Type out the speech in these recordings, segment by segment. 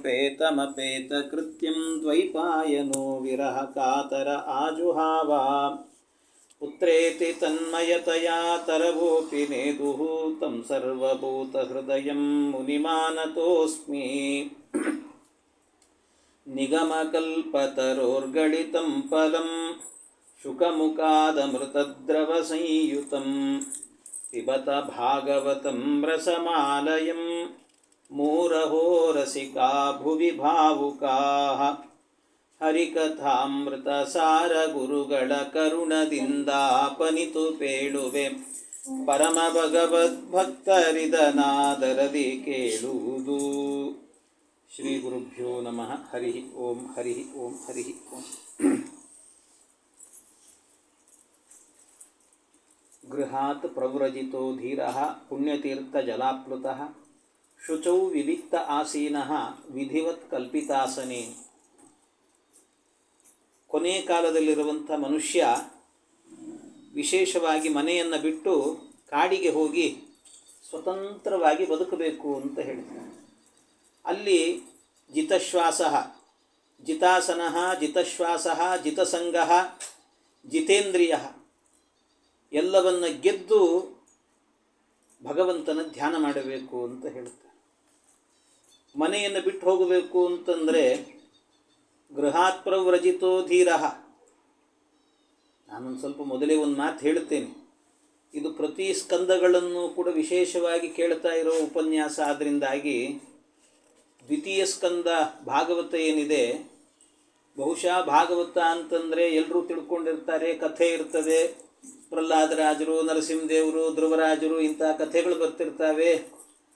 पेतमपेतकृत्यं द्वैपायनो विरहकातर आजुहाव पुत्रेति तन्मयतया तरवोऽपि नेदुः तं सर्वभूतहृदयं मुनिमानतोऽस्मि निगमकल्पतरोर्गलितं फलं शुकमुखादमृतद्रवसंयुतं पिबत भागवतं रसमालयं मूरहो रसिका भुवि भावुकाः ಹರಿಕಥಾಮೃತಸಾರ ಗುರುಗಳ ಕರುಣದಿಂದಾಪನಿತು ಪೇಳುವೆ ಪರಮ ಭಗವದ್ಭಕ್ತರಿದನಾದರದಿ ಕೇಳುವುದು. ಶ್ರೀ ಗುರುಭ್ಯೋ ನಮಃ. ಹರಿ ಓಂ ಹರಿ ಓಂ ಹರಿ ಓಂ. ಗೃಹಾತ್ ಪ್ರವ್ರಜಿತೋ ಧೀರಃ ಪುಣ್ಯತೀರ್ಥಜಲಾಪ್ಲುತಃ ಶುಚೌ ವಿವಿಕ್ತ ಆಸೀನಃ ವಿಧಿವತ್ ಕಲ್ಪಿತಾಸನೆ. ಕೊನೆಯ ಕಾಲದಲ್ಲಿರುವಂಥ ಮನುಷ್ಯ ವಿಶೇಷವಾಗಿ ಮನೆಯನ್ನು ಬಿಟ್ಟು ಕಾಡಿಗೆ ಹೋಗಿ ಸ್ವತಂತ್ರವಾಗಿ ಬದುಕಬೇಕು ಅಂತ ಹೇಳ್ತಾರೆ. ಅಲ್ಲಿ ಜಿತಶ್ವಾಸ, ಜಿತಾಸನ, ಜಿತಶ್ವಾಸ, ಜಿತಸಂಗ, ಜಿತೇಂದ್ರಿಯ ಎಲ್ಲವನ್ನು ಗೆದ್ದು ಭಗವಂತನ ಧ್ಯಾನ ಮಾಡಬೇಕು ಅಂತ ಹೇಳ್ತಾರೆ. ಮನೆಯನ್ನು ಬಿಟ್ಟು ಹೋಗಬೇಕು ಅಂತಂದರೆ ಗೃಹಾತ್ ಪ್ರವ್ರಜಿತೋ ಧೀರಃ. ನಾನೊಂದು ಸ್ವಲ್ಪ ಮೊದಲೇ ಒಂದು ಮಾತು ಹೇಳ್ತೇನೆ. ಇದು ಪ್ರತಿ ಸ್ಕಂದಗಳನ್ನು ಕೂಡ ವಿಶೇಷವಾಗಿ ಕೇಳ್ತಾ ಇರೋ ಉಪನ್ಯಾಸ. ಆದ್ದರಿಂದಾಗಿ ದ್ವಿತೀಯ ಸ್ಕಂದ ಭಾಗವತ ಏನಿದೆ, ಬಹುಶಃ ಭಾಗವತ ಅಂತಂದರೆ ಎಲ್ಲರೂ ತಿಳ್ಕೊಂಡಿರ್ತಾರೆ, ಕಥೆ ಇರ್ತದೆ, ಪ್ರಹ್ಲಾದರಾಜರು, ನರಸಿಂಹದೇವರು, ಧ್ರುವರಾಜರು ಇಂಥ ಕಥೆಗಳು ಬರ್ತಿರ್ತವೆ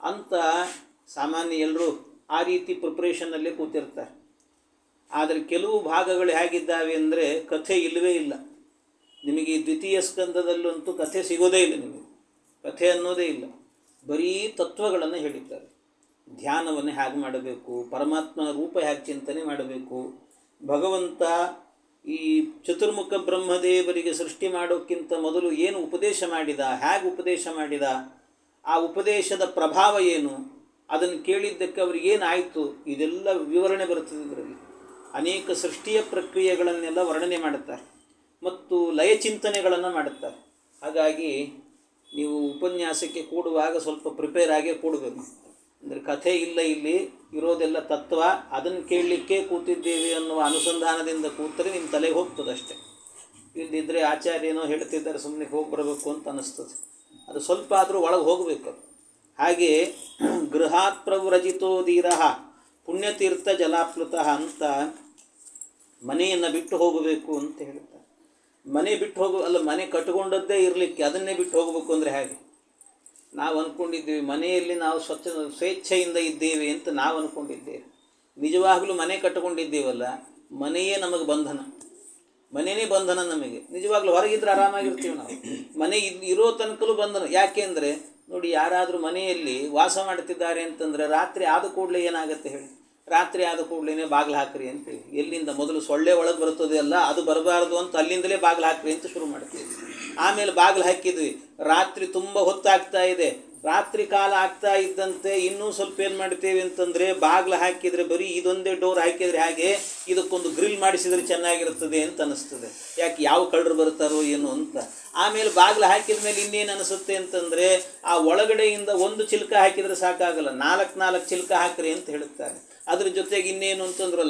ಅಂತ ಸಾಮಾನ್ಯ ಎಲ್ಲರೂ ಆ ರೀತಿ ಪ್ರಿಪ್ರೇಷನ್ನಲ್ಲೇ ಕೂತಿರ್ತಾರೆ. ಆದರೆ ಕೆಲವು ಭಾಗಗಳು ಹೇಗಿದ್ದಾವೆ ಅಂದರೆ ಕಥೆ ಇಲ್ಲವೇ ಇಲ್ಲ. ನಿಮಗೆ ಈ ದ್ವಿತೀಯ ಸ್ಕಂದದಲ್ಲಂತೂ ಕಥೆ ಸಿಗೋದೇ ಇಲ್ಲ. ನಿಮಗೆ ಕಥೆ ಅನ್ನೋದೇ ಇಲ್ಲ, ಬರೀ ತತ್ವಗಳನ್ನು ಹೇಳಿದ್ದಾರೆ. ಧ್ಯಾನವನ್ನು ಹೇಗೆ ಮಾಡಬೇಕು, ಪರಮಾತ್ಮನ ರೂಪ ಹೇಗೆ ಚಿಂತನೆ ಮಾಡಬೇಕು, ಭಗವಂತ ಈ ಚತುರ್ಮುಖ ಬ್ರಹ್ಮದೇವರಿಗೆ ಸೃಷ್ಟಿ ಮಾಡೋಕ್ಕಿಂತ ಮೊದಲು ಏನು ಉಪದೇಶ ಮಾಡಿದ, ಹೇಗೆ ಉಪದೇಶ ಮಾಡಿದ, ಆ ಉಪದೇಶದ ಪ್ರಭಾವ ಏನು, ಅದನ್ನು ಕೇಳಿದ್ದಕ್ಕೆ ಅವ್ರಿಗೇನಾಯಿತು, ಇದೆಲ್ಲ ವಿವರಣೆ ಬರ್ತದೆ. ಇದರಲ್ಲಿ ಅನೇಕ ಸೃಷ್ಟಿಯ ಪ್ರಕ್ರಿಯೆಗಳನ್ನೆಲ್ಲ ವರ್ಣನೆ ಮಾಡುತ್ತಾರೆ ಮತ್ತು ಲಯ ಚಿಂತನೆಗಳನ್ನು ಮಾಡುತ್ತಾರೆ. ಹಾಗಾಗಿ ನೀವು ಉಪನ್ಯಾಸಕ್ಕೆ ಕೂಡುವಾಗ ಸ್ವಲ್ಪ ಪ್ರಿಪೇರ್ ಆಗೇ ಕೂಡಬೇಕು. ಅಂದರೆ ಕಥೆ ಇಲ್ಲ, ಇಲ್ಲಿ ಇರೋದೆಲ್ಲ ತತ್ವ, ಅದನ್ನು ಕೇಳಲಿಕ್ಕೆ ಕೂತಿದ್ದೇವೆ ಅನ್ನುವ ಅನುಸಂಧಾನದಿಂದ ಕೂತರೆ ನಿಮ್ಮ ತಲೆಗೆ ಹೋಗ್ತದಷ್ಟೆ. ಇಲ್ಲದಿದ್ದರೆ ಆಚಾರ್ಯನೋ ಹೇಳ್ತಿದ್ದಾರೆ ಸುಮ್ಮನೆ ಹೋಗಿ ಬರಬೇಕು ಅಂತ ಅನ್ನಿಸ್ತದೆ. ಅದು ಸ್ವಲ್ಪ ಆದರೂ ಒಳಗೆ ಹೋಗಬೇಕು. ಹಾಗೆ ಗೃಹಾತ್ ಪ್ರವ್ರಜಿತೋ ಧೀರಃ ಪುಣ್ಯತೀರ್ಥ ಜಲಾಪ್ಲುತಃ ಅಂತ ಮನೆಯನ್ನು ಬಿಟ್ಟು ಹೋಗಬೇಕು ಅಂತ ಹೇಳ್ತಾರೆ. ಮನೆ ಬಿಟ್ಟು ಮನೆ ಕಟ್ಟಿಕೊಂಡದ್ದೇ ಇರಲಿಕ್ಕೆ ಅದನ್ನೇ ಬಿಟ್ಟು ಹೋಗಬೇಕು ಅಂದರೆ ಹೇಗೆ? ನಾವು ಅಂದ್ಕೊಂಡಿದ್ದೀವಿ ಮನೆಯಲ್ಲಿ ನಾವು ಸ್ವೇಚ್ಛೆಯಿಂದ ಇದ್ದೇವೆ ಅಂತ ನಾವು ಅಂದ್ಕೊಂಡಿದ್ದೇವೆ. ನಿಜವಾಗಲೂ ಮನೆ ಕಟ್ಟಿಕೊಂಡಿದ್ದೇವಲ್ಲ, ಮನೆಯೇ ನಮಗೆ ಬಂಧನ, ಮನೆಯೇ ಬಂಧನ ನಮಗೆ. ನಿಜವಾಗ್ಲೂ ಹೊರಗಿದ್ರೆ ಆರಾಮಾಗಿರ್ತೀವಿ ನಾವು, ಮನೆ ಇರೋ ತನಕಲೂ ಬಂಧನ. ಯಾಕೆ ಅಂದರೆ ನೋಡಿ, ಯಾರಾದರೂ ಮನೆಯಲ್ಲಿ ವಾಸ ಮಾಡ್ತಿದ್ದಾರೆ ಅಂತಂದರೆ ರಾತ್ರಿ ಆದ ಕೂಡಲೇ ಏನಾಗುತ್ತೆ ಹೇಳಿ? ರಾತ್ರಿ ಆದ ಕೂಡಲೇ ಬಾಗಿಲು ಹಾಕ್ರಿ ಅಂತೇಳಿ, ಎಲ್ಲಿಂದ ಮೊದಲು ಸೊಳ್ಳೆ ಒಳಗೆ ಬರ್ತದೆ ಅಲ್ಲ, ಅದು ಬರಬಾರ್ದು ಅಂತ ಅಲ್ಲಿಂದಲೇ ಬಾಗಿಲು ಹಾಕ್ರಿ ಅಂತ ಶುರು ಮಾಡ್ತೀವಿ. ಆಮೇಲೆ ಬಾಗಿಲು ಹಾಕಿದ್ವಿ, ರಾತ್ರಿ ತುಂಬ ಹೊತ್ತಾಗ್ತಾ ಇದೆ, ರಾತ್ರಿ ಕಾಲ ಆಗ್ತಾ ಇದ್ದಂತೆ ಇನ್ನೂ ಸ್ವಲ್ಪ ಏನು ಮಾಡ್ತೇವೆ ಅಂತಂದರೆ ಬಾಗಿಲು ಹಾಕಿದರೆ ಬರೀ ಇದೊಂದೇ ಡೋರ್ ಹಾಕಿದರೆ ಹಾಗೆ ಇದಕ್ಕೊಂದು ಗ್ರಿಲ್ ಮಾಡಿಸಿದರೆ ಚೆನ್ನಾಗಿರ್ತದೆ ಅಂತ ಅನ್ನಿಸ್ತದೆ. ಯಾಕೆ ಯಾವ ಕಳ್ಳರು ಬರ್ತಾರೋ ಏನು ಅಂತ. ಆಮೇಲೆ ಬಾಗಿಲು ಹಾಕಿದ ಮೇಲೆ ಇನ್ನೇನು ಅನಿಸುತ್ತೆ ಅಂತಂದರೆ ಆ ಒಳಗಡೆಯಿಂದ ಒಂದು ಚಿಲ್ಕ ಹಾಕಿದರೆ ಸಾಕಾಗಲ್ಲ, 4 ಚಿಲ್ಕ ಹಾಕ್ರಿ ಅಂತ ಹೇಳುತ್ತಾರೆ. ಅದ್ರ ಜೊತೆಗೆ ಇನ್ನೇನು ಅಂತಂದ್ರೆ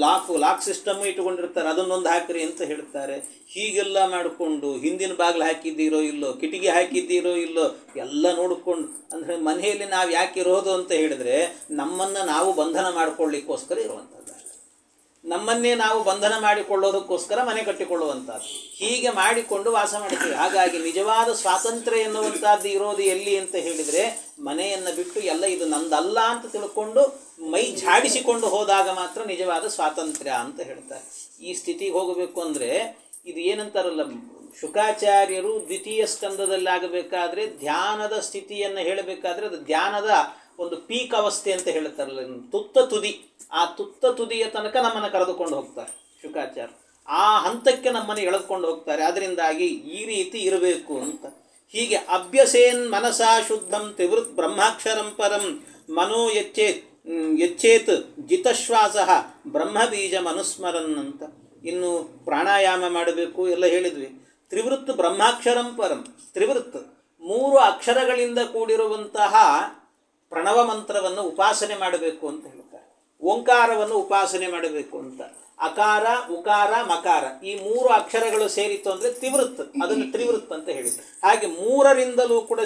ಲಾಕ್ ಸಿಸ್ಟಮ್ ಇಟ್ಕೊಂಡಿರ್ತಾರೆ, ಅದನ್ನೊಂದು ಹಾಕ್ರಿ ಅಂತ ಹೇಳ್ತಾರೆ. ಹೀಗೆಲ್ಲ ಮಾಡಿಕೊಂಡು ಹಿಂದಿನ ಬಾಗಿಲು ಹಾಕಿದ್ದೀರೋ ಇಲ್ಲೋ, ಕಿಟಕಿ ಹಾಕಿದ್ದೀರೋ ಇಲ್ಲೋ ಎಲ್ಲ ನೋಡಿಕೊಂಡು, ಅಂದರೆ ಮನೆಯಲ್ಲಿ ನಾವು ಯಾಕೆ ಇರೋದು ಅಂತ ಹೇಳಿದ್ರೆ ನಮ್ಮನ್ನು ನಾವು ಬಂಧನ ಮಾಡಿಕೊಳ್ಳಿಕ್ಕೋಸ್ಕರ ಇರುವಂಥದ್ದು. ನಮ್ಮನ್ನೇ ನಾವು ಬಂಧನ ಮಾಡಿಕೊಳ್ಳೋದಕ್ಕೋಸ್ಕರ ಮನೆ ಕಟ್ಟಿಕೊಳ್ಳುವಂಥದ್ದು. ಹೀಗೆ ಮಾಡಿಕೊಂಡು ವಾಸ ಮಾಡ್ತೀವಿ. ಹಾಗಾಗಿ ನಿಜವಾದ ಸ್ವಾತಂತ್ರ್ಯ ಎನ್ನುವಂಥದ್ದು ಇರೋದು ಎಲ್ಲಿ ಅಂತ ಹೇಳಿದರೆ ಮನೆಯನ್ನು ಬಿಟ್ಟು ಎಲ್ಲ ಇದು ನಂದಲ್ಲ ಅಂತ ತಿಳ್ಕೊಂಡು ಮೈ ಝಾಡಿಸಿಕೊಂಡು ಹೋದಾಗ ಮಾತ್ರ ನಿಜವಾದ ಸ್ವಾತಂತ್ರ್ಯ ಅಂತ ಹೇಳ್ತಾರೆ. ಈ ಸ್ಥಿತಿಗೆ ಹೋಗಬೇಕು ಅಂದರೆ ಇದು ಏನಂತಾರಲ್ಲ, ಶುಕಾಚಾರ್ಯರು ದ್ವಿತೀಯ ಸ್ಕಂದದಲ್ಲಿ ಆಗಬೇಕಾದ್ರೆ ಧ್ಯಾನದ ಸ್ಥಿತಿಯನ್ನು ಹೇಳಬೇಕಾದ್ರೆ ಅದು ಧ್ಯಾನದ ಒಂದು ಪೀಕ್ ಅವಸ್ಥೆ ಅಂತ ಹೇಳ್ತಾರಲ್ಲ, ತುತ್ತ ತುದಿ. ಆ ತುತ್ತ ತುದಿಯ ತನಕ ನಮ್ಮನ್ನು ಕರೆದುಕೊಂಡು ಹೋಗ್ತಾರೆ ಶುಕಾಚಾರ್ಯ. ಆ ಹಂತಕ್ಕೆ ನಮ್ಮನ್ನು ಎಳೆದುಕೊಂಡು ಹೋಗ್ತಾರೆ. ಅದರಿಂದಾಗಿ ಈ ರೀತಿ ಇರಬೇಕು ಅಂತ. ಹೀಗೆ ಅಭ್ಯಸೇನ್ ಮನಸಾ ಶುದ್ಧಂ ತ್ರಿವೃತ್ ಬ್ರಹ್ಮಾಕ್ಷರಂ ಪರಂ ಮನೋ ಯಚ್ಚೇತ್ ಯಚ್ಚೇತ್ ಜಿತಶ್ವಾಸ ಬ್ರಹ್ಮಬೀಜ ಮನುಸ್ಮರನ್ ಅಂತ. ಇನ್ನು ಪ್ರಾಣಾಯಾಮ ಮಾಡಬೇಕು ಎಲ್ಲ ಹೇಳಿದ್ವಿ. ತ್ರಿವೃತ್ ಬ್ರಹ್ಮಾಕ್ಷರಂ ಪರಂ. ತ್ರಿವೃತ್ 3 ಅಕ್ಷರಗಳಿಂದ ಕೂಡಿರುವಂತಹ ಪ್ರಣವ ಮಂತ್ರವನ್ನು ಉಪಾಸನೆ ಮಾಡಬೇಕು ಅಂತ ಹೇಳ್ತಾರೆ. ಓಂಕಾರವನ್ನು ಉಪಾಸನೆ ಮಾಡಬೇಕು ಅಂತ. ಅಕಾರ ಉಕಾರ ಮಕಾರ ಈ 3 ಅಕ್ಷರಗಳು ಸೇರಿತು ಅಂದರೆ ತ್ರಿವೃತ್, ಅದನ್ನು ತ್ರಿವೃತ್ ಅಂತ ಹೇಳಿದ್ರು. ಹಾಗೆ 3ರಿಂದಲೂ ಕೂಡ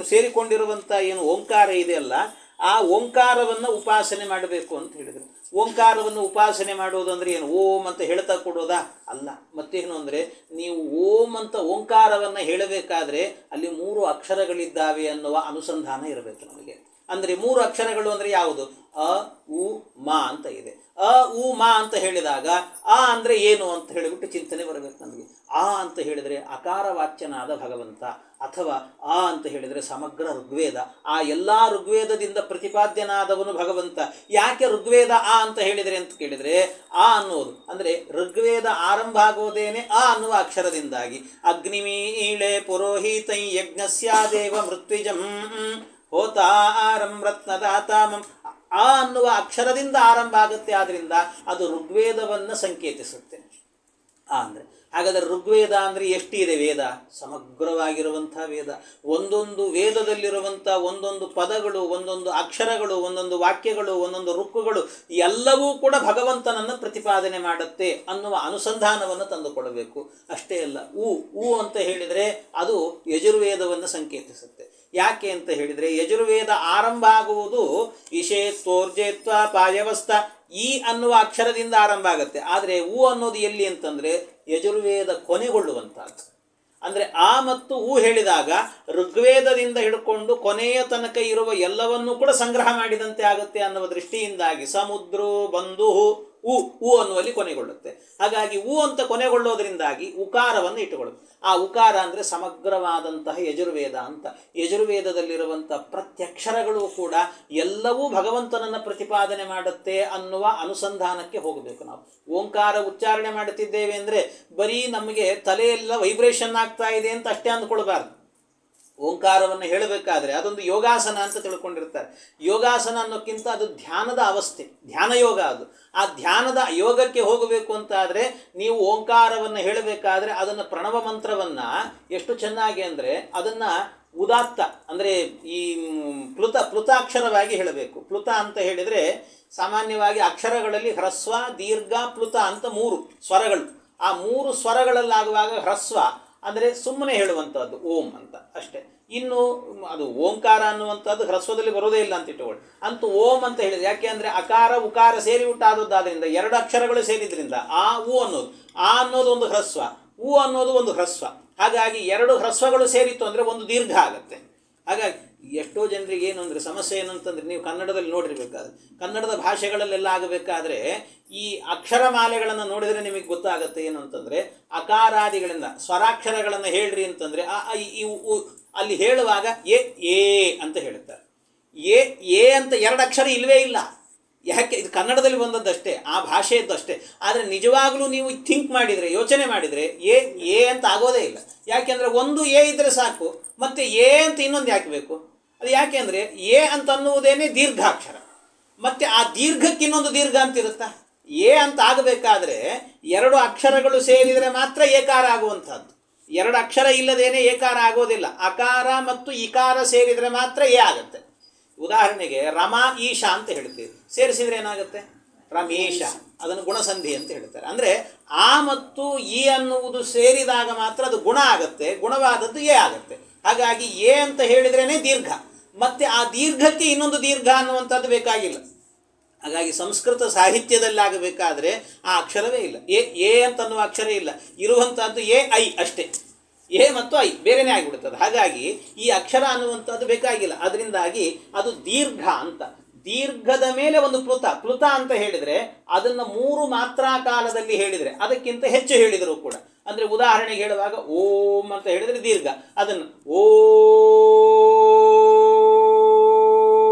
ಸೇರಿಕೊಂಡಿರುವಂಥ ಏನು ಓಂಕಾರ ಇದೆಯಲ್ಲ, ಆ ಓಂಕಾರವನ್ನು ಉಪಾಸನೆ ಮಾಡಬೇಕು ಅಂತ ಹೇಳಿದರು. ಓಂಕಾರವನ್ನು ಉಪಾಸನೆ ಮಾಡುವುದು ಅಂದರೆ ಏನು? ಓಂ ಅಂತ ಹೇಳ್ತಾ ಕೊಡೋದಾ? ಅಲ್ಲ. ಮತ್ತೇನು ಅಂದರೆ, ನೀವು ಓಂ ಅಂತ ಓಂಕಾರವನ್ನು ಹೇಳಬೇಕಾದ್ರೆ ಅಲ್ಲಿ 3 ಅಕ್ಷರಗಳಿದ್ದಾವೆ ಅನ್ನುವ ಅನುಸಂಧಾನ ಇರಬೇಕು ನಮಗೆ. ಅಂದರೆ 3 ಅಕ್ಷರಗಳು ಅಂದರೆ ಯಾವುದು? ಅ ಉ ಮ ಅಂತ ಇದೆ. ಅ ಉ ಮ ಅಂತ ಹೇಳಿದಾಗ ಆ ಅಂದರೆ ಏನು ಅಂತ ಹೇಳಿಬಿಟ್ಟು ಚಿಂತನೆ ಬರಬೇಕು ನಮಗೆ. ಆ ಅಂತ ಹೇಳಿದರೆ ಅಕಾರ ವಾಚ್ಯನಾದ ಭಗವಂತ, ಅಥವಾ ಆ ಅಂತ ಹೇಳಿದರೆ ಸಮಗ್ರ ಋಗ್ವೇದ. ಆ ಎಲ್ಲ ಋಗ್ವೇದದಿಂದ ಪ್ರತಿಪಾದ್ಯನಾದವನು ಭಗವಂತ. ಯಾಕೆ ಋಗ್ವೇದ ಆ ಅಂತ ಹೇಳಿದರೆ ಅಂತ ಕೇಳಿದರೆ, ಆ ಅನ್ನೋದು ಅಂದರೆ ಋಗ್ವೇದ ಆರಂಭ ಆಗೋದೇನೆ ಆ ಅನ್ನುವ ಅಕ್ಷರದಿಂದಾಗಿ. ಅಗ್ನಿಮೀಳೆ ಪುರೋಹಿತೈ ಯಜ್ಞಸ್ಯಾದೇವ ಮೃತ್ವಿಜಂ ಹೋತಾರಂ ರತ್ನದಾತಾಮಂ. ಆ ಅನ್ನುವ ಅಕ್ಷರದಿಂದ ಆರಂಭ ಆಗುತ್ತೆ. ಆದ್ದರಿಂದ ಅದು ಋಗ್ವೇದವನ್ನು ಸಂಕೇತಿಸುತ್ತೆ. ಆ ಅಂದರೆ ಹಾಗಾದರೆ ಋಗ್ವೇದ ಅಂದರೆ ಎಷ್ಟಿದೆ ವೇದ? ಸಮಗ್ರವಾಗಿರುವಂಥ ವೇದ. ಒಂದೊಂದು ವೇದದಲ್ಲಿರುವಂಥ ಒಂದೊಂದು ಪದಗಳು, ಒಂದೊಂದು ಅಕ್ಷರಗಳು, ಒಂದೊಂದು ವಾಕ್ಯಗಳು, ಒಂದೊಂದು ಋಕ್ಕುಗಳು ಎಲ್ಲವೂ ಕೂಡ ಭಗವಂತನನ್ನು ಪ್ರತಿಪಾದನೆ ಮಾಡುತ್ತೆ ಅನ್ನುವ ಅನುಸಂಧಾನವನ್ನು ತಂದುಕೊಡಬೇಕು. ಅಷ್ಟೇ ಅಲ್ಲ, ಉ ಅಂತ ಹೇಳಿದರೆ ಅದು ಯಜುರ್ವೇದವನ್ನು ಸಂಕೇತಿಸುತ್ತೆ. ಯಾಕೆ ಅಂತ ಹೇಳಿದರೆ, ಯಜುರ್ವೇದ ಆರಂಭ ಆಗುವುದು ಇಷೇತ್ವೋರ್ಜೇತ್ವ ಪಾಯವಸ್ಥ ಈ ಅನ್ನುವ ಅಕ್ಷರದಿಂದ ಆರಂಭ ಆಗುತ್ತೆ. ಆದರೆ ಉ ಅನ್ನೋದು ಎಲ್ಲಿ ಅಂತಂದರೆ ಯಜುರ್ವೇದ ಕೊನೆಗೊಳ್ಳುವಂಥದ್ದು. ಅಂದರೆ ಆ ಮತ್ತು ಉ ಹೇಳಿದಾಗ ಋಗ್ವೇದದಿಂದ ಹಿಡ್ಕೊಂಡು ಕೊನೆಯ ತನಕ ಇರುವ ಎಲ್ಲವನ್ನೂ ಕೂಡ ಸಂಗ್ರಹ ಮಾಡಿದಂತೆ ಆಗುತ್ತೆ ಅನ್ನುವ ದೃಷ್ಟಿಯಿಂದಾಗಿ ಸಮುದ್ರೋ ಬಂಧು ಉ ಅನ್ನುವಲ್ಲಿ ಕೊನೆಗೊಳ್ಳುತ್ತೆ. ಹಾಗಾಗಿ ಉ ಅಂತ ಕೊನೆಗೊಳ್ಳೋದ್ರಿಂದಾಗಿ ಉಕಾರವನ್ನು ಇಟ್ಟುಕೊಳ್ಳುತ್ತೆ. ಆ ಉಕಾರ ಅಂದರೆ ಸಮಗ್ರವಾದಂತಹ ಯಜುರ್ವೇದ ಅಂತ. ಯಜುರ್ವೇದದಲ್ಲಿರುವಂಥ ಪ್ರತ್ಯಕ್ಷರಗಳು ಕೂಡ ಎಲ್ಲವೂ ಭಗವಂತನನ್ನು ಪ್ರತಿಪಾದನೆ ಮಾಡುತ್ತೆ ಅನ್ನುವ ಅನುಸಂಧಾನಕ್ಕೆ ಹೋಗಬೇಕು. ನಾವು ಓಂಕಾರ ಉಚ್ಚಾರಣೆ ಮಾಡುತ್ತಿದ್ದೇವೆ ಅಂದರೆ ಬರೀ ನಮಗೆ ತಲೆಯೆಲ್ಲ ವೈಬ್ರೇಷನ್ ಆಗ್ತಾ ಇದೆ ಅಂತ ಅಷ್ಟೇ ಅಂದ್ಕೊಳ್ಬಾರ್ದು. ಓಂಕಾರವನ್ನು ಹೇಳಬೇಕಾದ್ರೆ ಅದೊಂದು ಯೋಗಾಸನ ಅಂತ ತಿಳ್ಕೊಂಡಿರ್ತಾರೆ. ಯೋಗಾಸನ ಅನ್ನೋಕ್ಕಿಂತ ಅದು ಧ್ಯಾನದ ಅವಸ್ಥೆ, ಧ್ಯಾನ ಯೋಗ ಅದು. ಆ ಧ್ಯಾನದ ಯೋಗಕ್ಕೆ ಹೋಗಬೇಕು ಅಂತಾದರೆ ನೀವು ಓಂಕಾರವನ್ನು ಹೇಳಬೇಕಾದ್ರೆ ಅದನ್ನು ಪ್ರಣವ ಮಂತ್ರವನ್ನು ಎಷ್ಟು ಚೆನ್ನಾಗಿ ಅಂದರೆ ಅದನ್ನು ಉದಾತ್ತ ಅಂದರೆ ಈ ಪ್ಲುತಾಕ್ಷರವಾಗಿ ಹೇಳಬೇಕು. ಪ್ಲುತ ಅಂತ ಹೇಳಿದರೆ ಸಾಮಾನ್ಯವಾಗಿ ಅಕ್ಷರಗಳಲ್ಲಿ ಹ್ರಸ್ವ, ದೀರ್ಘ, ಪ್ಲುತ ಅಂತ 3 ಸ್ವರಗಳು. ಆ 3 ಸ್ವರಗಳಲ್ಲಾಗುವಾಗ ಹ್ರಸ್ವ ಅಂದರೆ ಸುಮ್ಮನೆ ಹೇಳುವಂಥದ್ದು ಓಂ ಅಂತ ಅಷ್ಟೇ. ಇನ್ನು ಅದು ಓಂಕಾರ ಅನ್ನುವಂಥದ್ದು ಹ್ರಸ್ವದಲ್ಲಿ ಬರೋದೇ ಇಲ್ಲ ಅಂತ ಇಟ್ಟುಕೊಳ್ಳಿ. ಅಂತೂ ಓಂ ಅಂತ ಹೇಳಿದ್ರೆ ಯಾಕೆ ಅಂದರೆ ಅಕಾರ ಉಕಾರ ಸೇರಿ ಹುಟ್ಟಾದದ್ದಾದ್ರಿಂದ 2 ಅಕ್ಷರಗಳು ಸೇರಿದ್ರಿಂದ ಆ ಉ ಅನ್ನೋದು, ಆ ಅನ್ನೋದು ಒಂದು ಹ್ರಸ್ವ, ಉ ಅನ್ನೋದು ಒಂದು ಹ್ರಸ್ವ. ಹಾಗಾಗಿ 2 ಹ್ರಸ್ವಗಳು ಸೇರಿತ್ತು ಅಂದರೆ ಒಂದು ದೀರ್ಘ ಆಗುತ್ತೆ. ಹಾಗಾಗಿ ಎಷ್ಟೋ ಜನರಿಗೆ ಏನು ಅಂದರೆ ಸಮಸ್ಯೆ ಏನಂತಂದರೆ, ನೀವು ಕನ್ನಡದಲ್ಲಿ ನೋಡಿರ್ಬೇಕಾದ್ರೆ ಕನ್ನಡದ ಭಾಷೆಗಳಲ್ಲೆಲ್ಲ ಆಗಬೇಕಾದ್ರೆ ಈ ಅಕ್ಷರಮಾಲೆಗಳನ್ನು ನೋಡಿದರೆ ನಿಮಗೆ ಗೊತ್ತಾಗುತ್ತೆ. ಏನು ಅಂತಂದರೆ ಅಕಾರಾದಿಗಳಿಂದ ಸ್ವರಾಕ್ಷರಗಳನ್ನು ಹೇಳ್ರಿ ಅಂತಂದರೆ ಅಲ್ಲಿ ಹೇಳುವಾಗ ಎ ಅಂತ ಹೇಳುತ್ತಾರೆ. ಎ ಅಂತ 2 ಅಕ್ಷರ ಇಲ್ಲವೇ ಇಲ್ಲ. ಯಾಕೆ? ಇದು ಕನ್ನಡದಲ್ಲಿ ಬಂದದ್ದಷ್ಟೇ, ಆ ಭಾಷೆಯದ್ದಷ್ಟೇ. ಆದರೆ ನಿಜವಾಗಲೂ ನೀವು ಥಿಂಕ್ ಮಾಡಿದರೆ, ಯೋಚನೆ ಮಾಡಿದರೆ ಎ ಅಂತ ಆಗೋದೇ ಇಲ್ಲ. ಯಾಕೆಂದರೆ ಒಂದು ಎ ಇದ್ದರೆ ಸಾಕು, ಮತ್ತು ಎ ಅಂತ ಇನ್ನೊಂದು ಯಾಕೆ ಬೇಕು? ಅದು ಯಾಕೆ ಅಂದರೆ ಎ ಅಂತ ಅನ್ನುವುದೇನೆ ದೀರ್ಘಾಕ್ಷರ, ಮತ್ತು ಆ ದೀರ್ಘಕ್ಕೆ ಇನ್ನೊಂದು ದೀರ್ಘ ಅಂತ ಇರುತ್ತಾ? ಎ ಅಂತ ಆಗಬೇಕಾದ್ರೆ 2 ಅಕ್ಷರಗಳು ಸೇರಿದರೆ ಮಾತ್ರ ಏಕಾರ ಆಗುವಂಥದ್ದು. 2 ಅಕ್ಷರ ಇಲ್ಲದೇನೆ ಏಕಾರ ಆಗೋದಿಲ್ಲ. ಅಕಾರ ಮತ್ತು ಇಕಾರ ಸೇರಿದರೆ ಮಾತ್ರ ಎ ಆಗುತ್ತೆ. ಉದಾಹರಣೆಗೆ ರಮಾ ಈಶಾ ಅಂತ ಹೇಳ್ತೀವಿ, ಸೇರಿಸಿದರೆ ಏನಾಗುತ್ತೆ? ರಮೇಶ. ಅದನ್ನು ಗುಣಸಂಧಿ ಅಂತ ಹೇಳ್ತಾರೆ. ಅಂದರೆ ಆ ಮತ್ತು ಈ ಅನ್ನುವುದು ಸೇರಿದಾಗ ಮಾತ್ರ ಅದು ಗುಣ ಆಗುತ್ತೆ, ಗುಣವಾದದ್ದು ಎ ಆಗುತ್ತೆ. ಹಾಗಾಗಿ ಎ ಅಂತ ಹೇಳಿದ್ರೇ ದೀರ್ಘ, ಮತ್ತು ಆ ದೀರ್ಘಕ್ಕೆ ಇನ್ನೊಂದು ದೀರ್ಘ ಅನ್ನುವಂಥದ್ದು ಬೇಕಾಗಿಲ್ಲ. ಹಾಗಾಗಿ ಸಂಸ್ಕೃತ ಸಾಹಿತ್ಯದಲ್ಲಾಗಬೇಕಾದ್ರೆ ಆ ಅಕ್ಷರವೇ ಇಲ್ಲ, ಎ ಅಂತನ್ನುವ ಅಕ್ಷರ ಇಲ್ಲ. ಇರುವಂಥದ್ದು ಐ ಅಷ್ಟೇ. ಎ ಮತ್ತು ಐ ಬೇರೆಯೇ ಆಗಿಬಿಡುತ್ತದೆ. ಹಾಗಾಗಿ ಈ ಅಕ್ಷರ ಅನ್ನುವಂಥದ್ದು ಬೇಕಾಗಿಲ್ಲ. ಅದರಿಂದಾಗಿ ಅದು ದೀರ್ಘ ಅಂತ. ದೀರ್ಘದ ಮೇಲೆ ಒಂದು ಪ್ಲುತ ಅಂತ ಹೇಳಿದರೆ ಅದನ್ನು 3 ಮಾತ್ರಾ ಕಾಲದಲ್ಲಿ ಹೇಳಿದರೆ ಅದಕ್ಕಿಂತ ಹೆಚ್ಚು ಹೇಳಿದರೂ ಕೂಡ, ಅಂದರೆ ಉದಾಹರಣೆಗೆ ಹೇಳುವಾಗ ಓಂ ಅಂತ ಹೇಳಿದರೆ ದೀರ್ಘ, ಅದನ್ನು ಓಂ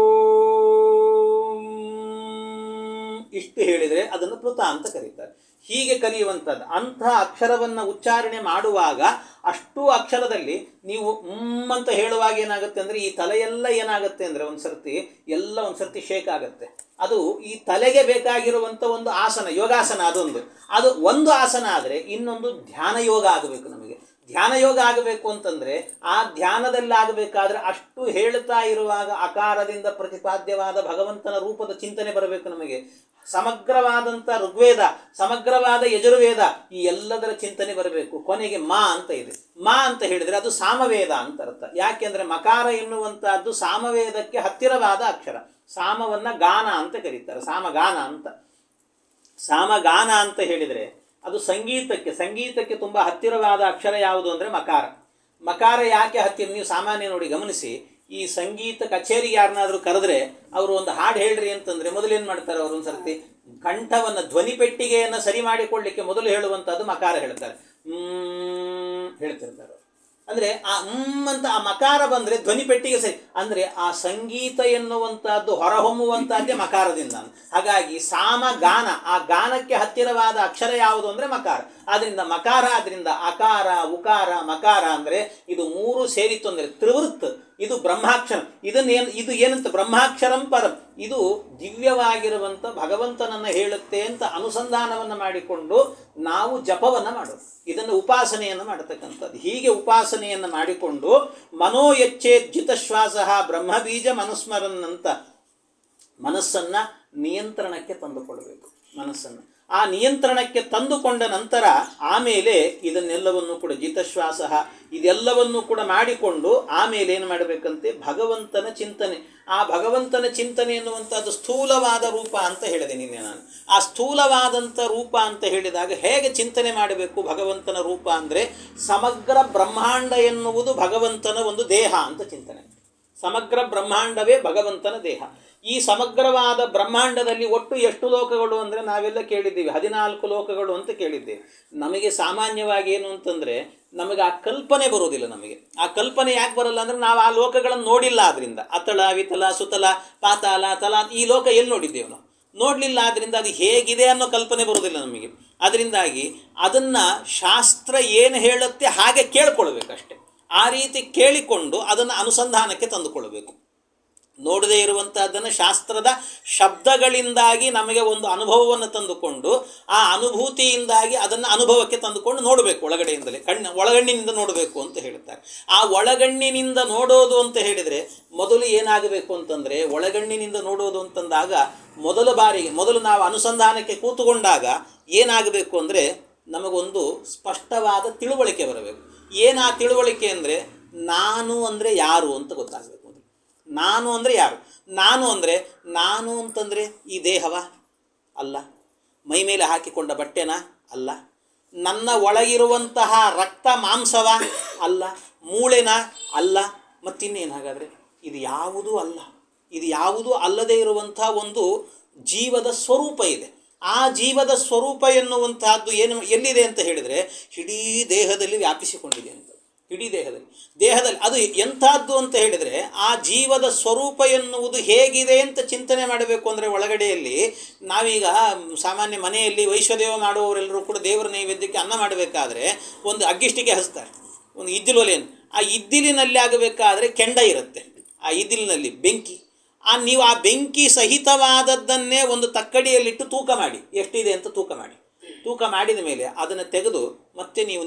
ಇಷ್ಟು ಹೇಳಿದರೆ ಅದನ್ನು ಪ್ಲುತ ಅಂತ ಕರೀತಾರೆ. ಹೀಗೆ ಕಲಿಯುವಂಥದ್ದು. ಅಂಥ ಅಕ್ಷರವನ್ನು ಉಚ್ಚಾರಣೆ ಮಾಡುವಾಗ ಅಷ್ಟು ಅಕ್ಷರದಲ್ಲಿ ನೀವು ಅಂತ ಹೇಳುವಾಗ ಏನಾಗುತ್ತೆ ಅಂದರೆ ಈ ತಲೆಯೆಲ್ಲ ಏನಾಗುತ್ತೆ ಅಂದರೆ ಒಂದು ಸರ್ತಿ ಶೇಕ್ ಆಗುತ್ತೆ. ಅದು ಈ ತಲೆಗೆ ಬೇಕಾಗಿರುವಂಥ ಒಂದು ಆಸನ, ಯೋಗಾಸನ ಅದು ಒಂದು ಆಸನ ಆದರೆ ಇನ್ನೊಂದು ಧ್ಯಾನ ಯೋಗ ಆಗಬೇಕು. ನಮಗೆ ಧ್ಯಾನ ಯೋಗ ಆಗಬೇಕು ಅಂತಂದರೆ ಆ ಧ್ಯಾನದಲ್ಲಿ ಆಗಬೇಕಾದ್ರೆ ಅಷ್ಟು ಹೇಳ್ತಾ ಇರುವಾಗ ಅಕಾರದಿಂದ ಪ್ರತಿಪಾದ್ಯವಾದ ಭಗವಂತನ ರೂಪದ ಚಿಂತನೆ ಬರಬೇಕು. ನಮಗೆ ಸಮಗ್ರವಾದಂಥ ಋಗ್ವೇದ, ಸಮಗ್ರವಾದ ಯಜುರ್ವೇದ, ಈ ಎಲ್ಲದರ ಚಿಂತನೆ ಬರಬೇಕು. ಕೊನೆಗೆ ಮಾ ಅಂತ ಇದೆ. ಮಾ ಅಂತ ಹೇಳಿದರೆ ಅದು ಸಾಮವೇದ ಅಂತ ಅರ್ಥ. ಯಾಕೆಂದರೆ ಮಕಾರ ಎನ್ನುವಂಥದ್ದು ಸಾಮವೇದಕ್ಕೆ ಹತ್ತಿರವಾದ ಅಕ್ಷರ. ಸಾಮವನ್ನು ಗಾನ ಅಂತ ಕರೀತಾರೆ, ಸಾಮಗಾನ ಅಂತ. ಸಾಮಗಾನ ಅಂತ ಹೇಳಿದರೆ ಅದು ಸಂಗೀತಕ್ಕೆ ತುಂಬ ಹತ್ತಿರವಾದ ಅಕ್ಷರ ಯಾವುದು ಅಂದರೆ ಮಕಾರ. ಮಕಾರ ಯಾಕೆ ಹತ್ತಿರ? ನೀವು ಸಾಮಾನ್ಯ ನೋಡಿ ಗಮನಿಸಿ, ಈ ಸಂಗೀತ ಕಚೇರಿಗೆ ಯಾರನ್ನಾದರೂ ಕರೆದ್ರೆ ಅವರು ಒಂದು ಹಾಡು ಹೇಳ್ರಿ ಅಂತಂದರೆ ಮೊದಲೇನು ಮಾಡ್ತಾರೆ? ಅವರು ಒಂದು ಸರ್ತಿ ಕಂಠವನ್ನು, ಧ್ವನಿ ಪೆಟ್ಟಿಗೆಯನ್ನು ಸರಿ ಮಾಡಿಕೊಳ್ಳಿಕ್ಕೆ ಮೊದಲು ಹೇಳುವಂಥದ್ದು ಮಕಾರ ಹೇಳ್ತಾರೆ. ಹೇಳ್ತಿರ್ತಾರೆ. ಅಂದರೆ ಆ ಅಂತ ಆ ಮಕಾರ ಬಂದರೆ ಧ್ವನಿ ಪೆಟ್ಟಿಗೆ ಸರಿ, ಅಂದರೆ ಆ ಸಂಗೀತ ಎನ್ನುವಂಥದ್ದು ಹೊರಹೊಮ್ಮುವಂಥದ್ದೇ ಮಕಾರದಿಂದ. ಹಾಗಾಗಿ ಸಾಮ ಗಾನ, ಆ ಗಾನಕ್ಕೆ ಹತ್ತಿರವಾದ ಅಕ್ಷರ ಯಾವುದು ಅಂದರೆ ಮಕಾರ. ಆದ್ದರಿಂದ ಮಕಾರ, ಆದ್ದರಿಂದ ಅಕಾರ, ಉಕಾರ, ಮಕಾರ ಅಂದರೆ ಇದು ಮೂರು ಸೇರಿತು ಅಂದರೆ ತ್ರಿವೃತ್. ಇದು ಬ್ರಹ್ಮಾಕ್ಷರ. ಇದು ಏನಂತ? ಬ್ರಹ್ಮಾಕ್ಷರಂ ಪರಂ. ಇದು ದಿವ್ಯವಾಗಿರುವಂಥ ಭಗವಂತನನ್ನು ಹೇಳುತ್ತೆ ಅಂತ ಅನುಸಂಧಾನವನ್ನು ಮಾಡಿಕೊಂಡು ನಾವು ಜಪವನ್ನು ಮಾಡೋದು. ಇದನ್ನು ಉಪಾಸನೆಯನ್ನು ಮಾಡತಕ್ಕಂಥದ್ದು. ಹೀಗೆ ಉಪಾಸನೆಯನ್ನು ಮಾಡಿಕೊಂಡು ಮನೋ ಯಚ್ಚೇತ್ ಜಿತಶ್ವಾಸ ಬ್ರಹ್ಮಬೀಜ ಮನುಸ್ಮರನ್ನಂತ ಮನಸ್ಸನ್ನು ನಿಯಂತ್ರಣಕ್ಕೆ ತಂದುಕೊಳ್ಬೇಕು. ಮನಸ್ಸನ್ನು ಆ ನಿಯಂತ್ರಣಕ್ಕೆ ತಂದುಕೊಂಡ ನಂತರ ಆಮೇಲೆ ಇದನ್ನೆಲ್ಲವನ್ನು ಕೂಡ ಜಿತಶ್ವಾಸ ಇದೆಲ್ಲವನ್ನು ಕೂಡ ಮಾಡಿಕೊಂಡು ಆಮೇಲೆ ಏನು ಮಾಡಬೇಕಂತೆ? ಭಗವಂತನ ಚಿಂತನೆ. ಆ ಭಗವಂತನ ಚಿಂತನೆ ಎನ್ನುವಂಥದ್ದು ಸ್ಥೂಲವಾದ ರೂಪ ಅಂತ ಹೇಳಿದೆ ನಿನ್ನೆ ನಾನು. ಆ ಸ್ಥೂಲವಾದಂಥ ರೂಪ ಅಂತ ಹೇಳಿದಾಗ ಹೇಗೆ ಚಿಂತನೆ ಮಾಡಬೇಕು ಭಗವಂತನ ರೂಪ ಅಂದರೆ ಸಮಗ್ರ ಬ್ರಹ್ಮಾಂಡ ಎನ್ನುವುದು ಭಗವಂತನ ಒಂದು ದೇಹ ಅಂತ ಚಿಂತನೆ. ಸಮಗ್ರ ಬ್ರಹ್ಮಾಂಡವೇ ಭಗವಂತನ ದೇಹ. ಈ ಸಮಗ್ರವಾದ ಬ್ರಹ್ಮಾಂಡದಲ್ಲಿ ಒಟ್ಟು ಎಷ್ಟು ಲೋಕಗಳು ಅಂದರೆ ನಾವೆಲ್ಲ ಕೇಳಿದ್ದೀವಿ, 14 ಲೋಕಗಳು ಅಂತ ಕೇಳಿದ್ದೇವೆ. ನಮಗೆ ಸಾಮಾನ್ಯವಾಗಿ ಏನು ಅಂತಂದರೆ ನಮಗೆ ಆ ಕಲ್ಪನೆ ಬರೋದಿಲ್ಲ. ನಮಗೆ ಆ ಕಲ್ಪನೆ ಯಾಕೆ ಬರಲ್ಲ ಅಂದರೆ ನಾವು ಆ ಲೋಕಗಳನ್ನು ನೋಡಿಲ್ಲ. ಆದ್ದರಿಂದ ಅತಳ, ವಿತಲ, ಸುತಲ, ಪಾತಾಳ, ತಲ ಈ ಲೋಕ ಎಲ್ಲಿ ನೋಡಿದ್ದೇವೆ ನಾವು? ನೋಡಲಿಲ್ಲ. ಆದ್ದರಿಂದ ಅದು ಹೇಗಿದೆ ಅನ್ನೋ ಕಲ್ಪನೆ ಬರೋದಿಲ್ಲ ನಮಗೆ. ಅದರಿಂದಾಗಿ ಅದನ್ನು ಶಾಸ್ತ್ರ ಏನು ಹೇಳುತ್ತೆ ಹಾಗೆ ಕೇಳ್ಕೊಳ್ಬೇಕಷ್ಟೆ. ಆ ರೀತಿ ಕೇಳಿಕೊಂಡು ಅದನ್ನು ಅನುಸಂಧಾನಕ್ಕೆ ತಂದುಕೊಳ್ಳಬೇಕು. ನೋಡದೇ ಇರುವಂಥದ್ದನ್ನು ಶಾಸ್ತ್ರದ ಶಬ್ದಗಳಿಂದಾಗಿ ನಮಗೆ ಒಂದು ಅನುಭವವನ್ನು ತಂದುಕೊಂಡು ಆ ಅನುಭೂತಿಯಿಂದಾಗಿ ಅದನ್ನು ಅನುಭವಕ್ಕೆ ತಂದುಕೊಂಡು ನೋಡಬೇಕು. ಒಳಗಡೆಯಿಂದಲೇ ಒಳಗಣ್ಣಿನಿಂದ ನೋಡಬೇಕು ಅಂತ ಹೇಳ್ತಾರೆ. ಆ ಒಳಗಣ್ಣಿನಿಂದ ನೋಡೋದು ಅಂತ ಹೇಳಿದರೆ ಮೊದಲು ಏನಾಗಬೇಕು ಅಂತಂದರೆ, ಒಳಗಣ್ಣಿನಿಂದ ನೋಡೋದು ಅಂತಂದಾಗ ಮೊದಲು ನಾವು ಅನುಸಂಧಾನಕ್ಕೆ ಕೂತುಕೊಂಡಾಗ ಏನಾಗಬೇಕು ಅಂದರೆ ನಮಗೊಂದು ಸ್ಪಷ್ಟವಾದ ತಿಳುವಳಿಕೆ ಬರಬೇಕು. ಏನು ಆ ತಿಳುವಳಿಕೆ ಅಂದರೆ ನಾನು ಅಂದರೆ ಯಾರು ಅಂತ ಗೊತ್ತಾಗಬೇಕು. ನಾನು ಅಂದರೆ ಯಾರು? ನಾನು ಅಂತಂದರೆ ಈ ದೇಹವ ಅಲ್ಲ, ಮೈ ಮೇಲೆ ಹಾಕಿಕೊಂಡ ಬಟ್ಟೆನಾ ಅಲ್ಲ, ನನ್ನ ಒಳಗಿರುವಂತಹ ರಕ್ತ ಮಾಂಸವ ಅಲ್ಲ, ಮೂಳೆನ ಅಲ್ಲ, ಮತ್ತಿನ್ನೇನು? ಹಾಗಾದರೆ ಇದು ಯಾವುದೂ ಅಲ್ಲ. ಇದು ಯಾವುದೂ ಅಲ್ಲದೇ ಇರುವಂಥ ಒಂದು ಜೀವದ ಸ್ವರೂಪ ಇದೆ. ಆ ಜೀವದ ಸ್ವರೂಪ ಎನ್ನುವಂತಹದ್ದು ಎಲ್ಲಿದೆ ಅಂತ ಹೇಳಿದರೆ ಇಡೀ ದೇಹದಲ್ಲಿ ವ್ಯಾಪಿಸಿಕೊಂಡಿದೆ ಅಂತ. ಇಡೀ ದೇಹದಲ್ಲಿ ಅದು ಎಂಥದ್ದು ಅಂತ ಹೇಳಿದರೆ ಆ ಜೀವದ ಸ್ವರೂಪ ಎನ್ನುವುದು ಹೇಗಿದೆ ಅಂತ ಚಿಂತನೆ ಮಾಡಬೇಕು. ಅಂದರೆ ಒಳಗಡೆಯಲ್ಲಿ ನಾವೀಗ ಸಾಮಾನ್ಯ ಮನೆಯಲ್ಲಿ ವೈಶ್ವದೇವ ಮಾಡುವವರೆಲ್ಲರೂ ಕೂಡ ದೇವರ ನೈವೇದ್ಯಕ್ಕೆ ಅನ್ನ ಮಾಡಬೇಕಾದ್ರೆ ಒಂದು ಅಗ್ಗಿಷ್ಟಿಗೆ ಹಚ್ತಾರೆ, ಒಂದು ಇದ್ದಿಲು ಒಲೆಯನ್ನು. ಆ ಇದ್ದಿಲಿನಲ್ಲಿ ಆಗಬೇಕಾದ್ರೆ ಕೆಂಡ ಇರುತ್ತೆ, ಆ ಇದ್ದಿಲಿನಲ್ಲಿ ಬೆಂಕಿ. ನೀವು ಆ ಬೆಂಕಿ ಸಹಿತವಾದದ್ದನ್ನೇ ಒಂದು ತಕ್ಕಡಿಯಲ್ಲಿಟ್ಟು ತೂಕ ಮಾಡಿ, ಎಷ್ಟಿದೆ ಅಂತ ತೂಕ ಮಾಡಿದ ಮೇಲೆ ಅದನ್ನು ತೆಗೆದು ಮತ್ತೆ ನೀವು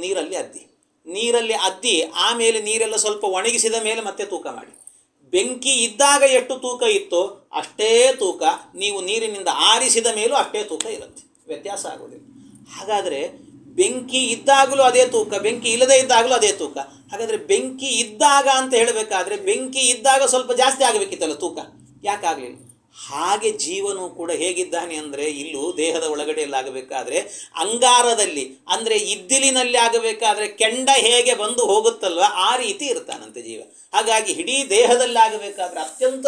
ನೀರಲ್ಲಿ ಅದ್ದಿ ಆಮೇಲೆ ನೀರೆಲ್ಲ ಸ್ವಲ್ಪ ಒಣಗಿಸಿದ ಮೇಲೆ ಮತ್ತೆ ತೂಕ ಮಾಡಿ. ಬೆಂಕಿ ಇದ್ದಾಗ ಎಷ್ಟು ತೂಕ ಇತ್ತೋ ಅಷ್ಟೇ ತೂಕ ನೀವು ನೀರಿನಿಂದ ಆರಿಸಿದ ಮೇಲೂ ಅಷ್ಟೇ ತೂಕ ಇರುತ್ತೆ, ವ್ಯತ್ಯಾಸ ಆಗೋದಿಲ್ಲ. ಹಾಗಾದರೆ ಬೆಂಕಿ ಇದ್ದಾಗಲೂ ಅದೇ ತೂಕ, ಬೆಂಕಿ ಇಲ್ಲದೇ ಇದ್ದಾಗಲೂ ಅದೇ ತೂಕ. ಹಾಗಾದರೆ ಬೆಂಕಿ ಇದ್ದಾಗ ಅಂತ ಹೇಳಬೇಕಾದ್ರೆ ಬೆಂಕಿ ಇದ್ದಾಗ ಸ್ವಲ್ಪ ಜಾಸ್ತಿ ಆಗಬೇಕಿತ್ತಲ್ಲ ತೂಕ, ಯಾಕಾಗಲಿಲ್ಲ? ಹಾಗೆ ಜೀವನೂ ಕೂಡ ಹೇಗಿದ್ದಾನೆ ಅಂದರೆ ಇಲ್ಲೂ ದೇಹದ ಒಳಗಡೆಯಲ್ಲಿ ಆಗಬೇಕಾದ್ರೆ ಅಂಗಾರದಲ್ಲಿ ಅಂದರೆ ಇದ್ದಿಲಿನಲ್ಲಿ ಆಗಬೇಕಾದ್ರೆ ಕೆಂಡ ಹೇಗೆ ಬಂದು ಹೋಗುತ್ತಲ್ವ ಆ ರೀತಿ ಇರ್ತಾನಂತೆ ಜೀವ. ಹಾಗಾಗಿ ಇಡೀ ದೇಹದಲ್ಲಿ ಆಗಬೇಕಾದ್ರೆ ಅತ್ಯಂತ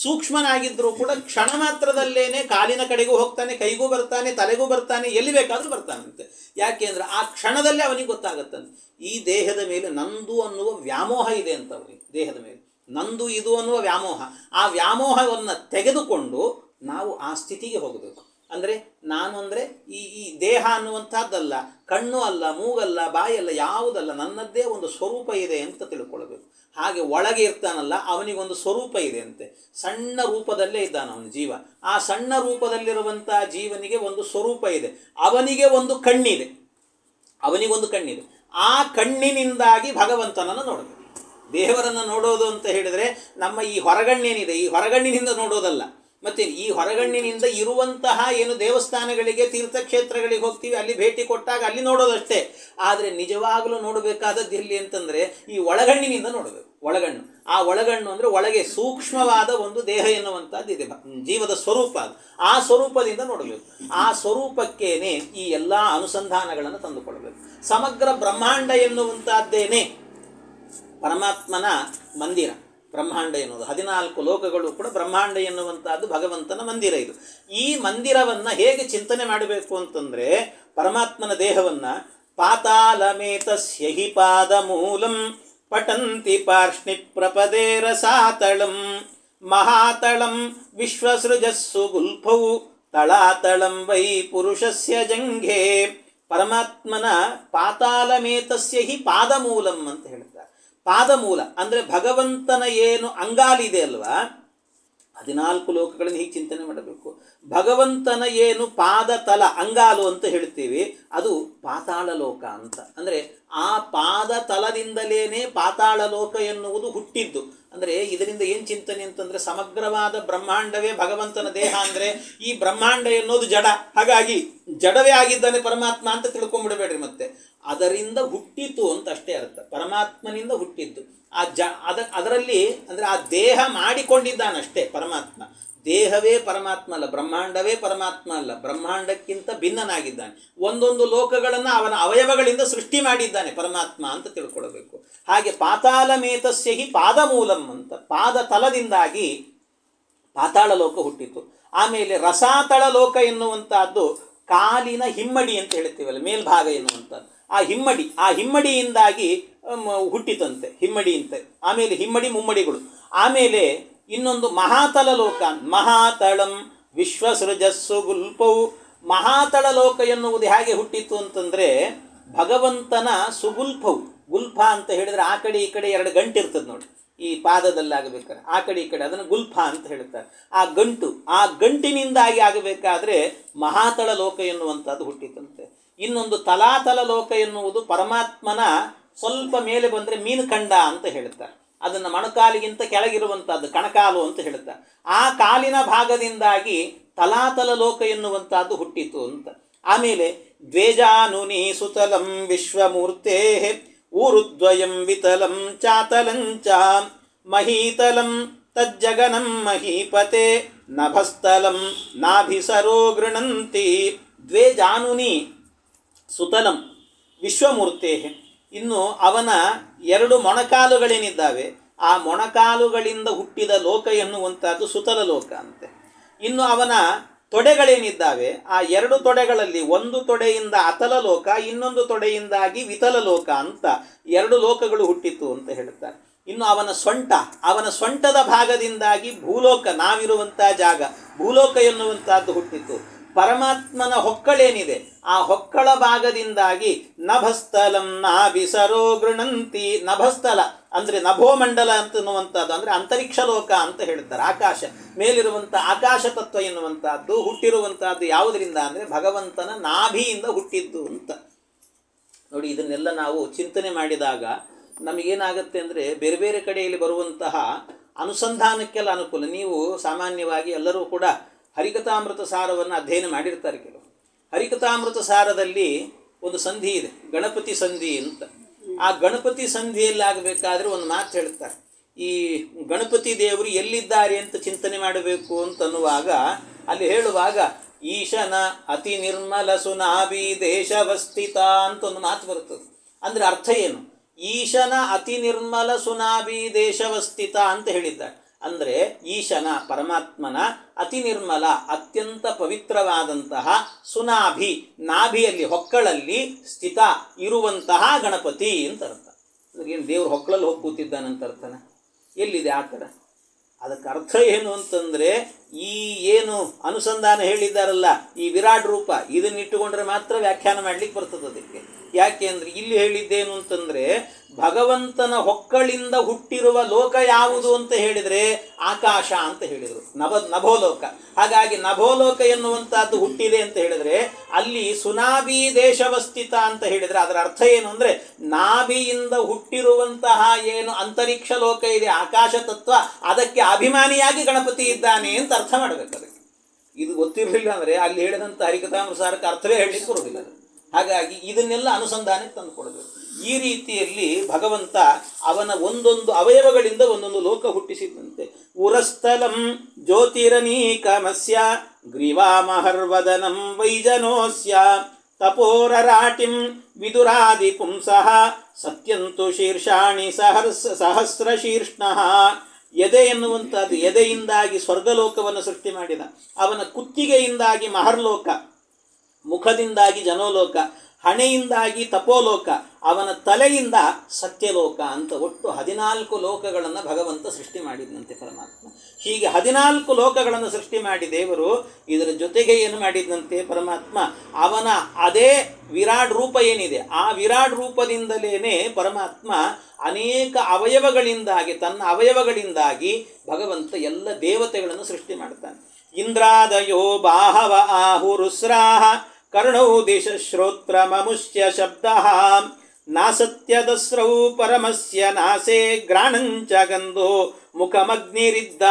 ಸೂಕ್ಷ್ಮನಾಗಿದ್ದರೂ ಕೂಡ ಕ್ಷಣ ಮಾತ್ರದಲ್ಲೇನೆ ಕಾಲಿನ ಕಡೆಗೂ ಹೋಗ್ತಾನೆ, ಕೈಗೂ ಬರ್ತಾನೆ, ತಲೆಗೂ ಬರ್ತಾನೆ, ಎಲ್ಲಿ ಬೇಕಾದರೂ ಬರ್ತಾನಂತೆ. ಯಾಕೆ ಅಂದರೆ ಆ ಕ್ಷಣದಲ್ಲೇ ಅವನಿಗೆ ಗೊತ್ತಾಗತ್ತಂತೆ ಈ ದೇಹದ ಮೇಲೆ ನಂದು ಅನ್ನುವ ವ್ಯಾಮೋಹ ಇದೆ ಅಂತ. ಅವನಿಗೆ ದೇಹದ ಮೇಲೆ ನಂದು ಇದು ಅನ್ನುವ ವ್ಯಾಮೋಹ, ಆ ವ್ಯಾಮೋಹವನ್ನು ತೆಗೆದುಕೊಂಡು ನಾವು ಆ ಸ್ಥಿತಿಗೆ ಹೋಗಬೇಕು. ಅಂದರೆ ನಾನು ಅಂದರೆ ಈ ದೇಹ ಅನ್ನುವಂಥದ್ದಲ್ಲ, ಕಣ್ಣು ಅಲ್ಲ, ಮೂಗಲ್ಲ, ಬಾಯಲ್ಲ, ಯಾವುದಲ್ಲ, ನನ್ನದ್ದೇ ಒಂದು ಸ್ವರೂಪ ಇದೆ ಅಂತ ತಿಳ್ಕೊಳ್ಬೇಕು. ಹಾಗೆ ಒಳಗೆ ಇರ್ತಾನಲ್ಲ, ಅವನಿಗೊಂದು ಸ್ವರೂಪ ಇದೆ ಅಂತೆ. ಸಣ್ಣ ರೂಪದಲ್ಲೇ ಇದ್ದಾನ ಅವನ ಜೀವ. ಆ ಸಣ್ಣ ರೂಪದಲ್ಲಿರುವಂಥ ಜೀವನಿಗೆ ಒಂದು ಸ್ವರೂಪ ಇದೆ. ಅವನಿಗೆ ಒಂದು ಕಣ್ಣಿದೆ. ಆ ಕಣ್ಣಿನಿಂದಾಗಿ ಭಗವಂತನನ್ನು ನೋಡಬೇಕು. ದೇವರನ್ನು ನೋಡೋದು ಅಂತ ಹೇಳಿದರೆ ನಮ್ಮ ಈ ಹೊರಗಣ್ಣೇನಿದೆ, ಈ ಹೊರಗಣ್ಣಿನಿಂದ ನೋಡೋದಲ್ಲ. ಮತ್ತು ಈ ಹೊರಗಣ್ಣಿನಿಂದ ಇರುವಂತಹ ಏನು ದೇವಸ್ಥಾನಗಳಿಗೆ, ತೀರ್ಥಕ್ಷೇತ್ರಗಳಿಗೆ ಹೋಗ್ತೀವಿ, ಅಲ್ಲಿ ಭೇಟಿ ಕೊಟ್ಟಾಗ ಅಲ್ಲಿ ನೋಡೋದಷ್ಟೇ. ಆದರೆ ನಿಜವಾಗಲೂ ನೋಡಬೇಕಾದದ್ದು ಎಲ್ಲಿ ಅಂತಂದರೆ ಈ ಒಳಗಣ್ಣಿನಿಂದ ನೋಡಬೇಕು. ಒಳಗಣ್ಣು, ಆ ಒಳಗಣ್ಣು ಅಂದರೆ ಒಳಗೆ ಸೂಕ್ಷ್ಮವಾದ ಒಂದು ದೇಹ ಎನ್ನುವಂಥದ್ದು ಇದೆ, ಜೀವದ ಸ್ವರೂಪ. ಅದು ಆ ಸ್ವರೂಪದಿಂದ ನೋಡಬೇಕು. ಆ ಸ್ವರೂಪಕ್ಕೇನೆ ಈ ಎಲ್ಲ ಅನುಸಂಧಾನಗಳನ್ನು ತಂದುಕೊಳ್ಬೇಕು. ಸಮಗ್ರ ಬ್ರಹ್ಮಾಂಡ ಎನ್ನುವಂಥದ್ದೇನೆ ಪರಮಾತ್ಮನ ಮಂದಿರ. ಬ್ರಹ್ಮಾಂಡ ಎನ್ನುವುದು 14 ಲೋಕಗಳು ಕೂಡ ಬ್ರಹ್ಮಾಂಡ ಎನ್ನುವಂಥದ್ದು ಭಗವಂತನ ಮಂದಿರ. ಇದು ಈ ಮಂದಿರವನ್ನು ಹೇಗೆ ಚಿಂತನೆ ಮಾಡಬೇಕು ಅಂತಂದರೆ, ಪರಮಾತ್ಮನ ದೇಹವನ್ನು ಪಾತಾಳಮೇತಸ್ಯ ಹಿ ಪಾದಮೂಲಂ ಪಠಂತಿ ಪಾರ್ಷ್ಣಿ ಪ್ರಪದೇ ರಸಾತಳಂ ಮಹಾತಳಂ ವಿಶ್ವಸೃಜಸ್ಸು ಗುಲ್ಫೌ ತಳಾತಳಂ ವೈ ಪುರುಷಸ್ಯ ಜಂಘೆ. ಪರಮಾತ್ಮನ ಪಾತಾಳಮೇತಸ್ಯ ಹಿ ಪಾದಮೂಲಂ ಅಂತ ಹೇಳ್ತಾರೆ. ಪಾದಮೂಲ ಅಂದರೆ ಭಗವಂತನ ಏನು ಅಂಗಾಲಿದೆ ಅಲ್ವಾ, 14 ಲೋಕಗಳನ್ನು ಹೀಗೆ ಚಿಂತನೆ ಮಾಡಬೇಕು. ಭಗವಂತನ ಏನು ಪಾದ ತಲ ಅಂಗಾಲು ಅಂತ ಹೇಳ್ತೀವಿ, ಅದು ಪಾತಾಳ ಲೋಕ ಅಂತ. ಅಂದರೆ ಆ ಪಾದ ತಲದಿಂದಲೇ ಪಾತಾಳ ಲೋಕ ಎನ್ನುವುದು ಹುಟ್ಟಿದ್ದು. ಅಂದರೆ ಇದರಿಂದ ಏನು ಚಿಂತನೆ ಅಂತಂದರೆ, ಸಮಗ್ರವಾದ ಬ್ರಹ್ಮಾಂಡವೇ ಭಗವಂತನ ದೇಹ. ಅಂದರೆ ಈ ಬ್ರಹ್ಮಾಂಡ ಎನ್ನುವುದು ಜಡ, ಹಾಗಾಗಿ ಜಡವೇ ಆಗಿದ್ದಾನೆ ಪರಮಾತ್ಮ ಅಂತ ತಿಳ್ಕೊಂಡ್ಬಿಡಬೇಡ್ರಿ. ಮತ್ತೆ ಅದರಿಂದ ಹುಟ್ಟಿತು ಅಂತ ಅಷ್ಟೇ ಅರ್ಥ. ಪರಮಾತ್ಮನಿಂದ ಹುಟ್ಟಿದ್ದು ಅದರಲ್ಲಿ ಅಂದರೆ ಆ ದೇಹ ಮಾಡಿಕೊಂಡಿದ್ದಾನಷ್ಟೇ ಪರಮಾತ್ಮ. ದೇಹವೇ ಪರಮಾತ್ಮ ಅಲ್ಲ, ಬ್ರಹ್ಮಾಂಡವೇ ಪರಮಾತ್ಮ ಅಲ್ಲ, ಬ್ರಹ್ಮಾಂಡಕ್ಕಿಂತ ಭಿನ್ನನಾಗಿದ್ದಾನೆ. ಒಂದೊಂದು ಲೋಕಗಳನ್ನು ಅವನ ಅವಯವಗಳಿಂದ ಸೃಷ್ಟಿ ಮಾಡಿದ್ದಾನೆ ಪರಮಾತ್ಮ ಅಂತ ತಿಳ್ಕೊಳ್ಬೇಕು. ಹಾಗೆ ಪಾತಾಳಮೇತಸ್ಯ ಹಿ ಪಾದಮೂಲಂ ಅಂತ, ಪಾದ ತಲದಿಂದಾಗಿ ಪಾತಾಳ ಲೋಕ ಹುಟ್ಟಿತು. ಆಮೇಲೆ ರಸಾತಳ ಲೋಕ ಎನ್ನುವಂಥದ್ದು ಕಾಲಿನ ಹಿಮ್ಮಡಿ ಅಂತ ಹೇಳ್ತೀವಲ್ಲ, ಮೇಲ್ಭಾಗ ಎನ್ನುವಂಥದ್ದು, ಆ ಹಿಮ್ಮಡಿಯಿಂದಾಗಿ ಹುಟ್ಟಿತಂತೆ, ಹಿಮ್ಮಡಿ ಅಂತ. ಆಮೇಲೆ ಹಿಮ್ಮಡಿ ಮುಮ್ಮಡಿಗಳು. ಆಮೇಲೆ ಇನ್ನೊಂದು ಮಹಾತಳ ಲೋಕ, ಮಹಾತಳಂ ವಿಶ್ವಸೃಜಸ್ಸು ಗುಲ್ಪೌ. ಮಹಾತಳ ಲೋಕ ಎನ್ನುವುದು ಹೇಗೆ ಹುಟ್ಟಿತ್ತು ಅಂತಂದರೆ, ಭಗವಂತನ ಸುಗುಲ್ಫವು, ಗುಲ್ಫ ಅಂತ ಹೇಳಿದರೆ ಆ ಕಡೆ ಈ ಕಡೆ 2 ಗಂಟು ಇರ್ತದೆ ನೋಡಿ, ಈ ಪಾದದಲ್ಲಾಗಬೇಕಾದ್ರೆ ಆ ಕಡೆ ಈ ಕಡೆ, ಅದನ್ನು ಗುಲ್ಫ ಅಂತ ಹೇಳ್ತಾರೆ. ಆ ಗಂಟಿನಿಂದಾಗಿ ಆಗಬೇಕಾದ್ರೆ ಮಹಾತಳ ಲೋಕ ಎನ್ನುವಂಥದ್ದು ಹುಟ್ಟಿತಂತೆ. ಇನ್ನೊಂದು ತಲಾತಲ ಲೋಕ ಎನ್ನುವುದು ಪರಮಾತ್ಮನ ಸ್ವಲ್ಪ ಮೇಲೆ ಬಂದರೆ ಮೀನುಖಂಡ ಅಂತ ಹೇಳ್ತಾರೆ. ಅದನ್ನು ಮೊಣಕಾಲಿಗಿಂತ ಕೆಳಗಿರುವಂಥದ್ದು ಕಣಕಾಲು ಅಂತ ಹೇಳ್ತಾರೆ. ಆ ಕಾಲಿನ ಭಾಗದಿಂದಾಗಿ ತಲಾತಲ ಲೋಕ ಎನ್ನುವಂಥದ್ದು ಹುಟ್ಟಿತು ಅಂತ. ಆಮೇಲೆ ದ್ವೇಜಾನುನಿ ಸುತಲಂ ವಿಶ್ವಮೂರ್ತೆ ಊರುದ್ವಯಂ ವಿತಲಂ ಚಾತಲಂಚ ಮಹೀತಲಂ ತಜ್ಜಗನಂ ಮಹೀಪತೆ ನಭಸ್ಥಲಂ ನಾಭಿಸರೋ ಗೃಣಂತಿ. ದ್ವೇಜಾನುನಿ ಸುತಲಂ ವಿಶ್ವಮೂರ್ತೆ. ಇನ್ನು ಅವನ 2 ಮೊಣಕಾಲುಗಳೇನಿದ್ದಾವೆ, ಆ ಮೊಣಕಾಲುಗಳಿಂದ ಹುಟ್ಟಿದ ಲೋಕ ಎನ್ನುವಂಥದ್ದು ಸುತಲ ಲೋಕ ಅಂತೆ. ಇನ್ನು ಅವನ ತೊಡೆಗಳೇನಿದ್ದಾವೆ, ಆ 2 ತೊಡೆಗಳಲ್ಲಿ ಒಂದು ತೊಡೆಯಿಂದ ಅತಲ ಲೋಕ, ಇನ್ನೊಂದು ತೊಡೆಯಿಂದಾಗಿ ವಿತಲ ಲೋಕ ಅಂತ 2 ಲೋಕಗಳು ಹುಟ್ಟಿತು ಅಂತ ಹೇಳ್ತಾರೆ. ಇನ್ನು ಅವನ ಸೊಂಟದ ಭಾಗದಿಂದಾಗಿ ಭೂಲೋಕ, ನಾವಿರುವಂಥ ಜಾಗ, ಭೂಲೋಕ ಎನ್ನುವಂಥದ್ದು ಹುಟ್ಟಿತು. ಪರಮಾತ್ಮನ ಹೊಕ್ಕಳೇನಿದೆ, ಆ ಹೊಕ್ಕಳ ಭಾಗದಿಂದಾಗಿ ನಭಸ್ಥಲಂ ನಾಭಿಸರೋ ಗೃಣಂತಿ. ನಭಸ್ಥಲ ಅಂದರೆ ನಭೋಮಂಡಲ ಅಂತನ್ನುವಂಥದ್ದು, ಅಂದರೆ ಅಂತರಿಕ್ಷ ಲೋಕ ಅಂತ ಹೇಳ್ತಾರೆ. ಆಕಾಶ, ಮೇಲಿರುವಂಥ ಆಕಾಶ ತತ್ವ ಎನ್ನುವಂಥದ್ದು ಹುಟ್ಟಿರುವಂಥದ್ದು ಯಾವುದರಿಂದ ಅಂದರೆ ಭಗವಂತನ ನಾಭಿಯಿಂದ ಹುಟ್ಟಿದ್ದು ಅಂತ ನೋಡಿ. ಇದನ್ನೆಲ್ಲ ನಾವು ಚಿಂತನೆ ಮಾಡಿದಾಗ ನಮಗೇನಾಗುತ್ತೆ ಅಂದರೆ, ಬೇರೆ ಬೇರೆ ಕಡೆಯಲ್ಲಿ ಬರುವಂತಹ ಅನುಸಂಧಾನಕ್ಕೆಲ್ಲ ಅನುಕೂಲ. ನೀವು ಸಾಮಾನ್ಯವಾಗಿ ಎಲ್ಲರೂ ಕೂಡ ಹರಿಕಥಾಮೃತ ಸಾರವನ್ನು ಅಧ್ಯಯನ ಮಾಡಿರ್ತಾರೆ ಕೆಲವು. ಹರಿಕಥಾಮೃತ ಸಾರದಲ್ಲಿ ಒಂದು ಸಂಧಿ ಇದೆ, ಗಣಪತಿ ಸಂಧಿ ಅಂತ. ಆ ಗಣಪತಿ ಸಂಧಿಯಲ್ಲಿ ಆಗಬೇಕಾದ್ರೆ ಒಂದು ಮಾತು ಹೇಳ್ತಾರೆ, ಈ ಗಣಪತಿ ದೇವರು ಎಲ್ಲಿದ್ದಾರೆ ಅಂತ ಚಿಂತನೆ ಮಾಡಬೇಕು ಅಂತನ್ನುವಾಗ ಅಲ್ಲಿ ಹೇಳುವಾಗ ಈಶನ ಅತಿ ನಿರ್ಮಲ ಸುನಾಭಿ ದೇಶವಸ್ಥಿತ ಅಂತ ಒಂದು ಮಾತು ಬರುತ್ತದೆ. ಅಂದರೆ ಅರ್ಥ ಏನು? ಈಶನ ಅತಿ ನಿರ್ಮಲ ಸುನಾಭಿ ದೇಶವಸ್ಥಿತ ಅಂತ ಹೇಳಿದ್ದಾರೆ. ಅಂದರೆ ಈಶನ ಪರಮಾತ್ಮನ ಅತಿ ನಿರ್ಮಲ ಅತ್ಯಂತ ಪವಿತ್ರವಾದಂತಹ ಸುನಾಭಿ, ನಾಭಿಯಲ್ಲಿ ಹೊಕ್ಕಳಲ್ಲಿ ಸ್ಥಿತ ಇರುವಂತಹ ಗಣಪತಿ ಅಂತ ಅರ್ಥ. ಏನು ದೇವರು ಹೊಕ್ಕಳಲ್ಲಿ ಹೋಗಿ ಕೂತಿದ್ದಾನಂತ ಅರ್ಥನ? ಎಲ್ಲಿದೆ ಆ ಥರ? ಅದಕ್ಕೆ ಅರ್ಥ ಏನು ಅಂತಂದರೆ, ಈ ಏನು ಅನುಸಂಧಾನ ಹೇಳಿದ್ದಾರಲ್ಲ, ಈ ವಿರಾಟ್ ರೂಪ, ಇದನ್ನಿಟ್ಟುಕೊಂಡ್ರೆ ಮಾತ್ರ ವ್ಯಾಖ್ಯಾನ ಮಾಡ್ಲಿಕ್ಕೆ ಬರ್ತದೆ ಅದಕ್ಕೆ. ಯಾಕೆ ಅಂದರೆ ಇಲ್ಲಿ ಹೇಳಿದ್ದೇನು ಅಂತಂದರೆ, ಭಗವಂತನ ಹೊಕ್ಕಳಿಂದ ಹುಟ್ಟಿರುವ ಲೋಕ ಯಾವುದು ಅಂತ ಹೇಳಿದರೆ ಆಕಾಶ ಅಂತ ಹೇಳಿದರು, ನಭೋಲೋಕ. ಹಾಗಾಗಿ ನಭೋಲೋಕ ಎನ್ನುವಂಥದ್ದು ಹುಟ್ಟಿದೆ ಅಂತ ಹೇಳಿದರೆ ಅಲ್ಲಿ ಸುನಾಭಿ ದೇಶವಸ್ಥಿತ ಅಂತ ಹೇಳಿದರೆ ಅದರ ಅರ್ಥ ಏನು ಅಂದರೆ, ನಾಭಿಯಿಂದ ಹುಟ್ಟಿರುವಂತಹ ಏನು ಅಂತರಿಕ್ಷ ಲೋಕ ಇದೆ, ಆಕಾಶ ತತ್ವ, ಅದಕ್ಕೆ ಅಭಿಮಾನಿಯಾಗಿ ಗಣಪತಿ ಇದ್ದಾನೆ ಅಂತ ಅರ್ಥ ಮಾಡಬೇಕು. ಅದಕ್ಕೆ ಇದು ಗೊತ್ತಿರಲಿಲ್ಲ ಅಂದರೆ ಅಲ್ಲಿ ಹೇಳಿದಂಥ ಹರಿಕಥಾನುಸಾರಕ್ಕೆ ಅರ್ಥವೇ ಹೇಳಲಿಕ್ಕೆ ಬರುವುದಿಲ್ಲ. ಹಾಗಾಗಿ ಇದನ್ನೆಲ್ಲ ಅನುಸಂಧಾನಕ್ಕೆ ತಂದು ಕೊಡಬೇಕು. ಈ ರೀತಿಯಲ್ಲಿ ಭಗವಂತ ಅವನ ಒಂದೊಂದು ಅವಯವಗಳಿಂದ ಒಂದೊಂದು ಲೋಕ ಹುಟ್ಟಿಸಿದಂತೆ. ಉರಸ್ಥಲಂ ಜ್ಯೋತಿರನೀಕಮಸ್ಯ ಗ್ರೀವಾಮಹರ್ವದನಂ ವೈಜನೋಸ್ಯ ತಪೋರರಾಟಿಂ ವಿದುರಾದಿ ಪುಂಸಃ ಸತ್ಯಂತು ಶೀರ್ಷಾಣಿ ಸಹಸ್ರ ಶೀರ್ಷ್ಣಃ. ಎದೆ ಎನ್ನುವಂಥದ್ದು, ಎದೆಯಿಂದಾಗಿ ಸ್ವರ್ಗಲೋಕವನ್ನು ಸೃಷ್ಟಿ ಮಾಡಿದ. ಅವನ ಕುತ್ತಿಗೆಯಿಂದಾಗಿ ಮಹರ್ಲೋಕ, ಮುಖದಿಂದಾಗಿ ಜನೋಲೋಕ, ಹಣೆಯಿಂದಾಗಿ ತಪೋಲೋಕ, ಅವನ ತಲೆಯಿಂದ ಸತ್ಯಲೋಕ ಅಂತ ಒಟ್ಟು 14 ಲೋಕಗಳನ್ನು ಭಗವಂತ ಸೃಷ್ಟಿ ಮಾಡಿದಂತೆ ಪರಮಾತ್ಮ. ಹೀಗೆ 14 ಲೋಕಗಳನ್ನು ಸೃಷ್ಟಿ ಮಾಡಿ ದೇವರು ಇದರ ಜೊತೆಗೆ ಏನು ಮಾಡಿದಂತೆ ಪರಮಾತ್ಮ, ಅವನ ಅದೇ ವಿರಾಟ್ ರೂಪ ಏನಿದೆ ಆ ವಿರಾಟ್ ರೂಪದಿಂದಲೇ ಪರಮಾತ್ಮ ಅನೇಕ ಅವಯವಗಳಿಂದಾಗಿ, ತನ್ನ ಅವಯವಗಳಿಂದಾಗಿ ಭಗವಂತ ಎಲ್ಲ ದೇವತೆಗಳನ್ನು ಸೃಷ್ಟಿ ಮಾಡ್ತಾನೆ. ಇಂದ್ರಾದಯೋ ಬಾಹವ ಆಹುರುಸ್ರಾಹ ಕರ್ಣೌ ದಿಶ ಶ್ರೋತ್ರ ಮಮುಷ್ಯ ಶಬ್ದ ನಾಸತ್ಯದಸ್ರೌ ಪರಮಸ್ಯ ನಾಸೆ ಗ್ರಾಣಂಚ ಗಂಧೋ ಮುಖಮಗ್ನಿರಿದ್ದ.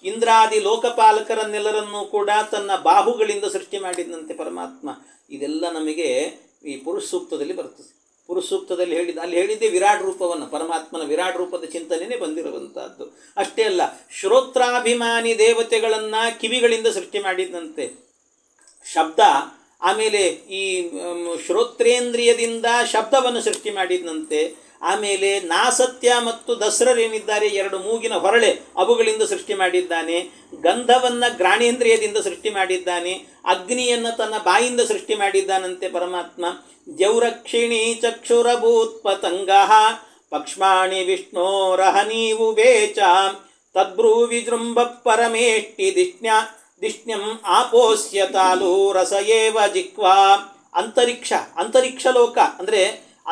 ಇಂದ್ರಾದಿ ಲೋಕಪಾಲಕರನ್ನೆಲ್ಲರನ್ನೂ ಕೂಡ ತನ್ನ ಬಾಹುಗಳಿಂದ ಸೃಷ್ಟಿ ಮಾಡಿದಂತೆ ಪರಮಾತ್ಮ. ಇದೆಲ್ಲ ನಮಗೆ ಈ ಪುರುಷ ಸೂಕ್ತದಲ್ಲಿ ಬರ್ತದೆ. ಪುರುಷ ಸೂಕ್ತದಲ್ಲಿ ಅಲ್ಲಿ ಹೇಳಿದ್ದೆ ವಿರಾಟ್ ರೂಪವನ್ನು, ಪರಮಾತ್ಮನ ವಿರಾಟ್ ರೂಪದ ಚಿಂತನೆಯೇ ಬಂದಿರುವಂತಹದ್ದು. ಅಷ್ಟೇ ಅಲ್ಲ, ಶ್ರೋತ್ರಾಭಿಮಾನಿ ದೇವತೆಗಳನ್ನು ಕಿವಿಗಳಿಂದ ಸೃಷ್ಟಿ ಮಾಡಿದಂತೆ ಶಬ್ದ, ಆಮೇಲೆ ಈ ಶ್ರೋತ್ರೇಂದ್ರಿಯದಿಂದ ಶಬ್ದವನ್ನು ಸೃಷ್ಟಿ ಮಾಡಿದಂತೆ, ಆಮೇಲೆ ನಾಸತ್ಯ ಮತ್ತು ದಸ್ರರೇನಿದ್ದಾರೆ 2 ಮೂಗಿನ ಹೊರಳೆ, ಅವುಗಳಿಂದ ಸೃಷ್ಟಿ ಮಾಡಿದ್ದಾನೆ. ಗಂಧವನ್ನು ಗ್ರಾಣೇಂದ್ರಿಯದಿಂದ ಸೃಷ್ಟಿ ಮಾಡಿದ್ದಾನೆ. ಅಗ್ನಿಯನ್ನು ತನ್ನ ಬಾಯಿಂದ ಸೃಷ್ಟಿ ಮಾಡಿದ್ದಾನಂತೆ ಪರಮಾತ್ಮ. ಜೌರಕ್ಷಿಣಿ ಚಕ್ಷುರಭೂತ್ ಪತಂಗ ಪಕ್ಷ್ಮಾಣಿ ವಿಷ್ಣೋರಹನೀವು ಬೇಚ ತದ್ಬ್ರೂ ವಿಜೃಂಭ ಪರಮೇಷ್ಟಿ ದಿಷ್ಣ್ಯಂ ಆಪೋಸ್ಯ ತಾಲೂ ರಸಯೇವ ಜಿಕ್ವಾ. ಅಂತರಿಕ್ಷ ಲೋಕ ಅಂದರೆ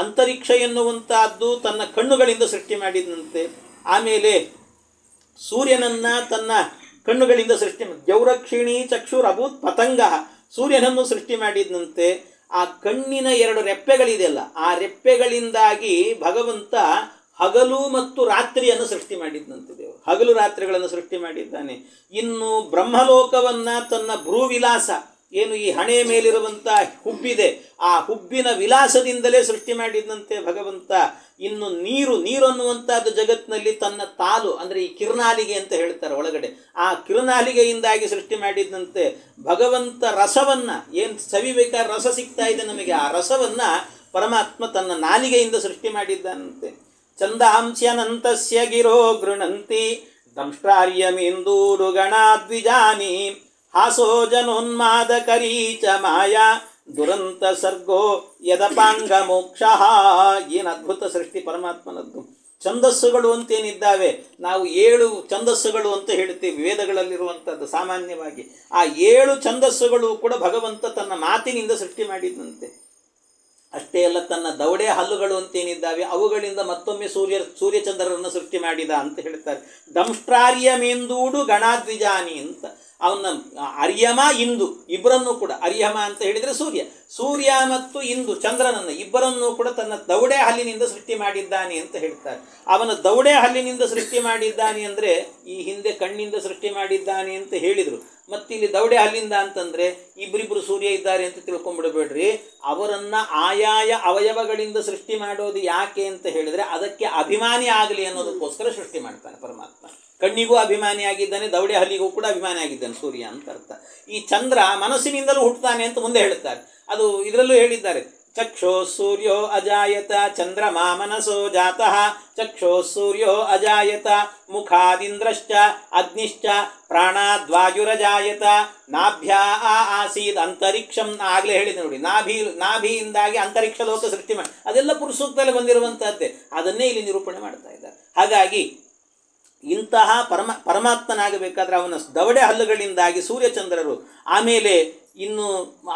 ಅಂತರಿಕ್ಷ ಎನ್ನುವಂತಹದ್ದು ತನ್ನ ಕಣ್ಣುಗಳಿಂದ ಸೃಷ್ಟಿ ಮಾಡಿದಂತೆ. ಆಮೇಲೆ ಸೂರ್ಯನನ್ನು ತನ್ನ ಕಣ್ಣುಗಳಿಂದ ಸೃಷ್ಟಿ ಜೌರಕ್ಷಿಣಿ ಚಕ್ಷುರಭೂತ್ ಪತಂಗ, ಸೂರ್ಯನನ್ನು ಸೃಷ್ಟಿ ಮಾಡಿದಂತೆ. ಆ ಕಣ್ಣಿನ 2 ರೆಪ್ಪೆಗಳಿದೆಯಲ್ಲ, ಆ ರೆಪ್ಪೆಗಳಿಂದಾಗಿ ಭಗವಂತ ಹಗಲು ಮತ್ತು ರಾತ್ರಿಯನ್ನು ಸೃಷ್ಟಿ ಮಾಡಿದ್ದಂತೆ. ದೇವರು ಹಗಲು ರಾತ್ರಿಗಳನ್ನು ಸೃಷ್ಟಿ ಮಾಡಿದ್ದಾನೆ. ಇನ್ನು ಬ್ರಹ್ಮಲೋಕವನ್ನು ತನ್ನ ಭ್ರೂವಿಲಾಸ, ಏನು ಈ ಹಣೆಯ ಮೇಲಿರುವಂಥ ಹುಬ್ಬಿದೆ, ಆ ಹುಬ್ಬಿನ ವಿಲಾಸದಿಂದಲೇ ಸೃಷ್ಟಿ ಮಾಡಿದಂತೆ ಭಗವಂತ. ಇನ್ನು ನೀರು ಅನ್ನುವಂಥದ್ದು ಜಗತ್ತಿನಲ್ಲಿ ತನ್ನ ತಾಲು ಅಂದರೆ ಈ ಕಿರುನಾಲಿಗೆ ಅಂತ ಹೇಳ್ತಾರೆ ಒಳಗಡೆ, ಆ ಕಿರುನಾಲಿಗೆಯಿಂದಾಗಿ ಸೃಷ್ಟಿ ಮಾಡಿದಂತೆ ಭಗವಂತ. ರಸವನ್ನು ಏನು ಸವಿಬೇಕಾದ್ರೆ ರಸ ಸಿಗ್ತಾ ಇದೆ ನಮಗೆ, ಆ ರಸವನ್ನು ಪರಮಾತ್ಮ ತನ್ನ ನಾಲಿಗೆಯಿಂದ ಸೃಷ್ಟಿ ಮಾಡಿದ್ದಾನಂತೆ. ಚಂದಾಂಶ್ಯನಂತಸ್ಯ ಗಿರೋ ಗೃಣಂತಿ ದಂಷ್ಟ್ರಾರ್ಯಮೇಂದೂರು ಗಣಾದ್ವಿಜಾನಿ ಹಾಸೋ ಜನೋನ್ಮಾದಕರೀ ಚ ಮಾಯಾ ದುರಂತ ಸರ್ಗೋ ಯದಪಾಂಗ ಮೋಕ್ಷ. ಏನು ಅದ್ಭುತ ಸೃಷ್ಟಿ ಪರಮಾತ್ಮನದ್ದು. ಛಂದಸ್ಸುಗಳು ಅಂತೇನಿದ್ದಾವೆ, ನಾವು 7 ಛಂದಸ್ಸುಗಳು ಅಂತ ಹೇಳ್ತೀವಿ ವೇದಗಳಲ್ಲಿರುವಂಥದ್ದು ಸಾಮಾನ್ಯವಾಗಿ. ಆ 7 ಛಂದಸ್ಸುಗಳು ಕೂಡ ಭಗವಂತ ತನ್ನ ಮಾತಿನಿಂದ ಸೃಷ್ಟಿ ಮಾಡಿದಂತೆ. ಅಷ್ಟೇ ಅಲ್ಲ, ತನ್ನ ದವಡೆ ಹಲ್ಲುಗಳು ಅಂತೇನಿದ್ದಾವೆ ಅವುಗಳಿಂದ ಮತ್ತೊಮ್ಮೆ ಸೂರ್ಯಚಂದ್ರರನ್ನು ಸೃಷ್ಟಿ ಮಾಡಿದ ಅಂತ ಹೇಳ್ತಾರೆ. ದಂಷ್ಟ್ರಾರ್ಯಮೇಂದೂಡು ಗಣಾದ್ವಿಜಾನಿ ಅಂತ. ಅವನ ಅರ್ಯಮ ಇಂದು ಇಬ್ಬರನ್ನೂ ಕೂಡ, ಅರ್ಯಮ ಅಂತ ಹೇಳಿದರೆ ಸೂರ್ಯ ಮತ್ತು ಇಂದು ಚಂದ್ರನನ್ನು ಇಬ್ಬರನ್ನೂ ಕೂಡ ತನ್ನ ದವಡೆ ಹಲ್ಲಿನಿಂದ ಸೃಷ್ಟಿ ಮಾಡಿದ್ದಾನೆ ಅಂತ ಹೇಳ್ತಾರೆ. ಅವನ ದವಡೆ ಹಲ್ಲಿನಿಂದ ಸೃಷ್ಟಿ ಮಾಡಿದ್ದಾನೆ ಅಂದರೆ ಈ ಹಿಂದೆ ಕಣ್ಣಿಂದ ಸೃಷ್ಟಿ ಮಾಡಿದ್ದಾನೆ ಅಂತ ಹೇಳಿದರು. ಮತ್ತಿಲ್ಲಿ ದವಡೆ ಹಲ್ಲಿಂದ ಅಂತಂದರೆ ಇಬ್ಬರಿಬ್ಬರು ಸೂರ್ಯ ಇದ್ದಾರೆ ಅಂತ ತಿಳ್ಕೊಂಡ್ಬಿಡಬೇಡ್ರಿ. ಅವರನ್ನು ಆಯಾಯ ಅವಯವಗಳಿಂದ ಸೃಷ್ಟಿ ಮಾಡೋದು ಯಾಕೆ ಅಂತ ಹೇಳಿದರೆ ಅದಕ್ಕೆ ಅಭಿಮಾನಿ ಆಗಲಿ ಅನ್ನೋದಕ್ಕೋಸ್ಕರ ಸೃಷ್ಟಿ ಮಾಡ್ತಾನೆ ಪರಮಾತ್ಮ. ಕಣ್ಣಿಗೂ ಅಭಿಮಾನಿ ಆಗಿದ್ದಾನೆ, ದವಡೆ ಹಲ್ಲಿಗೂ ಕೂಡ ಅಭಿಮಾನಿ ಆಗಿದ್ದಾನೆ ಸೂರ್ಯ ಅಂತ ಅರ್ಥ. ಈ ಚಂದ್ರ ಮನಸ್ಸಿನಿಂದಲೂ ಹುಟ್ಟುತ್ತಾನೆ ಅಂತ ಮುಂದೆ ಹೇಳ್ತಾರೆ. ಅದು ಇದರಲ್ಲೂ ಹೇಳಿದ್ದಾರೆ. ಚಕ್ಷೋ ಸೂರ್ಯೋ ಅಜಾಯತ ಚಂದ್ರಮಾ ಮನಸೋ ಜಾತಃ ಚಕ್ಷೋ ಸೂರ್ಯೋ ಅಜಾಯತ ಮುಖಾದಿಂದ್ರಶ್ಚ ಅಗ್ನಿಶ್ಚ ಪ್ರಾಣಾದ್ವಾಯುರಜಾಯತ ನಾಭ್ಯಾ ಆಸೀದ್ ಅಂತರಿಕ್ಷಂ. ಆಗಲೇ ಹೇಳಿದೆ ನೋಡಿ, ನಾಭಿಯಿಂದಾಗಿ ಅಂತರಿಕ್ಷ ಲೋಕ ಸೃಷ್ಟಿ ಮಾಡಿ, ಅದೆಲ್ಲ ಪುರುಷ ಸೂಕ್ತದಲ್ಲಿ ಬಂದಿರುವಂತಹದ್ದೇ. ಅದನ್ನೇ ಇಲ್ಲಿ ನಿರೂಪಣೆ ಮಾಡ್ತಾ ಇದ್ದಾರೆ. ಹಾಗಾಗಿ ಇಂತಹ ಪರಮಾತ್ಮನಾಗಬೇಕಾದ್ರೆ ಅವನ ದವಡೆ ಹಲ್ಲುಗಳಿಂದಾಗಿ ಸೂರ್ಯಚಂದ್ರರು, ಆಮೇಲೆ ಇನ್ನು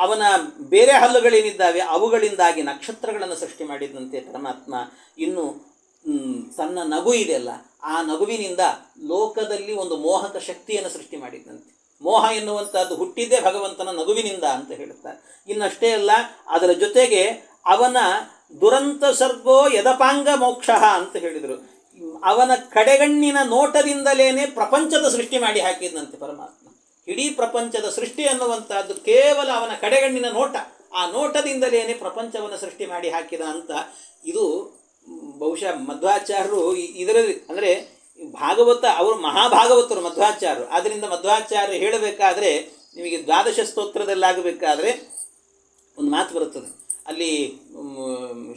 ಅವನ ಬೇರೆ ಹಲ್ಲುಗಳೇನಿದ್ದಾವೆ ಅವುಗಳಿಂದಾಗಿ ನಕ್ಷತ್ರಗಳನ್ನು ಸೃಷ್ಟಿ ಮಾಡಿದಂತೆ ಪರಮಾತ್ಮ. ಇನ್ನು ತನ್ನ ನಗು ಇದೆಯಲ್ಲ, ಆ ನಗುವಿನಿಂದ ಲೋಕದಲ್ಲಿ ಒಂದು ಮೋಹಕ ಶಕ್ತಿಯನ್ನು ಸೃಷ್ಟಿ ಮಾಡಿದಂತೆ. ಮೋಹ ಎನ್ನುವಂಥದ್ದು ಹುಟ್ಟಿದ್ದೇ ಭಗವಂತನ ನಗುವಿನಿಂದ ಅಂತ ಹೇಳುತ್ತಾರೆ. ಇನ್ನಷ್ಟೇ ಅಲ್ಲ, ಅದರ ಜೊತೆಗೆ ಅವನ ದುರಂತ ಸರ್ಗೋ ಯದಪಾಂಗ ಮೋಕ್ಷ ಅಂತ ಹೇಳಿದರು. ಅವನ ಕಡೆಗಣ್ಣಿನ ನೋಟದಿಂದಲೇ ಪ್ರಪಂಚದ ಸೃಷ್ಟಿ ಮಾಡಿ ಹಾಕಿದಂತೆ ಪರಮಾತ್ಮ. ಇಡೀ ಪ್ರಪಂಚದ ಸೃಷ್ಟಿ ಅನ್ನುವಂಥದ್ದು ಕೇವಲ ಅವನ ಕಡೆಗಣ್ಣಿನ ನೋಟ, ಆ ನೋಟದಿಂದಲೇ ಪ್ರಪಂಚವನ್ನು ಸೃಷ್ಟಿ ಮಾಡಿ ಹಾಕಿದ ಅಂತ. ಇದು ಬಹುಶಃ ಮಧ್ವಾಚಾರ್ಯರು ಇದರಲ್ಲಿ ಅಂದರೆ ಭಾಗವತ, ಅವರು ಮಹಾಭಾಗವತರು ಮಧ್ವಾಚಾರ್ಯರು. ಆದ್ದರಿಂದ ಮಧ್ವಾಚಾರ್ಯರು ಹೇಳಬೇಕಾದ್ರೆ ನಿಮಗೆ ದ್ವಾದಶ ಸ್ತೋತ್ರದಲ್ಲಾಗಬೇಕಾದ್ರೆ ಒಂದು ಮಾತು ಬರುತ್ತದೆ. ಅಲ್ಲಿ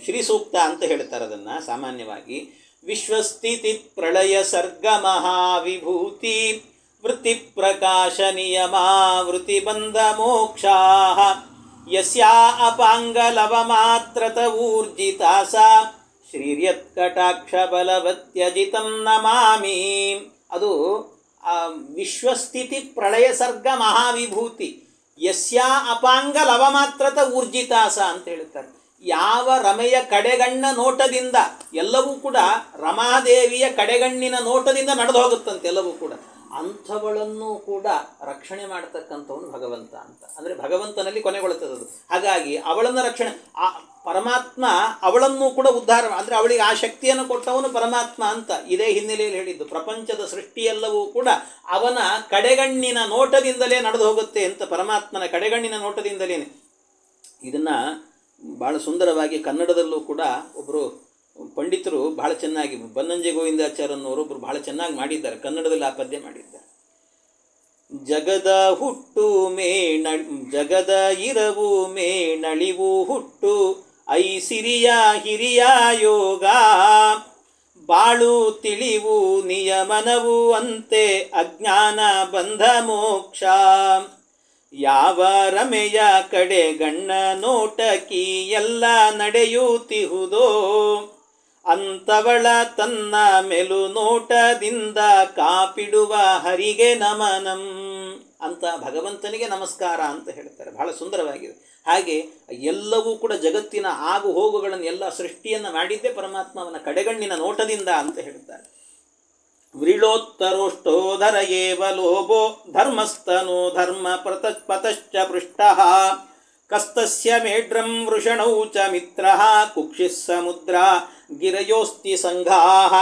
ಶ್ರೀ ಸೂಕ್ತ ಅಂತ ಹೇಳ್ತಾರೆ ಅದನ್ನು ಸಾಮಾನ್ಯವಾಗಿ. ವಿಶ್ವಸ್ಥಿತಿ ಪ್ರಳಯ ಸರ್ಗ ಮಹಾವಿಭೂತಿ ವೃತ್ತಿ ಪ್ರಕಾಶ ನಿಯಮ ವೃತ್ತಿ ಬಂಧ ಮೋಕ್ಷಾ ಯಸ್ಯಾ ಅಪಾಂಗ ಲವ ಮಾತ್ರತ ಊರ್ಜಿತಾ ಸಾ ಶ್ರೀರ್ಯತ್ ಕಟಾಕ್ಷ ಬಲವತ್ಯಜಿತಂ ನಮಾಮಿ. ಅದು ವಿಶ್ವಸ್ಥಿತಿ ಪ್ರಳಯ ಸರ್ಗ ಮಹಾವಿಭೂತಿ ಯಸ್ಯಾ ಅಪಾಂಗ ಲವ ಮಾತ್ರತ ಊರ್ಜಿತಾಸ ಅಂತ ಹೇಳ್ತಾರೆ. ಯಾವ ರಮೆಯ ಕಡೆಗಣ್ಣ ನೋಟದಿಂದ ಎಲ್ಲವೂ ಕೂಡ ರಮಾದೇವಿಯ ಕಡೆಗಣ್ಣಿನ ನೋಟದಿಂದ ನಡೆದು ಹೋಗುತ್ತಂತೆ ಎಲ್ಲವೂ ಕೂಡ, ಅಂಥವಳನ್ನು ಕೂಡ ರಕ್ಷಣೆ ಮಾಡತಕ್ಕಂಥವನು ಭಗವಂತ ಅಂತ. ಅಂದರೆ ಭಗವಂತನಲ್ಲಿ ಕೊನೆಗೊಳ್ಳುತ್ತದೆ. ಹಾಗಾಗಿ ಅವಳನ್ನು ರಕ್ಷಣೆ, ಆ ಪರಮಾತ್ಮ ಅವಳನ್ನು ಕೂಡ ಉದ್ಧಾರ, ಅಂದರೆ ಅವಳಿಗೆ ಆ ಶಕ್ತಿಯನ್ನು ಕೊಟ್ಟವನು ಪರಮಾತ್ಮ ಅಂತ ಇದೇ ಹಿನ್ನೆಲೆಯಲ್ಲಿ ಹೇಳಿದ್ದು. ಪ್ರಪಂಚದ ಸೃಷ್ಟಿಯೆಲ್ಲವೂ ಕೂಡ ಅವನ ಕಡೆಗಣ್ಣಿನ ನೋಟದಿಂದಲೇ ನಡೆದು ಹೋಗುತ್ತೆ ಅಂತ, ಪರಮಾತ್ಮನ ಕಡೆಗಣ್ಣಿನ ನೋಟದಿಂದಲೇ. ಇದನ್ನು ಭಾಳ ಸುಂದರವಾಗಿ ಕನ್ನಡದಲ್ಲೂ ಕೂಡ ಒಬ್ಬರು ಪಂಡಿತರು ಬಹಳ ಚೆನ್ನಾಗಿ, ಬನ್ನಂಜೆ ಗೋವಿಂದಾಚಾರ್ಯನವರು ಒಬ್ಬರು ಬಹಳ ಚೆನ್ನಾಗಿ ಮಾಡಿದ್ದಾರೆ, ಕನ್ನಡದಲ್ಲಿ ಆ ಪದ್ಯ ಮಾಡಿದ್ದಾರೆ. ಜಗದ ಹುಟ್ಟು ಮೇಣ ಜಗದ ಇರವು ಮೇಣಳಿವು ಹುಟ್ಟು ಐಸಿರಿಯ ಹಿರಿಯ ಯೋಗ ಬಾಳು ತಿಳಿವು ನಿಯಮನವು ಅಂತೆ ಅಜ್ಞಾನ ಬಂಧ ಮೋಕ್ಷ ಯಾವ ರಮೆಯ ಕಡೆ ಗಣ್ಣ ನೋಟಕಿ ಎಲ್ಲ ನಡೆಯುತ್ತಿಹುದೋ ಅಂತವಳ ತನ್ನ ಮೆಲು ನೋಟದಿಂದ ಕಾಪಿಡುವ ಹರಿಗೆ ನಮನಂ ಅಂತ ಭಗವಂತನಿಗೆ ನಮಸ್ಕಾರ ಅಂತ ಹೇಳ್ತಾರೆ. ಬಹಳ ಸುಂದರವಾಗಿದೆ. ಹಾಗೆ ಎಲ್ಲವೂ ಕೂಡ ಜಗತ್ತಿನ ಆಗು ಹೋಗುಗಳನ್ನು ಎಲ್ಲ ಸೃಷ್ಟಿಯನ್ನು ಮಾಡಿದ್ದೇ ಪರಮಾತ್ಮ ಅವನ ಕಡೆಗಣ್ಣಿನ ನೋಟದಿಂದ ಅಂತ ಹೇಳ್ತಾರೆ. ವ್ರೀಳೋತ್ತರೋಷ್ಟೋಧರ ಏವ ಲೋಭೋ ಧರ್ಮಸ್ತನೋ ಧರ್ಮ ಪತಶ್ಚ ಪೃಷ್ಟಃ ಕಸ್ತಸ್ಯ ಮೇಢ್ರಂ ವೃಷಣೌ ಚ ಮಿತ್ರಃ ಕುಕ್ಷಿಸ್ ಸಮುದ್ರ ಗಿರಯೋಸ್ತಿ ಸಂಘಾಹ.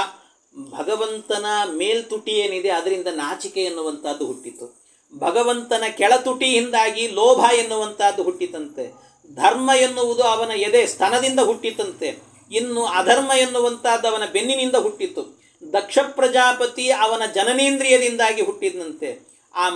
ಭಗವಂತನ ಮೇಲ್ತುಟಿ ಏನಿದೆ ಅದರಿಂದ ನಾಚಿಕೆ ಎನ್ನುವಂಥದ್ದು ಹುಟ್ಟಿತು. ಭಗವಂತನ ಕೆಳತುಟಿಯಿಂದಾಗಿ ಲೋಭ ಎನ್ನುವಂಥದ್ದು ಹುಟ್ಟಿತಂತೆ. ಧರ್ಮ ಎನ್ನುವುದು ಅವನ ಎದೆ ಸ್ತನದಿಂದ ಹುಟ್ಟಿತಂತೆ. ಇನ್ನು ಅಧರ್ಮ ಎನ್ನುವಂಥದ್ದು ಅವನ ಬೆನ್ನಿನಿಂದ ಹುಟ್ಟಿತು. ದಕ್ಷ ಪ್ರಜಾಪತಿ ಅವನ ಜನನೇಂದ್ರಿಯದಿಂದಾಗಿ ಹುಟ್ಟಿದಂತೆ. ಆ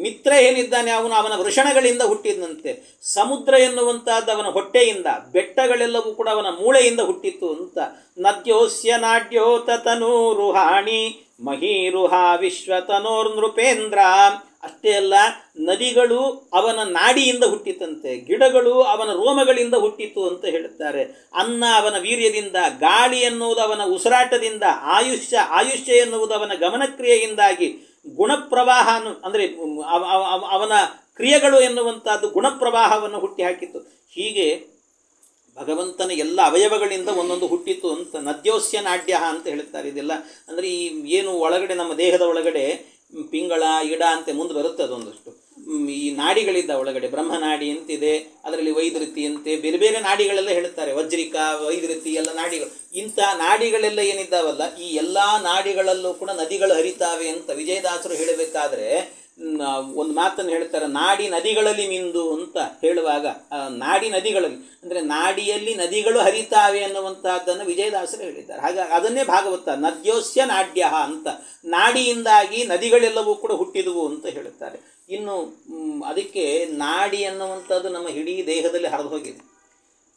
ಮಿತ್ರ ಏನಿದ್ದಾನೆ ಅವನು ಅವನ ವೃಷಣಗಳಿಂದ ಹುಟ್ಟಿದಂತೆ. ಸಮುದ್ರ ಎನ್ನುವಂಥದ್ದು ಅವನ ಹೊಟ್ಟೆಯಿಂದ, ಬೆಟ್ಟಗಳೆಲ್ಲವೂ ಕೂಡ ಅವನ ಮೂಳೆಯಿಂದ ಹುಟ್ಟಿತು ಅಂತ. ನದ್ಯೋಸ್ಯ ನಾಡ್ಯೋತ ತನೂರುಹಾಣಿ ಮಹೀರುಹ ವಿಶ್ವತನೋರ್ ನೃಪೇಂದ್ರ. ಅಷ್ಟೇ ಅಲ್ಲ, ನದಿಗಳು ಅವನ ನಾಡಿಯಿಂದ ಹುಟ್ಟಿತಂತೆ, ಗಿಡಗಳು ಅವನ ರೋಮಗಳಿಂದ ಹುಟ್ಟಿತು ಅಂತ ಹೇಳುತ್ತಾರೆ. ಅನ್ನ ಅವನ ವೀರ್ಯದಿಂದ, ಗಾಳಿ ಎನ್ನುವುದು ಅವನ ಉಸಿರಾಟದಿಂದ, ಆಯುಷ್ಯ ಎನ್ನುವುದು ಅವನ ಗಮನಕ್ರಿಯೆಯಿಂದಾಗಿ, ಗುಣಪ್ರವಾಹ ಅಂದರೆ ಅವನ ಕ್ರಿಯೆಗಳು ಎನ್ನುವಂಥದ್ದು ಗುಣಪ್ರವಾಹವನ್ನು ಹುಟ್ಟಿ ಹಾಕಿತು. ಹೀಗೆ ಭಗವಂತನ ಎಲ್ಲ ಅವಯವಗಳಿಂದ ಒಂದೊಂದು ಹುಟ್ಟಿತು ಅಂತ. ನದ್ಯೋಸ್ಯ ನಾಡ್ಯ ಅಂತ ಹೇಳುತ್ತಾರೆ. ಇದೆಲ್ಲ ಅಂದರೆ ಈ ಏನು ಒಳಗಡೆ ನಮ್ಮ ದೇಹದ ಒಳಗಡೆ ಪಿಂಗಳ ಇಡ ಅಂತ ಮುಂದೆ ಬರುತ್ತೆ ಅದೊಂದಷ್ಟು. ಈ ನಾಡಿಗಳಿದ್ದ ಒಳಗಡೆ ಬ್ರಹ್ಮನಾಡಿ ಅಂತಿದೆ, ಅದರಲ್ಲಿ ವೈದ್ಯತಿ ಅಂತೆ, ಬೇರೆ ಬೇರೆ ನಾಡಿಗಳೆಲ್ಲ ಹೇಳುತ್ತಾರೆ. ವಜ್ರಿಕ, ವೈದ್ಯತಿ ಎಲ್ಲ ನಾಡಿಗಳು. ಇಂಥ ನಾಡಿಗಳೆಲ್ಲ ಏನಿದ್ದಾವಲ್ಲ, ಈ ಎಲ್ಲ ನಾಡಿಗಳಲ್ಲೂ ಕೂಡ ನದಿಗಳು ಹರಿತಾವೆ ಅಂತ ವಿಜಯದಾಸರು ಹೇಳಬೇಕಾದ್ರೆ ಒಂದು ಮಾತನ್ನು ಹೇಳ್ತಾರೆ, ನಾಡಿ ನದಿಗಳಲ್ಲಿ ಮಿಂದು ಅಂತ ಹೇಳುವಾಗ, ನಾಡಿ ನದಿಗಳಲ್ಲಿ ಅಂದರೆ ನಾಡಿಯಲ್ಲಿ ನದಿಗಳು ಹರಿತಾವೆ ಅನ್ನುವಂಥದ್ದನ್ನು ವಿಜಯದಾಸರು ಹೇಳಿದ್ದಾರೆ. ಹಾಗಾಗಿ ಅದನ್ನೇ ಭಾಗವತ ನದ್ಯೋಸ್ಯ ನಾಡ್ಯ ಅಂತ, ನಾಡಿಯಿಂದಾಗಿ ನದಿಗಳೆಲ್ಲವೂ ಕೂಡ ಹುಟ್ಟಿದುವು ಅಂತ ಹೇಳುತ್ತಾರೆ. ಇನ್ನು ಅದಕ್ಕೆ ನಾಡಿ ಅನ್ನುವಂಥದ್ದು ನಮ್ಮ ಇಡೀ ದೇಹದಲ್ಲಿ ಹರಿದು ಹೋಗಿದೆ.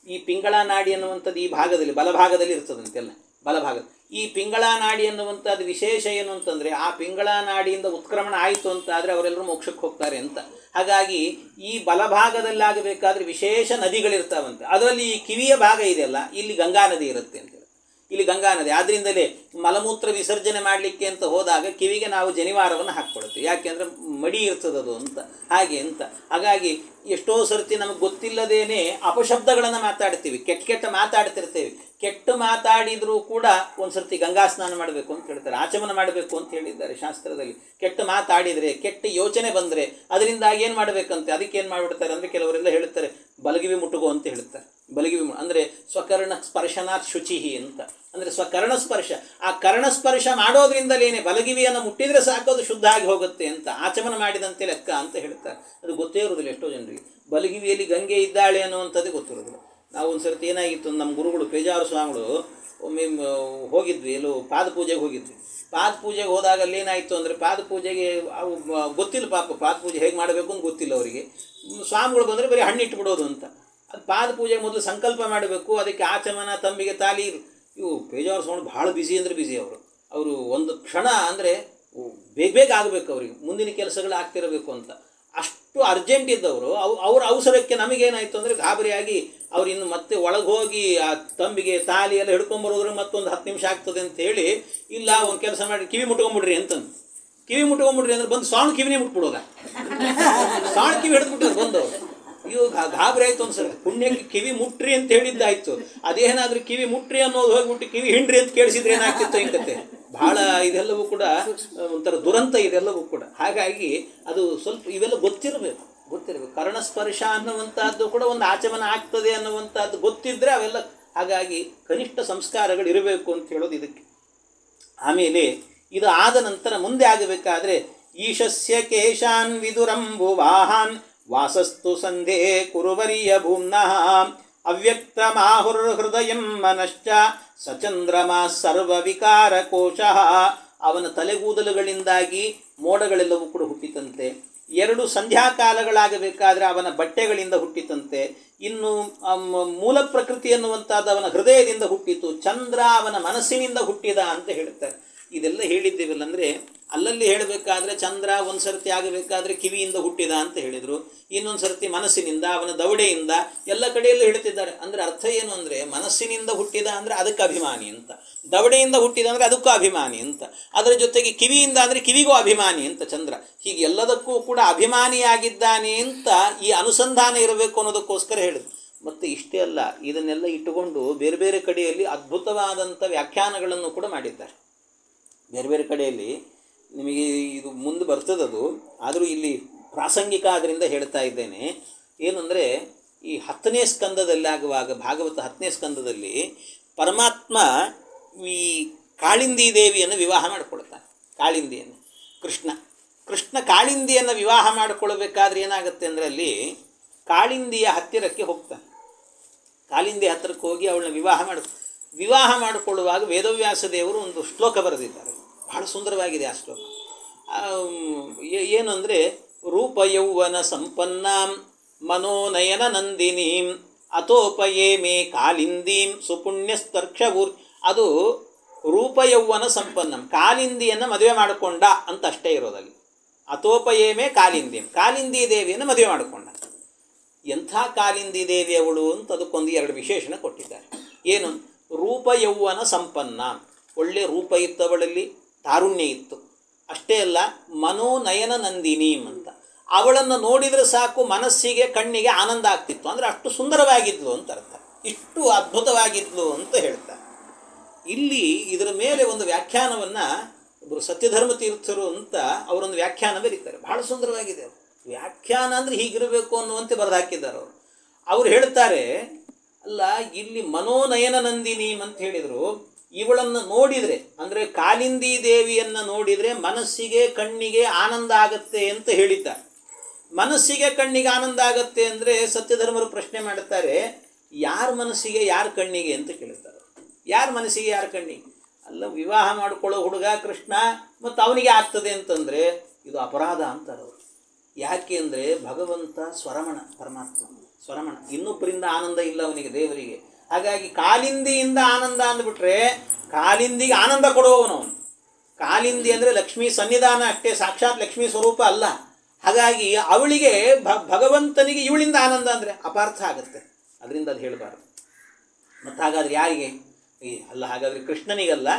ಈ ಪಿಂಗಳ ನಾಡಿ ಅನ್ನುವಂಥದ್ದು ಈ ಭಾಗದಲ್ಲಿ ಬಲಭಾಗದಲ್ಲಿ ಇರ್ತದಂತೆಲ್ಲ, ಬಲಭಾಗದ ಈ ಪಿಂಗಳ ನಾಡಿ ಅನ್ನುವಂಥದ್ದು ವಿಶೇಷ ಏನು ಅಂತಂದರೆ, ಆ ಪಿಂಗಳ ನಾಡಿಯಿಂದ ಉತ್ಕ್ರಮಣ ಆಯಿತು ಅಂತ ಆದರೆ ಅವರೆಲ್ಲರೂ ಮೋಕ್ಷಕ್ಕೆ ಹೋಗ್ತಾರೆ ಅಂತ. ಹಾಗಾಗಿ ಈ ಬಲಭಾಗದಲ್ಲಾಗಬೇಕಾದ್ರೆ ವಿಶೇಷ ನದಿಗಳಿರ್ತಾವಂತೆ. ಅದರಲ್ಲಿ ಈ ಕಿವಿಯ ಭಾಗ ಇದೆಯಲ್ಲ, ಇಲ್ಲಿ ಗಂಗಾ ನದಿ ಇರುತ್ತೆ ಅಂತೇಳಿ. ಇಲ್ಲಿ ಗಂಗಾ ನದಿ. ಆದ್ದರಿಂದಲೇ ಮಲಮೂತ್ರ ವಿಸರ್ಜನೆ ಮಾಡಲಿಕ್ಕೆ ಅಂತ ಹೋದಾಗ ಕಿವಿಗೆ ನಾವು ಜನಿವಾರವನ್ನು ಹಾಕ್ಕೊಳ್ತೀವಿ. ಯಾಕೆಂದರೆ ಮಡಿ ಇರ್ತದದು ಅಂತ, ಹಾಗೆ ಅಂತ. ಹಾಗಾಗಿ ಎಷ್ಟೋ ಸರ್ತಿ ನಮಗೆ ಗೊತ್ತಿಲ್ಲದೇನೆ ಅಪಶಬ್ದಗಳನ್ನು ಮಾತಾಡ್ತೀವಿ, ಕೆಟ್ಟ ಮಾತಾಡ್ತಿರ್ತೇವೆ. ಕೆಟ್ಟ ಮಾತಾಡಿದರೂ ಕೂಡ ಒಂದು ಸರ್ತಿ ಗಂಗಾ ಸ್ನಾನ ಮಾಡಬೇಕು ಅಂತ ಹೇಳ್ತಾರೆ, ಆಚಮನ ಮಾಡಬೇಕು ಅಂತ ಹೇಳಿದ್ದಾರೆ ಶಾಸ್ತ್ರದಲ್ಲಿ. ಕೆಟ್ಟ ಮಾತಾಡಿದರೆ, ಕೆಟ್ಟ ಯೋಚನೆ ಬಂದರೆ ಅದರಿಂದಾಗಿ ಏನು ಮಾಡಬೇಕಂತೆ, ಅದಕ್ಕೆ ಏನು ಮಾಡಿಬಿಡ್ತಾರೆ ಅಂದರೆ ಕೆಲವರೆಲ್ಲ ಹೇಳ್ತಾರೆ ಬಲಗಿವಿ ಮುಟ್ಟುಗೋ ಅಂತ ಹೇಳ್ತಾರೆ. ಬಲಗಿವಿ ಅಂದರೆ ಸ್ವಕರ್ಣ ಸ್ಪರ್ಶನಾತ್ ಶುಚಿಹಿ ಅಂತ, ಅಂದರೆ ಸ್ವಕರ್ಣ ಸ್ಪರ್ಶ. ಆ ಕರ್ಣಸ್ಪರ್ಶ ಮಾಡೋದ್ರಿಂದಲೇನೆ ಬಲಗಿವಿಯನ್ನು ಮುಟ್ಟಿದರೆ ಸಾಕು ಅದು ಶುದ್ಧ ಆಗಿ ಹೋಗುತ್ತೆ ಅಂತ, ಆಚಮನ ಮಾಡಿದಂತೆ ಲೆಕ್ಕ ಅಂತ ಹೇಳ್ತಾರೆ. ಅದು ಗೊತ್ತೇ ಇರೋದಿಲ್ಲ ಎಷ್ಟೋ ಜನರಿಗೆ. ಬಲಗಿವಿಯಲ್ಲಿ ಗಂಗೆ ಇದ್ದಾಳೆ ಅನ್ನುವಂಥದ್ದೇ ಗೊತ್ತಿರೋದಿಲ್ಲ. ನಾವು ಒಂದು ಸರ್ತಿ ಏನಾಗಿತ್ತು, ನಮ್ಮ ಗುರುಗಳು ಪೇಜಾವರ ಸ್ವಾಮಿಗಳು ಒಮ್ಮೆ ಹೋಗಿದ್ವಿ, ಎಲ್ಲೋ ಪಾದಪೂಜೆಗೆ ಹೋಗಿದ್ವಿ. ಪಾದಪೂಜೆಗೆ ಹೋದಾಗ ಅಲ್ಲಿ ಏನಾಯಿತು ಅಂದರೆ, ಪಾದಪೂಜೆಗೆ ಅವು ಗೊತ್ತಿಲ್ಲ ಪಾಪ, ಪಾದಪೂಜೆ ಹೇಗೆ ಮಾಡಬೇಕು ಅಂತ ಗೊತ್ತಿಲ್ಲ ಅವರಿಗೆ. ಸ್ವಾಮಿಗಳು ಬಂದರೆ ಬರೀ ಹಣ್ಣು ಇಟ್ಬಿಡೋದು ಅಂತ. ಅದು ಪಾದಪೂಜೆಗೆ ಮೊದಲು ಸಂಕಲ್ಪ ಮಾಡಬೇಕು, ಅದಕ್ಕೆ ಆಚಮನ, ತಂಬಿಗೆ, ತಾಲಿ. ಇವು ಪೇಜಾವರ ಸ್ವಾಮಿಗಳು ಭಾಳ ಬ್ಯುಸಿ ಅಂದರೆ ಬ್ಯುಸಿ ಅವರು ಒಂದು ಕ್ಷಣ ಅಂದರೆ ಬೇಗ ಆಗಬೇಕು, ಅವರಿಗೆ ಮುಂದಿನ ಕೆಲಸಗಳು ಆಗ್ತಿರಬೇಕು ಅಂತ ಅಷ್ಟು ಅರ್ಜೆಂಟ್ ಇದ್ದವರು. ಅವ್ರ ಅವಸರಕ್ಕೆ ನಮಗೇನಾಯಿತು ಅಂದರೆ ಗಾಬರಿಯಾಗಿ ಅವ್ರು ಇನ್ನು ಮತ್ತೆ ಒಳಗೆ ಹೋಗಿ ಆ ತಂಬಿಗೆ ತಾಲಿ ಎಲ್ಲ ಹಿಡ್ಕೊಂಬರೋದ್ರೆ ಮತ್ತೊಂದು 10 ನಿಮಿಷ ಆಗ್ತದೆ ಅಂತ ಹೇಳಿ, ಇಲ್ಲ ಒಂದು ಕೆಲಸ ಮಾಡಿ ಕಿವಿ ಮುಟ್ಕೊಂಬಿಡ್ರಿ ಅಂತಂದು. ಕಿವಿ ಮುಟ್ಕೊಂಬಿಡ್ರಿ ಅಂದ್ರೆ ಬಂದು ಸಾಣು ಕಿವಿನೇ ಮುಟ್ಬಿಡೋದ, ಸಾಣು ಕಿವಿ ಹಿಡಿದ್ಬಿಟ್ಟವ್ರು ಬಂದವರು. ಇವಾಗ ಗಾಬರಿ ಆಯಿತು ಒಂದು ಸಲ. ಪುಣ್ಯಕ್ಕೆ ಕಿವಿ ಮುಟ್ರಿ ಅಂತ ಹೇಳಿದ್ದಾಯ್ತು, ಅದೇನಾದರೂ ಕಿವಿ ಮುಟ್ರಿ ಅನ್ನೋದು ಹೋಗ್ಬಿಟ್ಟು ಕಿವಿ ಹಿಂಡ್ರಿ ಅಂತ ಕೇಳಿಸಿದ್ರೆ ಏನಾಗ್ತಿತ್ತು ಹಿಂಗತ್ತೆ. ಭಾಳ ಇದೆಲ್ಲವೂ ಕೂಡ ಒಂಥರ ದುರಂತ ಇದೆಲ್ಲವೂ ಕೂಡ. ಹಾಗಾಗಿ ಅದು ಸ್ವಲ್ಪ ಇವೆಲ್ಲ ಗೊತ್ತಿರಬೇಕು. ಕರ್ಣಸ್ಪರ್ಶ ಅನ್ನುವಂಥದ್ದು ಕೂಡ ಒಂದು ಆಚಮನ ಆಗ್ತದೆ ಅನ್ನುವಂಥದ್ದು ಗೊತ್ತಿದ್ದರೆ ಅವೆಲ್ಲ. ಹಾಗಾಗಿ ಕನಿಷ್ಠ ಸಂಸ್ಕಾರಗಳು ಇರಬೇಕು ಅಂತ ಹೇಳೋದು ಇದಕ್ಕೆ. ಆಮೇಲೆ ಇದು ಆದ ನಂತರ ಮುಂದೆ ಆಗಬೇಕಾದ್ರೆ ಈಶಸ್ಯ ಕೇಶಾನ್ ವಿದುರಂಬುವಾಹಾನ್ ವಾಸಸ್ತು ಸಂಧೇ ಕುರುವರಿಯ ಭೂಮ್ನಃ ಅವ್ಯಕ್ತ ಮಾಹುರ್ ಹೃದಯಂ ಮನಶ್ಚ ಸಚಂದ್ರಮಾ ಸರ್ವ ವಿಕಾರ ಕೋಶಃ. ಅವನ ತಲೆಗೂದಲುಗಳಿಂದಾಗಿ ಮೋಡಗಳೆಲ್ಲವೂ ಕೂಡ ಹುಟ್ಟಿತಂತೆ. 2 ಸಂಧ್ಯಾಕಾಲಗಳಾಗಬೇಕಾದರೆ ಅವನ ಬಟ್ಟೆಗಳಿಂದ ಹುಟ್ಟಿತಂತೆ. ಇನ್ನು ಮೂಲ ಪ್ರಕೃತಿ ಎನ್ನುವಂಥದ್ದು ಅವನ ಹೃದಯದಿಂದ ಹುಟ್ಟಿತು. ಚಂದ್ರ ಅವನ ಮನಸ್ಸಿನಿಂದ ಹುಟ್ಟಿದ ಅಂತ ಹೇಳ್ತಾರೆ. ಇದೆಲ್ಲ ಹೇಳಿದ್ದೇವಲ್ಲ, ಅಂದರೆ ಅಲ್ಲಲ್ಲಿ ಹೇಳಬೇಕಾದ್ರೆ ಚಂದ್ರ ಒಂದು ಸರ್ತಿ ಆಗಬೇಕಾದ್ರೆ ಕಿವಿಯಿಂದ ಹುಟ್ಟಿದ ಅಂತ ಹೇಳಿದರು, ಇನ್ನೊಂದು ಸರ್ತಿ ಮನಸ್ಸಿನಿಂದ, ಅವನ ದವಡೆಯಿಂದ, ಎಲ್ಲ ಕಡೆಯಲ್ಲೂ ಹೇಳ್ತಿದ್ದಾರೆ. ಅಂದರೆ ಅರ್ಥ ಏನು ಅಂದರೆ, ಮನಸ್ಸಿನಿಂದ ಹುಟ್ಟಿದ ಅಂದರೆ ಅದಕ್ಕೆ ಅಭಿಮಾನಿ ಅಂತ, ದವಡೆಯಿಂದ ಹುಟ್ಟಿದ ಅಂದರೆ ಅದಕ್ಕೂ ಅಭಿಮಾನಿ ಅಂತ, ಅದರ ಜೊತೆಗೆ ಕಿವಿಯಿಂದ ಅಂದರೆ ಕಿವಿಗೂ ಅಭಿಮಾನಿ ಅಂತ ಚಂದ್ರ. ಹೀಗೆ ಎಲ್ಲದಕ್ಕೂ ಕೂಡ ಅಭಿಮಾನಿಯಾಗಿದ್ದಾನೆ ಅಂತ ಈ ಅನುಸಂಧಾನ ಇರಬೇಕು ಅನ್ನೋದಕ್ಕೋಸ್ಕರ ಹೇಳಿದ್ರು. ಮತ್ತು ಇಷ್ಟೇ ಅಲ್ಲ, ಇದನ್ನೆಲ್ಲ ಇಟ್ಟುಕೊಂಡು ಬೇರೆ ಬೇರೆ ಕಡೆಯಲ್ಲಿ ಅದ್ಭುತವಾದಂಥ ವ್ಯಾಖ್ಯಾನಗಳನ್ನು ಕೂಡ ಮಾಡಿದ್ದಾರೆ. ಬೇರೆ ಬೇರೆ ಕಡೆಯಲ್ಲಿ ನಿಮಗೆ ಇದು ಮುಂದೆ ಬರ್ತದದು, ಆದರೂ ಇಲ್ಲಿ ಪ್ರಾಸಂಗಿಕ ಆದ್ದರಿಂದ ಹೇಳ್ತಾ ಇದ್ದೇನೆ. ಏನು ಅಂದರೆ, ಈ 10ನೇ ಸ್ಕಂದದಲ್ಲಿ ಆಗುವಾಗ, ಭಾಗವತ 10ನೇ ಸ್ಕಂದದಲ್ಲಿ ಪರಮಾತ್ಮ ಈ ಕಾಳಿಂದಿ ದೇವಿಯನ್ನು ವಿವಾಹ ಮಾಡಿಕೊಳ್ತಾನೆ. ಕಾಳಿಂದಿಯನ್ನು ಕೃಷ್ಣ ಕಾಳಿಂದಿಯನ್ನು ವಿವಾಹ ಮಾಡಿಕೊಳ್ಬೇಕಾದ್ರೆ ಏನಾಗುತ್ತೆ ಅಂದರೆ, ಅಲ್ಲಿ ಕಾಳಿಂದಿಯ ಹತ್ತಿರಕ್ಕೆ ಹೋಗ್ತಾನೆ. ಕಾಳಿಂದಿ ಹತ್ತಿರಕ್ಕೆ ಹೋಗಿ ಅವಳನ್ನ ವಿವಾಹ ಮಾಡಿಕೊಳ್ಳುವಾಗ ವೇದವ್ಯಾಸ ದೇವರು ಒಂದು ಶ್ಲೋಕ ಬರೆದಿದ್ದಾರೆ, ಬಹಳ ಸುಂದರವಾಗಿದೆ ಆ ಶ್ಲೋಕ. ಏನು ಅಂದರೆ, ರೂಪಯೌವನ ಸಂಪನ್ನಾಂ ಮನೋನಯನ ನಂದಿನೀಂ ಅಥೋಪಯೇ ಮೇ ಕಾಲಿಂದೀಂ ಸುಪುಣ್ಯಸ್ತರ್ಕ್ಷವೂರ್. ಅದು ರೂಪಯೌವನ ಸಂಪನ್ನಂ, ಕಾಲಿಂದಿಯನ್ನು ಮದುವೆ ಮಾಡಿಕೊಂಡ ಅಂತ ಅಷ್ಟೇ ಇರೋದಲ್ಲಿ. ಅಥೋಪಯೇ ಮೇ ಕಾಲಿಂದೀಂ, ಕಾಲಿಂದಿ ದೇವಿಯನ್ನು ಮದುವೆ ಮಾಡಿಕೊಂಡ. ಎಂಥ ಕಾಲಿಂದಿ ದೇವಿ ಅವಳು ಅಂತ ಅದಕ್ಕೊಂದು 2 ವಿಶೇಷಣ ಕೊಟ್ಟಿದ್ದಾರೆ. ಏನು? ರೂಪಯೌವನ ಸಂಪನ್ನ, ಒಳ್ಳೆ ರೂಪ ಇತ್ತವಳಲ್ಲಿ, ತಾರುಣ್ಯ ಇತ್ತು. ಅಷ್ಟೇ ಅಲ್ಲ, ಮನೋನಯನ ನಂದಿನೀಂ ಅಂತ, ಅವಳನ್ನು ನೋಡಿದರೆ ಸಾಕು ಮನಸ್ಸಿಗೆ ಕಣ್ಣಿಗೆ ಆನಂದ ಆಗ್ತಿತ್ತು. ಅಂದರೆ ಅಷ್ಟು ಸುಂದರವಾಗಿದ್ಲು ಅಂತ ಅರ್ಥ, ಇಷ್ಟು ಅದ್ಭುತವಾಗಿದ್ಲು ಅಂತ ಹೇಳ್ತಾರೆ. ಇಲ್ಲಿ ಇದರ ಮೇಲೆ ಒಂದು ವ್ಯಾಖ್ಯಾನವನ್ನು ಒಬ್ಬರು ಸತ್ಯಧರ್ಮ ತೀರ್ಥರು ಅಂತ ಅವರೊಂದು ವ್ಯಾಖ್ಯಾನ ಬರೀತಾರೆ, ಬಹಳ ಸುಂದರವಾಗಿದೆ. ವ್ಯಾಖ್ಯಾನ ಅಂದರೆ ಹೀಗಿರಬೇಕು ಅನ್ನುವಂತೆ ಬರೆದು ಹಾಕಿದ್ದಾರೆ ಅವರು. ಅವ್ರು ಹೇಳ್ತಾರೆ, ಅಲ್ಲ ಇಲ್ಲಿ ಮನೋನಯನ ನಂದಿನೀಂ ಅಂತ ಹೇಳಿದರು, ಇವಳನ್ನು ನೋಡಿದರೆ ಅಂದರೆ ಕಾಲಿಂದಿ ದೇವಿಯನ್ನು ನೋಡಿದರೆ ಮನಸ್ಸಿಗೆ ಕಣ್ಣಿಗೆ ಆನಂದ ಆಗತ್ತೆ ಅಂತ ಹೇಳಿದ್ದಾರೆ. ಮನಸ್ಸಿಗೆ ಕಣ್ಣಿಗೆ ಆನಂದ ಆಗತ್ತೆ ಅಂದರೆ ಸತ್ಯಧರ್ಮರು ಪ್ರಶ್ನೆ ಮಾಡುತ್ತಾರೆ, ಯಾರ ಮನಸ್ಸಿಗೆ ಯಾರ ಕಣ್ಣಿಗೆ ಅಂತ ಕೇಳುತ್ತಾರೆ. ಯಾರ ಮನಸ್ಸಿಗೆ ಯಾರ ಕಣ್ಣಿಗೆ? ಅಲ್ಲ, ವಿವಾಹ ಮಾಡಿಕೊಳ್ಳೋ ಹುಡುಗ ಕೃಷ್ಣ ಮತ್ತು ಅವನಿಗೆ ಆಗ್ತದೆ ಅಂತಂದರೆ ಇದು ಅಪರಾಧ ಅಂತಾರೆ ಅವರು. ಯಾಕೆ ಅಂದರೆ ಭಗವಂತ ಸ್ವರಮಣ, ಪರಮಾತ್ಮ ಸ್ವರಮಣ, ಇನ್ನೊಬ್ಬರಿಂದ ಆನಂದ ಇಲ್ಲ ಅವನಿಗೆ, ದೇವರಿಗೆ. ಹಾಗಾಗಿ ಕಾಲಿಂದಿಯಿಂದ ಆನಂದ ಅಂದ್ಬಿಟ್ರೆ ಕಾಲಿಂದಿಗೆ ಆನಂದ ಕೊಡುವವನು ಅವನು. ಕಾಲಿಂದಿ ಅಂದರೆ ಲಕ್ಷ್ಮೀ ಸನ್ನಿಧಾನ ಅಷ್ಟೇ, ಸಾಕ್ಷಾತ್ ಲಕ್ಷ್ಮೀ ಸ್ವರೂಪ ಅಲ್ಲ. ಹಾಗಾಗಿ ಅವಳಿಗೆ ಭಗವಂತನಿಗೆ ಇವಳಿಂದ ಆನಂದ ಅಂದರೆ ಅಪಾರ್ಥ ಆಗುತ್ತೆ, ಅದರಿಂದ ಅದು ಹೇಳಬಾರ್ದು. ಮತ್ತು ಹಾಗಾದರೆ ಯಾರಿಗೆ? ಅಲ್ಲ, ಹಾಗಾದರೆ ಕೃಷ್ಣನಿಗಲ್ಲ,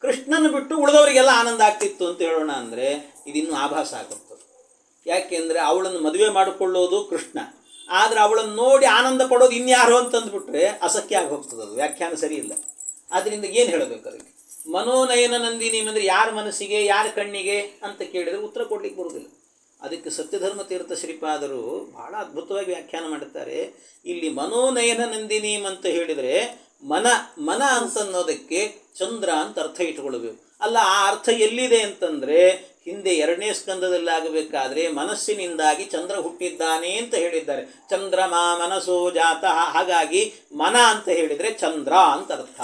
ಕೃಷ್ಣನ ಬಿಟ್ಟು ಉಳಿದವರಿಗೆಲ್ಲ ಆನಂದ ಆಗ್ತಿತ್ತು ಅಂತ ಹೇಳೋಣ ಅಂದರೆ ಇದಿನ್ನೂ ಆಭಾಸ ಆಗುತ್ತದೆ. ಯಾಕೆಂದರೆ ಅವಳನ್ನು ಮದುವೆ ಮಾಡಿಕೊಳ್ಳೋದು ಕೃಷ್ಣ, ಆದರೆ ಅವಳನ್ನು ನೋಡಿ ಆನಂದ ಪಡೋದು ಇನ್ಯಾರು ಅಂತಂದುಬಿಟ್ರೆ ಅಸಖ್ಯ ಆಗಿ ಹೋಗ್ತದೆ, ಅದು ವ್ಯಾಖ್ಯಾನ ಸರಿ ಇಲ್ಲ. ಆದ್ದರಿಂದ ಏನು ಹೇಳಬೇಕು ಅದಕ್ಕೆ? ಮನೋನಯನ ನಂದಿನಿ ಅಂದರೆ ಯಾರ ಮನಸ್ಸಿಗೆ, ಯಾರ ಕಣ್ಣಿಗೆ ಅಂತ ಕೇಳಿದರೆ ಉತ್ತರ ಕೊಡ್ಲಿಕ್ಕೆ ಬರುವುದಿಲ್ಲ. ಅದಕ್ಕೆ ಸತ್ಯಧರ್ಮ ತೀರ್ಥ ಶ್ರೀಪಾದರು ಬಹಳ ಅದ್ಭುತವಾಗಿ ವ್ಯಾಖ್ಯಾನ ಮಾಡುತ್ತಾರೆ. ಇಲ್ಲಿ ಮನೋನಯನ ನಂದಿನಿ ಅಂತ ಹೇಳಿದರೆ ಮನ ಅಂತನ್ನೋದಕ್ಕೆ ಚಂದ್ರ ಅಂತ ಅರ್ಥ ಇಟ್ಕೊಳ್ಬೇಕು. ಅಲ್ಲ, ಆ ಅರ್ಥ ಎಲ್ಲಿದೆ ಅಂತಂದರೆ ಹಿಂದೆ 2ನೇ ಸ್ಕಂದದಲ್ಲಿ ಆಗಬೇಕಾದ್ರೆ ಮನಸ್ಸಿನಿಂದಾಗಿ ಚಂದ್ರ ಹುಟ್ಟಿದ್ದಾನೆ ಅಂತ ಹೇಳಿದ್ದಾರೆ. ಚಂದ್ರಮಾ ಮನಸೋ ಜಾತಃ, ಹಾಗಾಗಿ ಮನ ಅಂತ ಹೇಳಿದರೆ ಚಂದ್ರ ಅಂತ ಅರ್ಥ.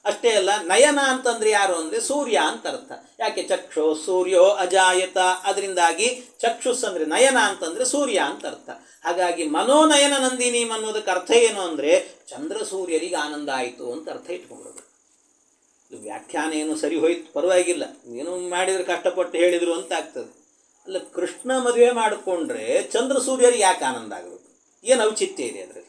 ಅಷ್ಟೇ ಅಲ್ಲ, ನಯನ ಅಂತಂದರೆ ಯಾರು ಅಂದರೆ ಸೂರ್ಯ ಅಂತ ಅರ್ಥ. ಯಾಕೆ ಚಕ್ಷು ಸೂರ್ಯೋ ಅಜಾಯತ, ಅದರಿಂದಾಗಿ ಚಕ್ಷುಸ್ ಅಂದರೆ ನಯನ ಅಂತಂದರೆ ಸೂರ್ಯ ಅಂತ ಅರ್ಥ. ಹಾಗಾಗಿ ಮನೋನಯನ ನಂದಿನಿ ಅನ್ನೋದಕ್ಕೆ ಅರ್ಥ ಏನು ಅಂದರೆ ಚಂದ್ರ ಸೂರ್ಯರಿಗೆ ಆನಂದ ಆಯಿತು ಅಂತ ಅರ್ಥ ಇಟ್ಕೊಂಡ್ರು. ವ್ಯಾಖ್ಯಾನ ಏನು ಸರಿ ಹೋಯ್ತು, ಪರವಾಗಿಲ್ಲ, ಏನು ಮಾಡಿದರೆ ಕಷ್ಟಪಟ್ಟು ಹೇಳಿದರು ಅಂತ ಆಗ್ತದೆ. ಅಲ್ಲ, ಕೃಷ್ಣ ಮದುವೆ ಮಾಡಿಕೊಂಡ್ರೆ ಚಂದ್ರ ಸೂರ್ಯರಿಗೆ ಯಾಕೆ ಆನಂದ ಆಗಬೇಕು? ಏನು ಔಚಿತ್ಯ ಇದೆ ಅದರಲ್ಲಿ?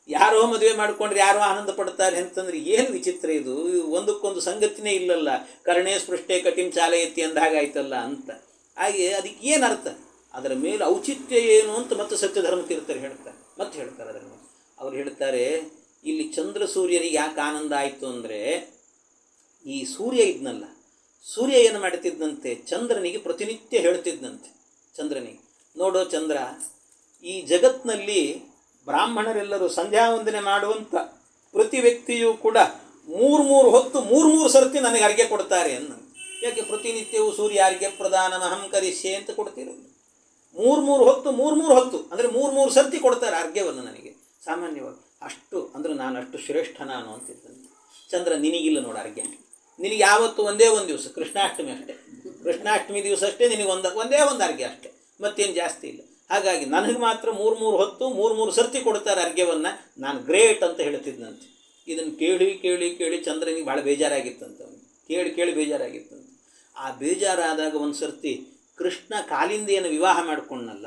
ಯಾರೋ ಮದುವೆ ಮಾಡಿಕೊಂಡ್ರೆ ಯಾರೋ ಆನಂದ ಪಡ್ತಾರೆ ಅಂತಂದರೆ ಏನು ವಿಚಿತ್ರ ಇದು? ಒಂದಕ್ಕೊಂದು ಸಂಗತಿನೇ ಇಲ್ಲಲ್ಲ. ಕರ್ಣೇ ಸ್ಪೃಷ್ಟೇ ಕಟಿಂ ಚಾಲಯತಿ ಅಂದ ಹಾಗಾಯ್ತಲ್ಲ ಅಂತ. ಹಾಗೆ ಅದಕ್ಕೆ ಏನು ಅರ್ಥ, ಅದರ ಮೇಲೆ ಔಚಿತ್ಯ ಏನು ಅಂತ ಮತ್ತೆ ಸತ್ಯಧರ್ಮ ತೀರ್ಥರು ಹೇಳ್ತಾರೆ. ಅದರ ಮೇಲೆ ಅವ್ರು ಹೇಳ್ತಾರೆ, ಇಲ್ಲಿ ಚಂದ್ರ ಸೂರ್ಯರಿಗೆ ಯಾಕೆ ಆನಂದ ಆಯಿತು ಅಂದರೆ ಈ ಸೂರ್ಯ ಇದ್ನಲ್ಲ, ಸೂರ್ಯ ಏನು ಮಾಡ್ತಿದ್ದಂತೆ ಚಂದ್ರನಿಗೆ ಪ್ರತಿನಿತ್ಯ ಹೇಳ್ತಿದ್ದಂತೆ. ಚಂದ್ರನಿಗೆ, ನೋಡೋ ಚಂದ್ರ, ಈ ಜಗತ್ತಿನಲ್ಲಿ ಬ್ರಾಹ್ಮಣರೆಲ್ಲರೂ ಸಂಧ್ಯಾ ವಂದನೆ ಮಾಡುವಂಥ ಪ್ರತಿ ವ್ಯಕ್ತಿಯೂ ಕೂಡ 3 ಹೊತ್ತು 3 ಸರ್ತಿ ನನಗೆ ಅರ್ಘ್ಯ ಕೊಡ್ತಾರೆ ಅನ್ನ. ಯಾಕೆ ಪ್ರತಿನಿತ್ಯವೂ ಸೂರ್ಯ ಅರ್ಘ್ಯ ಪ್ರದಾನ ಅಹಂ ಕರಿಷ್ಯೆ ಅಂತ ಕೊಡ್ತಿರೋದು. 3 ಹೊತ್ತು ಅಂದರೆ 3 ಸರ್ತಿ ಕೊಡ್ತಾರೆ ಅರ್ಘ್ಯವನ್ನು ನನಗೆ. ಸಾಮಾನ್ಯವಾಗಿ ಅಷ್ಟು ಅಂದರೆ ನಾನು ಅಷ್ಟು ಶ್ರೇಷ್ಠ ನಾನು ಅಂತಿದ್ದೇನೆ. ಚಂದ್ರ, ನಿನಗಿಲ್ಲ ನೋಡು ಅರ್ಘ್ಯ, ನಿನಗೆ ಯಾವತ್ತು ಒಂದೇ ಒಂದು ದಿವಸ ಕೃಷ್ಣಾಷ್ಟಮಿ ಅಷ್ಟೇ, ಕೃಷ್ಣಾಷ್ಟಮಿ ದಿವಸ ಅಷ್ಟೇ ನಿನಗೆ ಒಂದೇ ಒಂದು ಅರ್ಘ್ಯ ಅಷ್ಟೇ, ಮತ್ತೇನು ಜಾಸ್ತಿ ಇಲ್ಲ. ಹಾಗಾಗಿ ನನಗೆ ಮಾತ್ರ 3 ಹೊತ್ತು 3 ಸರ್ತಿ ಕೊಡ್ತಾರೆ ಅರ್ಘ್ಯವನ್ನು, ನಾನು ಗ್ರೇಟ್ ಅಂತ ಹೇಳ್ತಿದ್ದಂತೆ. ಇದನ್ನು ಕೇಳಿ ಚಂದ್ರನಿಗೆ ಭಾಳ ಬೇಜಾರಾಗಿತ್ತಂತೆ. ಅವನಿಗೆ ಕೇಳಿ ಬೇಜಾರಾಗಿತ್ತಂತೆ. ಆ ಬೇಜಾರಾದಾಗ ಒಂದು ಸರ್ತಿ ಕೃಷ್ಣ ಕಾಲಿಂದಿಯನ್ನು ವಿವಾಹ ಮಾಡಿಕೊಂಡಲ್ಲ,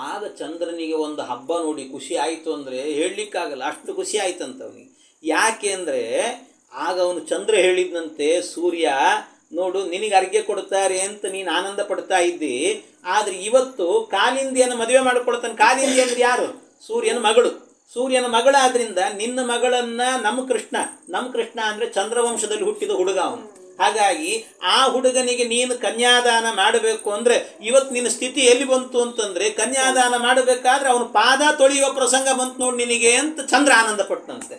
ಆಗ ಚಂದ್ರನಿಗೆ ಒಂದು ಹಬ್ಬ ನೋಡಿ ಖುಷಿ ಆಯಿತು ಅಂದರೆ ಹೇಳಲಿಕ್ಕಾಗಲ್ಲ, ಅಷ್ಟು ಖುಷಿ ಆಯ್ತಂತ ಅವನಿಗೆ. ಯಾಕೆ ಅಂದರೆ ಆಗ ಅವನು ಚಂದ್ರ ಹೇಳಿದ್ನಂತೆ, ಸೂರ್ಯ ನೋಡು ನಿನಗೆ ಅರ್ಘ್ಯ ಕೊಡ್ತಾರೆ ಅಂತ ನೀನು ಆನಂದ ಪಡ್ತಾ ಇದ್ದಿ, ಆದರೆ ಇವತ್ತು ಕಾಲಿಂದಿಯನ್ನು ಮದುವೆ ಮಾಡಿಕೊಡ್ತಾನೆ. ಕಾಲಿಂದಿ ಅಂದರೆ ಯಾರು? ಸೂರ್ಯನ ಮಗಳಾದ್ರಿಂದ ನಿನ್ನ ಮಗಳನ್ನು ನಮ್ಮ ಕೃಷ್ಣ ಅಂದರೆ ಚಂದ್ರವಂಶದಲ್ಲಿ ಹುಟ್ಟಿದ ಹುಡುಗ ಅವನು. ಹಾಗಾಗಿ ಆ ಹುಡುಗನಿಗೆ ನೀನು ಕನ್ಯಾದಾನ ಮಾಡಬೇಕು ಅಂದರೆ ಇವತ್ತು ನಿನ್ನ ಸ್ಥಿತಿ ಎಲ್ಲಿ ಬಂತು ಅಂತಂದರೆ ಕನ್ಯಾದಾನ ಮಾಡಬೇಕಾದ್ರೆ ಅವನು ಪಾದ ತೊಳೆಯುವ ಪ್ರಸಂಗ ಬಂತು ನೋಡಿ ನಿನಗೆ ಅಂತ ಚಂದ್ರ ಆನಂದ ಪಟ್ಟನಂತೆ.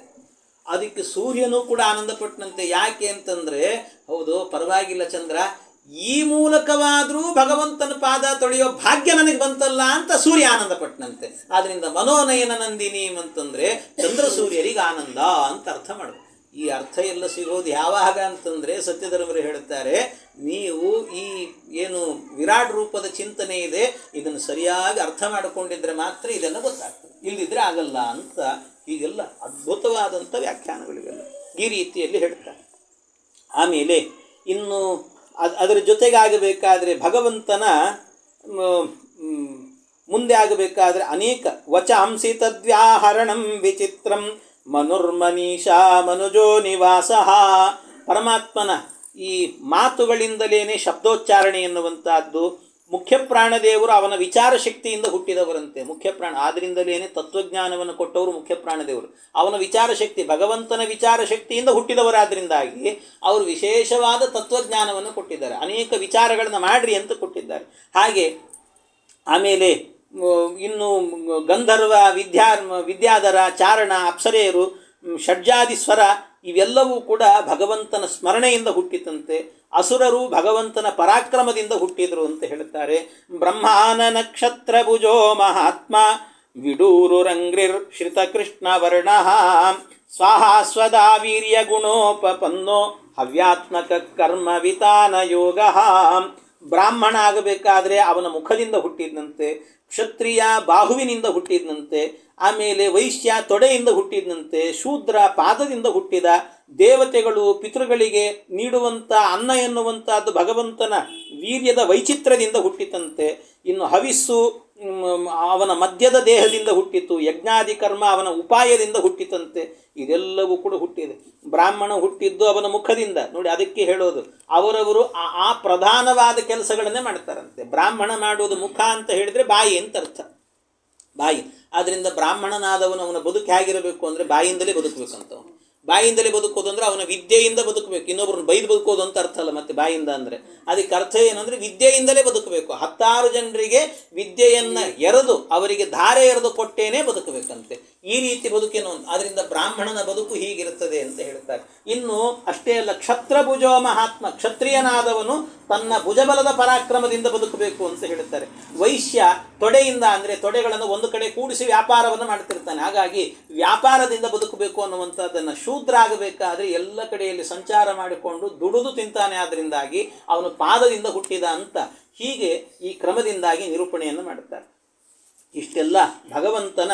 ಅದಕ್ಕೆ ಸೂರ್ಯನೂ ಕೂಡ ಆನಂದ ಪಟ್ಟನಂತೆ. ಯಾಕೆ ಅಂತಂದರೆ ಹೌದು ಪರವಾಗಿಲ್ಲ ಚಂದ್ರ, ಈ ಮೂಲಕವಾದರೂ ಭಗವಂತನ ಪಾದ ತೊಳೆಯೋ ಭಾಗ್ಯ ನನಗೆ ಬಂತಲ್ಲ ಅಂತ ಸೂರ್ಯ ಆನಂದ ಪಟ್ಟನಂತೆ. ಆದ್ದರಿಂದ ಮನೋನಯನ ನಂದಿನಿ ಅಂತಂದರೆ ಚಂದ್ರ ಸೂರ್ಯರಿಗೆ ಆನಂದ ಅಂತ ಅರ್ಥ ಮಾಡಬೇಕು. ಈ ಅರ್ಥ ಎಲ್ಲ ಸಿಗೋದು ಯಾವಾಗ ಅಂತಂದರೆ ಸತ್ಯಧರ್ಮರು ಹೇಳ್ತಾರೆ, ನೀವು ಈ ಏನು ವಿರಾಟ್ ರೂಪದ ಚಿಂತನೆ ಇದೆ ಇದನ್ನು ಸರಿಯಾಗಿ ಅರ್ಥ ಮಾಡಿಕೊಂಡಿದ್ರೆ ಮಾತ್ರ ಇದನ್ನು ಗೊತ್ತಾಗ್ತದೆ, ಇಲ್ಲದಿದ್ದರೆ ಆಗಲ್ಲ ಅಂತ. ಹೀಗೆಲ್ಲ ಅದ್ಭುತವಾದಂಥ ವ್ಯಾಖ್ಯಾನಗಳಿಗೆಲ್ಲ ಈ ರೀತಿಯಲ್ಲಿ ಹೇಳ್ತಾರೆ. ಆಮೇಲೆ ಇನ್ನು ಅದರ ಜೊತೆಗೆ ಆಗಬೇಕಾದ್ರೆ ಭಗವಂತನ ಮುಂದೆ ಆಗಬೇಕಾದ್ರೆ ಅನೇಕ ವಚಾಂಸಿ ತದ್ವ್ಯಾಹರಣಂ ವಿಚಿತ್ರಂ ಮನುರ್ಮನೀಷಾ ಮನುಜೋ ನಿವಾಸ. ಪರಮಾತ್ಮನ ಈ ಮಾತುಗಳಿಂದಲೇ ಶಬ್ದೋಚ್ಚಾರಣೆ ಎನ್ನುವಂಥದ್ದು. ಮುಖ್ಯ ಪ್ರಾಣದೇವರು ಅವನ ವಿಚಾರ ಶಕ್ತಿಯಿಂದ ಹುಟ್ಟಿದವರಂತೆ. ಮುಖ್ಯ ಪ್ರಾಣ ಆದ್ದರಿಂದಲೇ ತತ್ವಜ್ಞಾನವನ್ನು ಕೊಟ್ಟವರು ಮುಖ್ಯ ಪ್ರಾಣದೇವರು. ಅವನ ವಿಚಾರ ಶಕ್ತಿ, ಭಗವಂತನ ವಿಚಾರ ಶಕ್ತಿಯಿಂದ ಹುಟ್ಟಿದವರಾದ್ದರಿಂದಾಗಿ ಅವರು ವಿಶೇಷವಾದ ತತ್ವಜ್ಞಾನವನ್ನು ಕೊಟ್ಟಿದ್ದಾರೆ. ಅನೇಕ ವಿಚಾರಗಳನ್ನು ಮಾಡ್ರಿ ಅಂತ ಕೊಟ್ಟಿದ್ದಾರೆ. ಹಾಗೆ ಆಮೇಲೆ ಇನ್ನು ಗಂಧರ್ವ, ವಿದ್ಯಾಧರ, ಚಾರಣ, ಅಪ್ಸರೆಯರು, ಷಡ್ಜಾದಿ ಸ್ವರ ಇವೆಲ್ಲವೂ ಕೂಡ ಭಗವಂತನ ಸ್ಮರಣೆಯಿಂದ ಹುಟ್ಟಿತಂತೆ. ಅಸುರರು ಭಗವಂತನ ಪರಾಕ್ರಮದಿಂದ ಹುಟ್ಟಿದರು ಅಂತ ಹೇಳ್ತಾರೆ. ಬ್ರಹ್ಮಾನ ನಕ್ಷತ್ರ ಭುಜೋ ಮಹಾತ್ಮ ವಿಡೂರು ರಂಗ್ರಿರ್ ಶ್ರಿತಕೃಷ್ಣ ವರ್ಣ ಸ್ವಾಹಾ ಸ್ವದಾ ವೀರ್ಯ ಗುಣೋಪಪನ್ನೋ ಹವ್ಯಾತ್ಮಕ ಕರ್ಮ ವಿತಾನ ಯೋಗ. ಬ್ರಾಹ್ಮಣ ಆಗಬೇಕಾದ್ರೆ ಅವನ ಮುಖದಿಂದ ಹುಟ್ಟಿದಂತೆ, ಕ್ಷತ್ರಿಯ ಬಾಹುವಿನಿಂದ ಹುಟ್ಟಿದಂತೆ, ಆಮೇಲೆ ವೈಶ್ಯ ತೊಡೆಯಿಂದ ಹುಟ್ಟಿದಂತೆ, ಶೂದ್ರ ಪಾದದಿಂದ ಹುಟ್ಟಿದ, ದೇವತೆಗಳು ಪಿತೃಗಳಿಗೆ ನೀಡುವಂಥ ಅನ್ನ ಎನ್ನುವಂಥದ್ದು ಭಗವಂತನ ವೀರ್ಯದ ವೈಚಿತ್ರ್ಯದಿಂದ ಹುಟ್ಟಿತಂತೆ. ಇನ್ನು ಹವಿಸ್ಸು ಅವನ ಮಧ್ಯದ ದೇಹದಿಂದ ಹುಟ್ಟಿತು, ಯಜ್ಞಾದಿ ಕರ್ಮ ಅವನ ಉಪಾಯದಿಂದ ಹುಟ್ಟಿತಂತೆ. ಇದೆಲ್ಲವೂ ಕೂಡ ಹುಟ್ಟಿದೆ. ಬ್ರಾಹ್ಮಣ ಹುಟ್ಟಿದ್ದು ಅವನ ಮುಖದಿಂದ. ನೋಡಿ, ಅದಕ್ಕೆ ಹೇಳೋದು ಅವರವರು ಆ ಪ್ರಧಾನವಾದ ಕೆಲಸಗಳನ್ನೇ ಮಾಡ್ತಾರಂತೆ. ಬ್ರಾಹ್ಮಣ ಮಾಡುವುದು ಮುಖ ಅಂತ ಹೇಳಿದರೆ ಬಾಯಿ ಅಂತ ಅರ್ಥ, ಬಾಯಿ. ಆದ್ದರಿಂದ ಬ್ರಾಹ್ಮಣನಾದವನು ಅವನ ಬದುಕು ಹೇಗಿರಬೇಕು ಅಂದರೆ ಬಾಯಿಂದಲೇ ಬದುಕಬೇಕಂತವನು. ಬಾಯಿಂದಲೇ ಬದುಕೋದು ಅಂದರೆ ಅವನ ವಿದ್ಯೆಯಿಂದ ಬದುಕಬೇಕು. ಇನ್ನೊಬ್ಬರನ್ನ ಬೈದು ಬದುಕೋದು ಅಂತ ಅರ್ಥ ಅಲ್ಲ. ಮತ್ತೆ ಬಾಯಿಂದ ಅಂದರೆ ಅದಕ್ಕೆ ಅರ್ಥ ಏನಂದರೆ ವಿದ್ಯೆಯಿಂದಲೇ ಬದುಕಬೇಕು. 10 ಜನರಿಗೆ ವಿದ್ಯೆಯನ್ನು ಎರೆದು ಅವರಿಗೆ ಧಾರೆ ಎರೆದು ಕೊಟ್ಟೇನೆ ಬದುಕಬೇಕಂತೆ. ಈ ರೀತಿ ಬದುಕೇನು. ಅದರಿಂದ ಬ್ರಾಹ್ಮಣನ ಬದುಕು ಹೀಗಿರುತ್ತದೆ ಅಂತ ಹೇಳ್ತಾರೆ. ಇನ್ನು ಅಷ್ಟೇ ಅಲ್ಲ, ಕ್ಷತ್ರಭುಜೋ ಮಹಾತ್ಮ, ಕ್ಷತ್ರಿಯನಾದವನು ತನ್ನ ಭುಜಬಲದ ಪರಾಕ್ರಮದಿಂದ ಬದುಕಬೇಕು ಅಂತ ಹೇಳ್ತಾರೆ. ವೈಶ್ಯ ತೊಡೆಯಿಂದ, ಅಂದರೆ ತೊಡೆಗಳನ್ನು ಒಂದು ಕಡೆ ಕೂಡಿಸಿ ವ್ಯಾಪಾರವನ್ನು ಮಾಡ್ತಿರ್ತಾನೆ. ಹಾಗಾಗಿ ವ್ಯಾಪಾರದಿಂದ ಬದುಕಬೇಕು ಅನ್ನುವಂಥದ್ದನ್ನು. ಶೂದ್ರ ಆಗಬೇಕಾದ್ರೆ ಎಲ್ಲ ಕಡೆಯಲ್ಲಿ ಸಂಚಾರ ಮಾಡಿಕೊಂಡು ದುಡಿದು ತಿಂತಾನೆ. ಆದ್ದರಿಂದಾಗಿ ಅವನು ಪಾದದಿಂದ ಹುಟ್ಟಿದ ಅಂತ ಹೀಗೆ ಈ ಕ್ರಮದಿಂದಾಗಿ ನಿರೂಪಣೆಯನ್ನು ಮಾಡುತ್ತಾರೆ. ಇಷ್ಟೆಲ್ಲ ಭಗವಂತನ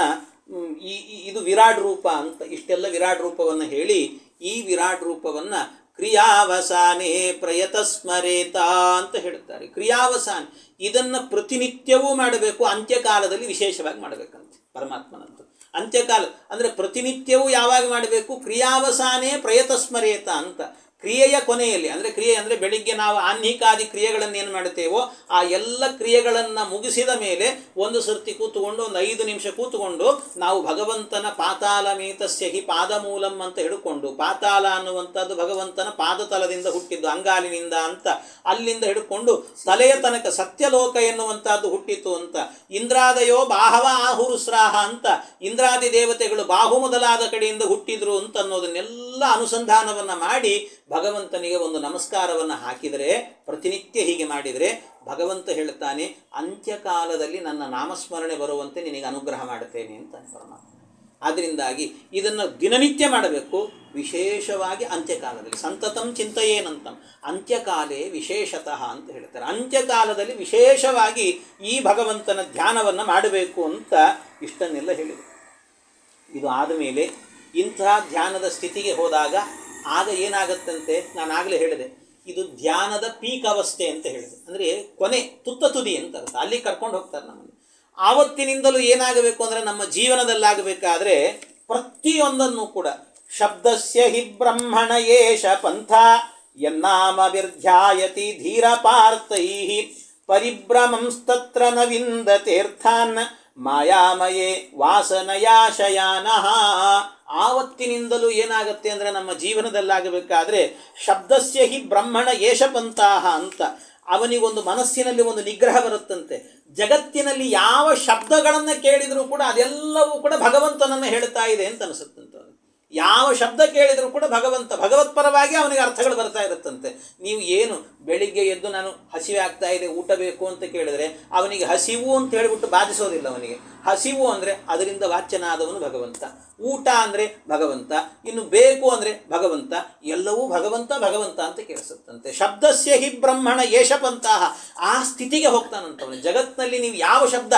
ಇದು ವಿರಾಟ್ ರೂಪ ಅಂತ ಇಷ್ಟೆಲ್ಲ ವಿರಾಟ್ ರೂಪವನ್ನು ಹೇಳಿ, ಈ ವಿರಾಟ್ ರೂಪವನ್ನು ಕ್ರಿಯಾವಸಾನೇ ಪ್ರಯತ ಸ್ಮರೇತ ಅಂತ ಹೇಳ್ತಾರೆ. ಕ್ರಿಯಾವಸಾನ ಇದನ್ನು ಪ್ರತಿನಿತ್ಯವೂ ಮಾಡಬೇಕು, ಅಂತ್ಯಕಾಲದಲ್ಲಿ ವಿಶೇಷವಾಗಿ ಮಾಡಬೇಕಂತೆ ಪರಮಾತ್ಮನಂತ. ಅಂತ್ಯಕಾಲ ಅಂದರೆ ಪ್ರತಿನಿತ್ಯವೂ ಯಾವಾಗ ಮಾಡಬೇಕು? ಕ್ರಿಯಾವಸಾನೇ ಪ್ರಯತ ಸ್ಮರೇತ ಅಂತ. ಕ್ರಿಯೆಯ ಕೊನೆಯಲ್ಲಿ, ಅಂದರೆ ಕ್ರಿಯೆ ಅಂದರೆ ಬೆಳಿಗ್ಗೆ ನಾವು ಆಹ್ನಿಕಾದಿ ಕ್ರಿಯೆಗಳನ್ನು ಏನು ಮಾಡುತ್ತೇವೋ ಆ ಎಲ್ಲ ಕ್ರಿಯೆಗಳನ್ನು ಮುಗಿಸಿದ ಮೇಲೆ ಒಂದು ಸರ್ತಿ ಕೂತುಕೊಂಡು ಒಂದು 5 ನಿಮಿಷ ಕೂತುಕೊಂಡು ನಾವು ಭಗವಂತನ ಪಾತಾಲಮೇತಸ್ಯ ಹಿ ಪಾದಮೂಲಂ ಅಂತ ಹಿಡ್ಕೊಂಡು, ಪಾತಾಲ ಅನ್ನುವಂಥದ್ದು ಭಗವಂತನ ಪಾದತಲದಿಂದ ಹುಟ್ಟಿದ್ದು, ಅಂಗಾಲಿನಿಂದ ಅಂತ ಅಲ್ಲಿಂದ ಹಿಡ್ಕೊಂಡು ತಲೆಯ ತನಕ ಸತ್ಯಲೋಕ ಎನ್ನುವಂಥದ್ದು ಹುಟ್ಟಿತು ಅಂತ. ಇಂದ್ರಾದಯೋ ಬಾಹವ ಆಹುರುಸ್ರಾಹ ಅಂತ ಇಂದ್ರಾದಿ ದೇವತೆಗಳು ಬಾಹು ಮೊದಲಾದ ಕಡೆಯಿಂದ ಹುಟ್ಟಿದ್ರು ಅಂತ ಅನ್ನೋದನ್ನೆಲ್ಲ ಅನುಸಂಧಾನವನ್ನು ಮಾಡಿ ಭಗವಂತನಿಗೆ ಒಂದು ನಮಸ್ಕಾರವನ್ನು ಹಾಕಿದರೆ, ಪ್ರತಿನಿತ್ಯ ಹೀಗೆ ಮಾಡಿದರೆ ಭಗವಂತ ಹೇಳ್ತಾನೆ, ಅಂತ್ಯಕಾಲದಲ್ಲಿ ನನ್ನ ನಾಮಸ್ಮರಣೆ ಬರುವಂತೆ ನಿನಗೆ ಅನುಗ್ರಹ ಮಾಡುತ್ತೇನೆ ಅಂತಾನೆ ಪರಮಾತ್ಮ. ಆದ್ದರಿಂದಾಗಿ ಇದನ್ನು ದಿನನಿತ್ಯ ಮಾಡಬೇಕು, ವಿಶೇಷವಾಗಿ ಅಂತ್ಯಕಾಲದಲ್ಲಿ. ಸಂತತಂ ಚಿಂತೆಯೇನಂತಂ ಅಂತ್ಯಕಾಲೇ ವಿಶೇಷತಃ ಅಂತ ಹೇಳ್ತಾರೆ. ಅಂತ್ಯಕಾಲದಲ್ಲಿ ವಿಶೇಷವಾಗಿ ಈ ಭಗವಂತನ ಧ್ಯಾನವನ್ನು ಮಾಡಬೇಕು ಅಂತ ಇಷ್ಟನ್ನೆಲ್ಲ ಹೇಳಿದೆ. ಇದು ಆದಮೇಲೆ ಇಂತಹ ಧ್ಯಾನದ ಸ್ಥಿತಿಗೆ ಹೋದಾಗ ಆಗ ಏನಾಗತ್ತಂತೆ, ನಾನು ಆಗಲೇ ಹೇಳಿದೆ, ಇದು ಧ್ಯಾನದ ಪೀಕ್ ಅವಸ್ಥೆ ಅಂತ ಹೇಳಿದೆ. ಅಂದರೆ ಕೊನೆ, ತುತ್ತ ತುದಿ ಅಂತ ಅರ್ಥ. ಅಲ್ಲಿ ಕರ್ಕೊಂಡು ಹೋಗ್ತಾರೆ ನಮ್ಮನ್ನು. ಆವತ್ತಿನಿಂದಲೂ ಏನಾಗಬೇಕು ಅಂದರೆ ನಮ್ಮ ಜೀವನದಲ್ಲಾಗಬೇಕಾದ್ರೆ ಪ್ರತಿಯೊಂದನ್ನು ಕೂಡ ಶಬ್ದಸ್ಯ ಹಿ ಬ್ರಹ್ಮಣ ಯೇಷ ಪಂಥ ಯನ್ನಾಮವಿರ್ಧ್ಯಾಯತಿ ಧೀರ ಪಾರ್ಥೈಃ ಪರಿಭ್ರಮಂಸ್ತತ್ರ ನ ವಿಂದತೇರ್ಥಾನ್ ಮಾಯಾಮಯೇ ವಾಸನಯಾಶಯಾನಃ. ಆವತ್ತಿನಿಂದಲೂ ಏನಾಗುತ್ತೆ ಅಂದರೆ ನಮ್ಮ ಜೀವನದಲ್ಲಾಗಬೇಕಾದ್ರೆ ಶಬ್ದಸ್ಯ ಹಿ ಬ್ರಹ್ಮಣ ಯೇಷಪಂಥಾಹ ಅಂತ ಅವನಿಗೊಂದು ಮನಸ್ಸಿನಲ್ಲಿ ಒಂದು ನಿಗ್ರಹ ಬರುತ್ತಂತೆ. ಜಗತ್ತಿನಲ್ಲಿ ಯಾವ ಶಬ್ದಗಳನ್ನು ಕೇಳಿದರೂ ಕೂಡ ಅದೆಲ್ಲವೂ ಕೂಡ ಭಗವಂತನನ್ನು ಹೇಳ್ತಾ ಇದೆ ಅಂತ ಅನಿಸುತ್ತಂತೆ. ಯಾವ ಶಬ್ದ ಕೇಳಿದರೂ ಕೂಡ ಭಗವತ್ಪರವಾಗಿ ಅವನಿಗೆ ಅರ್ಥಗಳು ಬರ್ತಾ ಇರುತ್ತಂತೆ. ನೀವು ಏನು ಬೆಳಿಗ್ಗೆ ಎದ್ದು ನಾನು ಹಸಿವೆ ಆಗ್ತಾ ಇದೆ ಊಟ ಬೇಕು ಅಂತ ಕೇಳಿದರೆ ಅವನಿಗೆ ಹಸಿವು ಅಂತ ಹೇಳಿಬಿಟ್ಟು ಬಾಧಿಸೋದಿಲ್ಲ. ಅವನಿಗೆ ಹಸಿವು ಅಂದರೆ ಅದರಿಂದ ವಾಚ್ಯನಾದವನು ಭಗವಂತ, ಊಟ ಅಂದರೆ ಭಗವಂತ, ಇನ್ನು ಬೇಕು ಅಂದರೆ ಭಗವಂತ, ಎಲ್ಲವೂ ಭಗವಂತ ಭಗವಂತ ಅಂತ ಕೇಳಿಸುತ್ತಂತೆ. ಶಬ್ದಸ್ಯ ಹಿ ಬ್ರಹ್ಮಣ ಯೇಷಪಂಥಾಹ, ಆ ಸ್ಥಿತಿಗೆ ಹೋಗ್ತಾನಂತವನು. ಜಗತ್ತಿನಲ್ಲಿ ನೀವು ಯಾವ ಶಬ್ದ,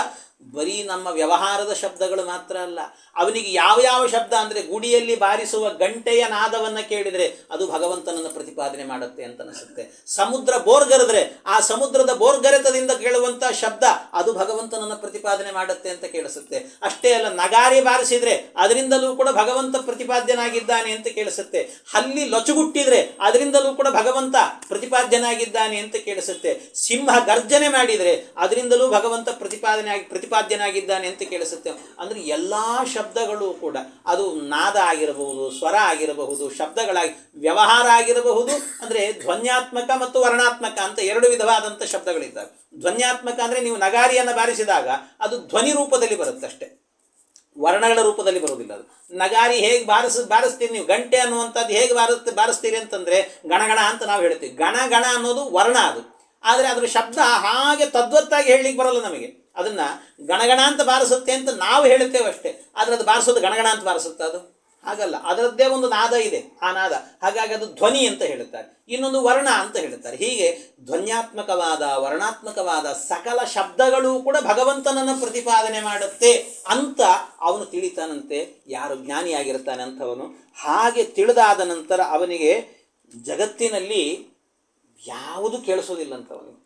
ಬರೀ ನಮ್ಮ ವ್ಯವಹಾರದ ಶಬ್ದಗಳು ಮಾತ್ರ ಅಲ್ಲ, ಅವನಿಗೆ ಯಾವ ಶಬ್ದ ಅಂದರೆ ಗುಡಿಯಲ್ಲಿ ಬಾರಿಸುವ ಗಂಟೆಯ ನಾದವನ್ನು ಕೇಳಿದರೆ ಅದು ಭಗವಂತನನ್ನು ಪ್ರತಿಪಾದನೆ ಮಾಡುತ್ತೆ ಅಂತ ಅನಿಸುತ್ತೆ. ಸಮುದ್ರ ಬೋರ್ಗರೆದ್ರೆ ಆ ಸಮುದ್ರದ ಬೋರ್ಗರೆತದಿಂದ ಕೇಳುವಂಥ ಶಬ್ದ ಅದು ಭಗವಂತನನ್ನು ಪ್ರತಿಪಾದನೆ ಮಾಡುತ್ತೆ ಅಂತ ಕೇಳಿಸುತ್ತೆ. ಅಷ್ಟೇ ಅಲ್ಲ, ನಗಾರಿ ಬಾರಿಸಿದರೆ ಅದರಿಂದಲೂ ಕೂಡ ಭಗವಂತ ಪ್ರತಿಪಾದ್ಯನಾಗಿದ್ದಾನೆ ಅಂತ ಕೇಳಿಸುತ್ತೆ. ಹಲ್ಲಿ ಲೊಚಗುಟ್ಟಿದ್ರೆ ಅದರಿಂದಲೂ ಕೂಡ ಭಗವಂತ ಪ್ರತಿಪಾದ್ಯನಾಗಿದ್ದಾನೆ ಅಂತ ಕೇಳಿಸುತ್ತೆ. ಸಿಂಹ ಗರ್ಜನೆ ಮಾಡಿದರೆ ಅದರಿಂದಲೂ ಭಗವಂತ ಪ್ರತಿಪಾದ್ಯನಾಗಿದ್ದಾನೆ ಅಂತ ಕೇಳಿಸುತ್ತೆ. ಅಂದರೆ ಎಲ್ಲ ಶಬ್ದಗಳು ಕೂಡ ಅದು ನಾದ ಆಗಿರಬಹುದು, ಸ್ವರ ಆಗಿರಬಹುದು, ಶಬ್ದಗಳಾಗಿ ವ್ಯವಹಾರ ಆಗಿರಬಹುದು. ಅಂದರೆ ಧ್ವನ್ಯಾತ್ಮಕ ಮತ್ತು ವರ್ಣಾತ್ಮಕ ಅಂತ 2 ವಿಧವಾದಂಥ ಶಬ್ದಗಳಿದ್ದಾವೆ. ಧ್ವನ್ಯಾತ್ಮಕ ಅಂದರೆ ನೀವು ನಗಾರಿಯನ್ನು ಬಾರಿಸಿದಾಗ ಅದು ಧ್ವನಿ ರೂಪದಲ್ಲಿ ಬರುತ್ತಷ್ಟೇ, ವರ್ಣಗಳ ರೂಪದಲ್ಲಿ ಬರುವುದಿಲ್ಲ. ಅದು ನಗಾರಿ ಹೇಗೆ ಬಾರಿಸ್ತೀರಿ ನೀವು, ಗಂಟೆ ಅನ್ನುವಂಥದ್ದು ಹೇಗೆ ಬಾರಿಸ್ತೀರಿ ಅಂತಂದರೆ ಗಣಗಣ ಅಂತ ನಾವು ಹೇಳ್ತೀವಿ. ಗಣ ಅನ್ನೋದು ವರ್ಣ ಅದು, ಆದರೆ ಅದರ ಶಬ್ದ ಹಾಗೆ ತದ್ವತ್ತಾಗಿ ಹೇಳಲಿಕ್ಕೆ ಬರೋಲ್ಲ ನಮಗೆ. ಅದನ್ನು ಗಣಗಣ ಅಂತ ಬಾರಿಸುತ್ತೆ ಅಂತ ನಾವು ಹೇಳ್ತೇವೆ ಅಷ್ಟೇ, ಆದರೆ ಅದು ಬಾರಿಸೋದು ಗಣಗಣ ಅಂತ ಬಾರಿಸುತ್ತೆ, ಅದು ಹಾಗಲ್ಲ. ಅದರದ್ದೇ ಒಂದು ನಾದ ಇದೆ, ಆ ನಾದ, ಹಾಗಾಗಿ ಅದು ಧ್ವನಿ ಅಂತ ಹೇಳುತ್ತಾರೆ. ಇನ್ನೊಂದು ವರ್ಣ ಅಂತ ಹೇಳುತ್ತಾರೆ. ಹೀಗೆ ಧ್ವನ್ಯಾತ್ಮಕವಾದ ವರ್ಣಾತ್ಮಕವಾದ ಸಕಲ ಶಬ್ದಗಳು ಕೂಡ ಭಗವಂತನನ್ನು ಪ್ರತಿಪಾದನೆ ಮಾಡುತ್ತೆ ಅಂತ ಅವನು ತಿಳಿತಾನಂತೆ. ಯಾರು ಜ್ಞಾನಿಯಾಗಿರ್ತಾನೆ ಅಂಥವನು ಹಾಗೆ ತಿಳಿದಾದ ನಂತರ ಅವನಿಗೆ ಜಗತ್ತಿನಲ್ಲಿ ಯಾವುದು ಕೇಳಿಸೋದಿಲ್ಲ ಅಂತವನಿಗೆ.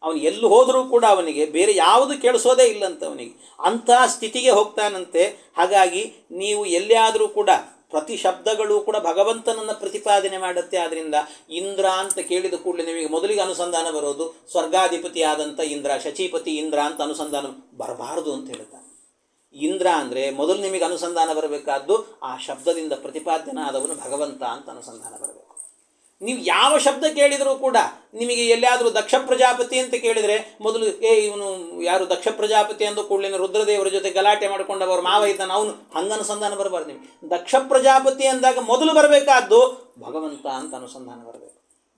ಅವನು ಎಲ್ಲಿ ಹೋದರೂ ಕೂಡ ಅವನಿಗೆ ಬೇರೆ ಯಾವುದು ಕೇಳಿಸೋದೇ ಇಲ್ಲಂತ ಅವನಿಗೆ, ಅಂಥ ಸ್ಥಿತಿಗೆ ಹೋಗ್ತಾನಂತೆ. ಹಾಗಾಗಿ ನೀವು ಎಲ್ಲಿಯಾದರೂ ಕೂಡ ಪ್ರತಿ ಶಬ್ದಗಳು ಕೂಡ ಭಗವಂತನನ್ನು ಪ್ರತಿಪಾದನೆ ಮಾಡುತ್ತೆ. ಆದ್ದರಿಂದ ಇಂದ್ರ ಅಂತ ಕೇಳಿದ ಕೂಡಲೇ ನಿಮಗೆ ಮೊದಲಿಗೆ ಅನುಸಂಧಾನ ಬರೋದು ಸ್ವರ್ಗಾಧಿಪತಿ ಆದಂಥ ಇಂದ್ರ, ಶಚೀಪತಿ ಇಂದ್ರ ಅಂತ ಅನುಸಂಧಾನ ಬರಬಾರದು ಅಂತ ಹೇಳ್ತಾನೆ. ಇಂದ್ರ ಅಂದರೆ ಮೊದಲು ನಿಮಗೆ ಅನುಸಂಧಾನ ಬರಬೇಕಾದ್ದು ಆ ಶಬ್ದದಿಂದ ಪ್ರತಿಪಾದ್ಯನಾದವನು ಭಗವಂತ ಅಂತ ಅನುಸಂಧಾನ ಬರಬೇಕು. ನೀವು ಯಾವ ಶಬ್ದ ಕೇಳಿದರೂ ಕೂಡ ನಿಮಗೆ ಎಲ್ಲಿಯಾದರೂ ದಕ್ಷ ಪ್ರಜಾಪತಿ ಅಂತ ಕೇಳಿದರೆ ಮೊದಲು ಇವನು ಯಾರು ದಕ್ಷ ಪ್ರಜಾಪತಿ ಅಂದ ಕೂಡಲೇ ರುದ್ರದೇವರ ಜೊತೆ ಗಲಾಟೆ ಮಾಡಿಕೊಂಡವರು ಮಾವ ಇದ್ದಾನೆ ಅವನು ಹಂಗೆ ಅನುಸಂಧಾನ ಬರಬಾರ್ದು. ನಿಮಗೆ ದಕ್ಷ ಪ್ರಜಾಪತಿ ಅಂದಾಗ ಮೊದಲು ಬರಬೇಕಾದ್ದು ಭಗವಂತ ಅಂತ ಅನುಸಂಧಾನ ಬರಬೇಕು.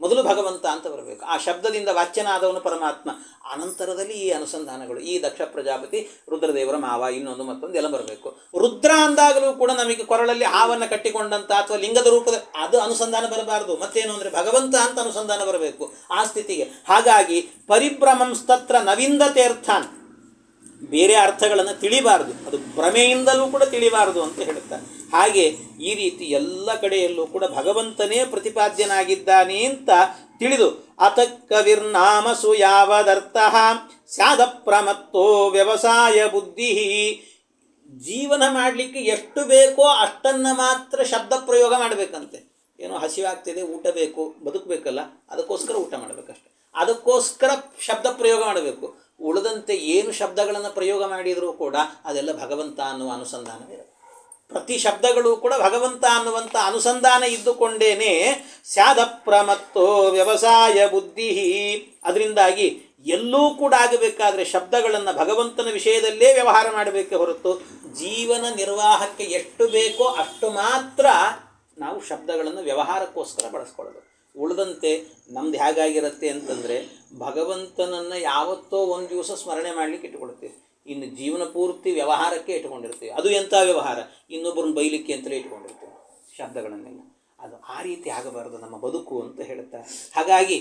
ಮೊದಲು ಭಗವಂತ ಅಂತ ಬರಬೇಕು. ಆ ಶಬ್ದದಿಂದ ವಾಚ್ಯನಾದವನು ಪರಮಾತ್ಮ. ಅನಂತರದಲ್ಲಿ ಈ ಅನುಸಂಧಾನಗಳು, ಈ ದಕ್ಷ ಪ್ರಜಾಪತಿ ರುದ್ರದೇವರ ಮಾವ ಇನ್ನೊಂದು ಮತ್ತೊಂದು ಎಲ್ಲ ಬರಬೇಕು. ರುದ್ರ ಅಂದಾಗಲೂ ಕೂಡ ನಮಗೆ ಕೊರಳಲ್ಲಿ ಹಾವನ್ನು ಕಟ್ಟಿಕೊಂಡಂಥ ಅಥವಾ ಲಿಂಗದ ರೂಪದ ಅದು ಅನುಸಂಧಾನ ಬರಬಾರದು. ಮತ್ತೇನು ಅಂದರೆ ಭಗವಂತ ಅಂತ ಅನುಸಂಧಾನ ಬರಬೇಕು ಆ ಸ್ಥಿತಿಗೆ. ಹಾಗಾಗಿ ಪರಿಭ್ರಮಂಸ್ತತ್ರ ನವಿಂದತೀರ್ಥಾನ್, ಬೇರೆ ಅರ್ಥಗಳನ್ನು ತಿಳಿಬಾರದು, ಅದು ಭ್ರಮೆಯಿಂದಲೂ ಕೂಡ ತಿಳಿಬಾರದು ಅಂತ ಹೇಳುತ್ತಾರೆ. ಹಾಗೆ ಈ ರೀತಿ ಎಲ್ಲ ಕಡೆಯಲ್ಲೂ ಕೂಡ ಭಗವಂತನೇ ಪ್ರತಿಪಾದ್ಯನಾಗಿದ್ದಾನೆ ಅಂತ ತಿಳಿದು ಅತ ಕವಿರ್ನಾಮಸು ಯಾವದರ್ಥ ಸ್ಯಾದ ಪ್ರಮತ್ತೋ ವ್ಯವಸಾಯ ಬುದ್ಧಿ, ಜೀವನ ಮಾಡಲಿಕ್ಕೆ ಎಷ್ಟು ಬೇಕೋ ಅಷ್ಟನ್ನು ಮಾತ್ರ ಶಬ್ದ ಪ್ರಯೋಗ ಮಾಡಬೇಕಂತೆ. ಏನೋ ಹಸಿವಾಗ್ತಿದೆ, ಊಟ ಬೇಕು, ಬದುಕಬೇಕಲ್ಲ, ಅದಕ್ಕೋಸ್ಕರ ಊಟ ಮಾಡಬೇಕಷ್ಟೆ, ಅದಕ್ಕೋಸ್ಕರ ಶಬ್ದ ಪ್ರಯೋಗ ಮಾಡಬೇಕು. ಉಳಿದಂತೆ ಏನು ಶಬ್ದಗಳನ್ನು ಪ್ರಯೋಗ ಮಾಡಿದರೂ ಕೂಡ ಅದೆಲ್ಲ ಭಗವಂತ ಅನ್ನುವ ಅನುಸಂಧಾನವೇ. ಪ್ರತಿ ಶಬ್ದಗಳು ಕೂಡ ಭಗವಂತ ಅನ್ನುವಂಥ ಅನುಸಂಧಾನ ಇದ್ದುಕೊಂಡೇನೆ ಸ್ಯಾದ ಪ್ರಮತ್ತೋ ವ್ಯವಸಾಯ ಬುದ್ಧಿ. ಅದರಿಂದಾಗಿ ಎಲ್ಲೂ ಕೂಡ ಆಗಬೇಕಾದ್ರೆ ಶಬ್ದಗಳನ್ನು ಭಗವಂತನ ವಿಷಯದಲ್ಲೇ ವ್ಯವಹಾರ ಮಾಡಬೇಕೆ ಹೊರತು ಜೀವನ ನಿರ್ವಾಹಕ್ಕೆ ಎಷ್ಟು ಬೇಕೋ ಅಷ್ಟು ಮಾತ್ರ ನಾವು ಶಬ್ದಗಳನ್ನು ವ್ಯವಹಾರಕ್ಕೋಸ್ಕರ ಬಳಸ್ಕೊಳ್ಳೋದು. ಉಳಿದಂತೆ ನಮ್ದು ಹೇಗಾಗಿರುತ್ತೆ ಅಂತಂದರೆ ಭಗವಂತನನ್ನು ಯಾವತ್ತೋ ಒಂದು ದಿವಸ ಸ್ಮರಣೆ ಮಾಡಲಿಕ್ಕೆ ಇಟ್ಟುಕೊಳ್ತೀವಿ, ಇನ್ನು ಜೀವನ ಪೂರ್ತಿ ವ್ಯವಹಾರಕ್ಕೆ ಇಟ್ಕೊಂಡಿರ್ತೀವಿ. ಅದು ಎಂಥ ವ್ಯವಹಾರ, ಇನ್ನೊಬ್ಬರನ್ನ ಬೈಲಿಕ್ಕೆ ಅಂತಲೇ ಇಟ್ಕೊಂಡಿರ್ತೀವಿ ಶಬ್ದಗಳನ್ನೆಲ್ಲ. ಅದು ಆ ರೀತಿ ಆಗಬಾರದು ನಮ್ಮ ಬದುಕು ಅಂತ ಹೇಳ್ತಾರೆ. ಹಾಗಾಗಿ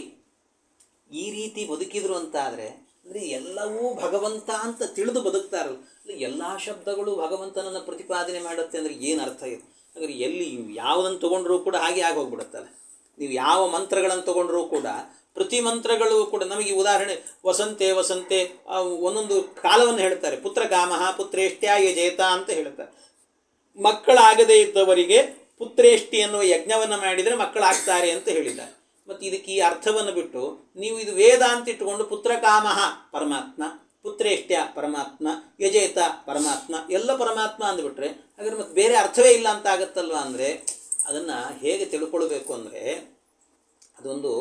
ಈ ರೀತಿ ಬದುಕಿದ್ರು ಅಂತ ಆದರೆ ಅಂದರೆ ಎಲ್ಲವೂ ಭಗವಂತ ಅಂತ ತಿಳಿದು ಬದುಕ್ತಾರಲ್ಲ, ಎಲ್ಲ ಶಬ್ದಗಳು ಭಗವಂತನನ್ನು ಪ್ರತಿಪಾದನೆ ಮಾಡುತ್ತೆ ಅಂದರೆ ಏನು ಅರ್ಥ ಇದೆ? ಹಾಗಾದ್ರೆ ಎಲ್ಲಿ ಯಾವುದನ್ನು ತೊಗೊಂಡ್ರೂ ಕೂಡ ಹಾಗೆ ಆಗೋಗ್ಬಿಡುತ್ತಲ್ಲ. ನೀವು ಯಾವ ಮಂತ್ರಗಳನ್ನು ತೊಗೊಂಡ್ರೂ ಕೂಡ ಪ್ರತಿ ಮಂತ್ರಗಳು ಕೂಡ ನಮಗೆ ಉದಾಹರಣೆ ವಸಂತೆ ವಸಂತೆ ಒಂದೊಂದು ಕಾಲವನ್ನು ಹೇಳ್ತಾರೆ. ಪುತ್ರ ಕಾಮಃ ಪುತ್ರೇಷ್ಟ್ಯಾಯ ಜೇತ ಅಂತ ಹೇಳ್ತಾರೆ. ಮಕ್ಕಳಾಗದೇ ಇದ್ದವರಿಗೆ ಪುತ್ರೇಷ್ಟಿ ಎನ್ನುವ ಯಜ್ಞವನ್ನು ಮಾಡಿದರೆ ಮಕ್ಕಳಾಗ್ತಾರೆ ಅಂತ ಹೇಳಿದ್ದಾರೆ. ಮತ್ತು ಇದಕ್ಕೆ ಈ ಅರ್ಥವನ್ನು ಬಿಟ್ಟು ನೀವು ಇದು ವೇದ ಅಂತ ಇಟ್ಟುಕೊಂಡು ಪುತ್ರ ಕಾಮಃ ಪರಮಾತ್ಮ, ಪುತ್ರೇಷ್ಟ್ಯ ಪರಮಾತ್ಮ, ಯಜೇತ ಪರಮಾತ್ಮ, ಎಲ್ಲ ಪರಮಾತ್ಮ ಅಂದ್ಬಿಟ್ರೆ ಹಾಗಾದ್ರೆ ಮತ್ತೆ ಬೇರೆ ಅರ್ಥವೇ ಇಲ್ಲ ಅಂತ ಆಗುತ್ತಲ್ವ. ಅಂದರೆ ಅದನ್ನು ಹೇಗೆ ತಿಳ್ಕೊಳ್ಬೇಕು ಅಂದರೆ ಅದೊಂದು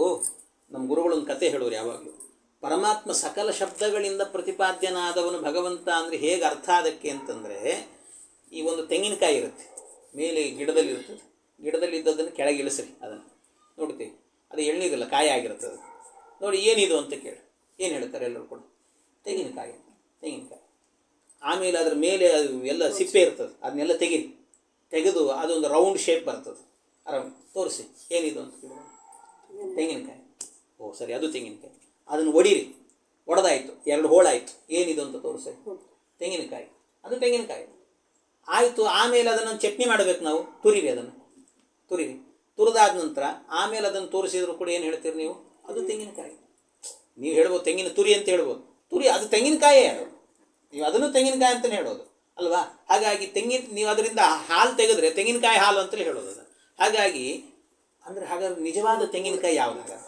ನಮ್ಮ ಗುರುಗಳೊಂದು ಕತೆ ಹೇಳೋರು ಯಾವಾಗಲೂ. ಪರಮಾತ್ಮ ಸಕಲ ಶಬ್ದಗಳಿಂದ ಪ್ರತಿಪಾದ್ಯನಾದವನು ಭಗವಂತ ಅಂದರೆ ಹೇಗೆ ಅರ್ಥ ಅದಕ್ಕೆ ಅಂತಂದರೆ, ಈ ಒಂದು ತೆಂಗಿನಕಾಯಿ ಇರುತ್ತೆ, ಮೇಲೆ ಗಿಡದಲ್ಲಿರ್ತದೆ, ಗಿಡದಲ್ಲಿದ್ದದನ್ನು ಕೆಳಗೆ ಇಳಿಸ್ರಿ, ಅದನ್ನು ನೋಡ್ತೀವಿ, ಅದು ಎಳ್ನೀರಲ್ಲ, ಕಾಯಿ ಆಗಿರ್ತದೆ. ನೋಡಿ ಏನಿದು ಅಂತ ಕೇಳಿ ಏನು ಹೇಳ್ತಾರೆ ಎಲ್ಲರೂ ಕೂಡ? ತೆಂಗಿನಕಾಯಿ, ತೆಂಗಿನಕಾಯಿ. ಆಮೇಲೆ ಅದರ ಮೇಲೆ ಅದು ಎಲ್ಲ ಸಿಪ್ಪೆ ಇರ್ತದೆ, ಅದನ್ನೆಲ್ಲ ತೆಗೆದು ಅದೊಂದು ರೌಂಡ್ ಶೇಪ್ ಬರ್ತದೆ. ಅರೌಂಡ್ ತೋರಿಸಿ ಏನಿದು ಅಂತ ಕೇಳಿ. ತೆಂಗಿನಕಾಯಿ. ಓ ಸರಿ, ಅದು ತೆಂಗಿನಕಾಯಿ. ಅದನ್ನು ಒಡಿರಿ, ಒಡೆದಾಯಿತು, 2 ಹೋಳಾಯಿತು, ಏನಿದು ಅಂತ ತೋರಿಸಿ. ತೆಂಗಿನಕಾಯಿ, ಅದು ತೆಂಗಿನಕಾಯಿ ಆಯಿತು. ಆಮೇಲೆ ಅದನ್ನು ಚಟ್ನಿ ಮಾಡಬೇಕು ನಾವು, ತುರಿವಿ, ಅದನ್ನು ತುರಿವಿ, ತುರಿದಾದ ನಂತರ ಆಮೇಲೆ ಅದನ್ನು ತೋರಿಸಿದ್ರು ಕೂಡ ಏನು ಹೇಳ್ತೀರಿ ನೀವು? ಅದು ತೆಂಗಿನಕಾಯಿ. ನೀವು ಹೇಳ್ಬೋದು ತೆಂಗಿನ ತುರಿ ಅಂತ ಹೇಳ್ಬೋದು, ತುರಿ ಅದು ತೆಂಗಿನಕಾಯೇ, ಅದು ನೀವು ಅದನ್ನು ತೆಂಗಿನಕಾಯಿ ಅಂತಲೇ ಹೇಳೋದು ಅಲ್ವಾ. ಹಾಗಾಗಿ ನೀವು ಅದರಿಂದ ಹಾಲು ತೆಗೆದ್ರೆ ತೆಂಗಿನಕಾಯಿ ಹಾಲು ಅಂತಲೇ ಹೇಳೋದು ಅದು. ಹಾಗಾಗಿ ಹಾಗಾದ್ರೆ ನಿಜವಾದ ತೆಂಗಿನಕಾಯಿ ಯಾವುದು?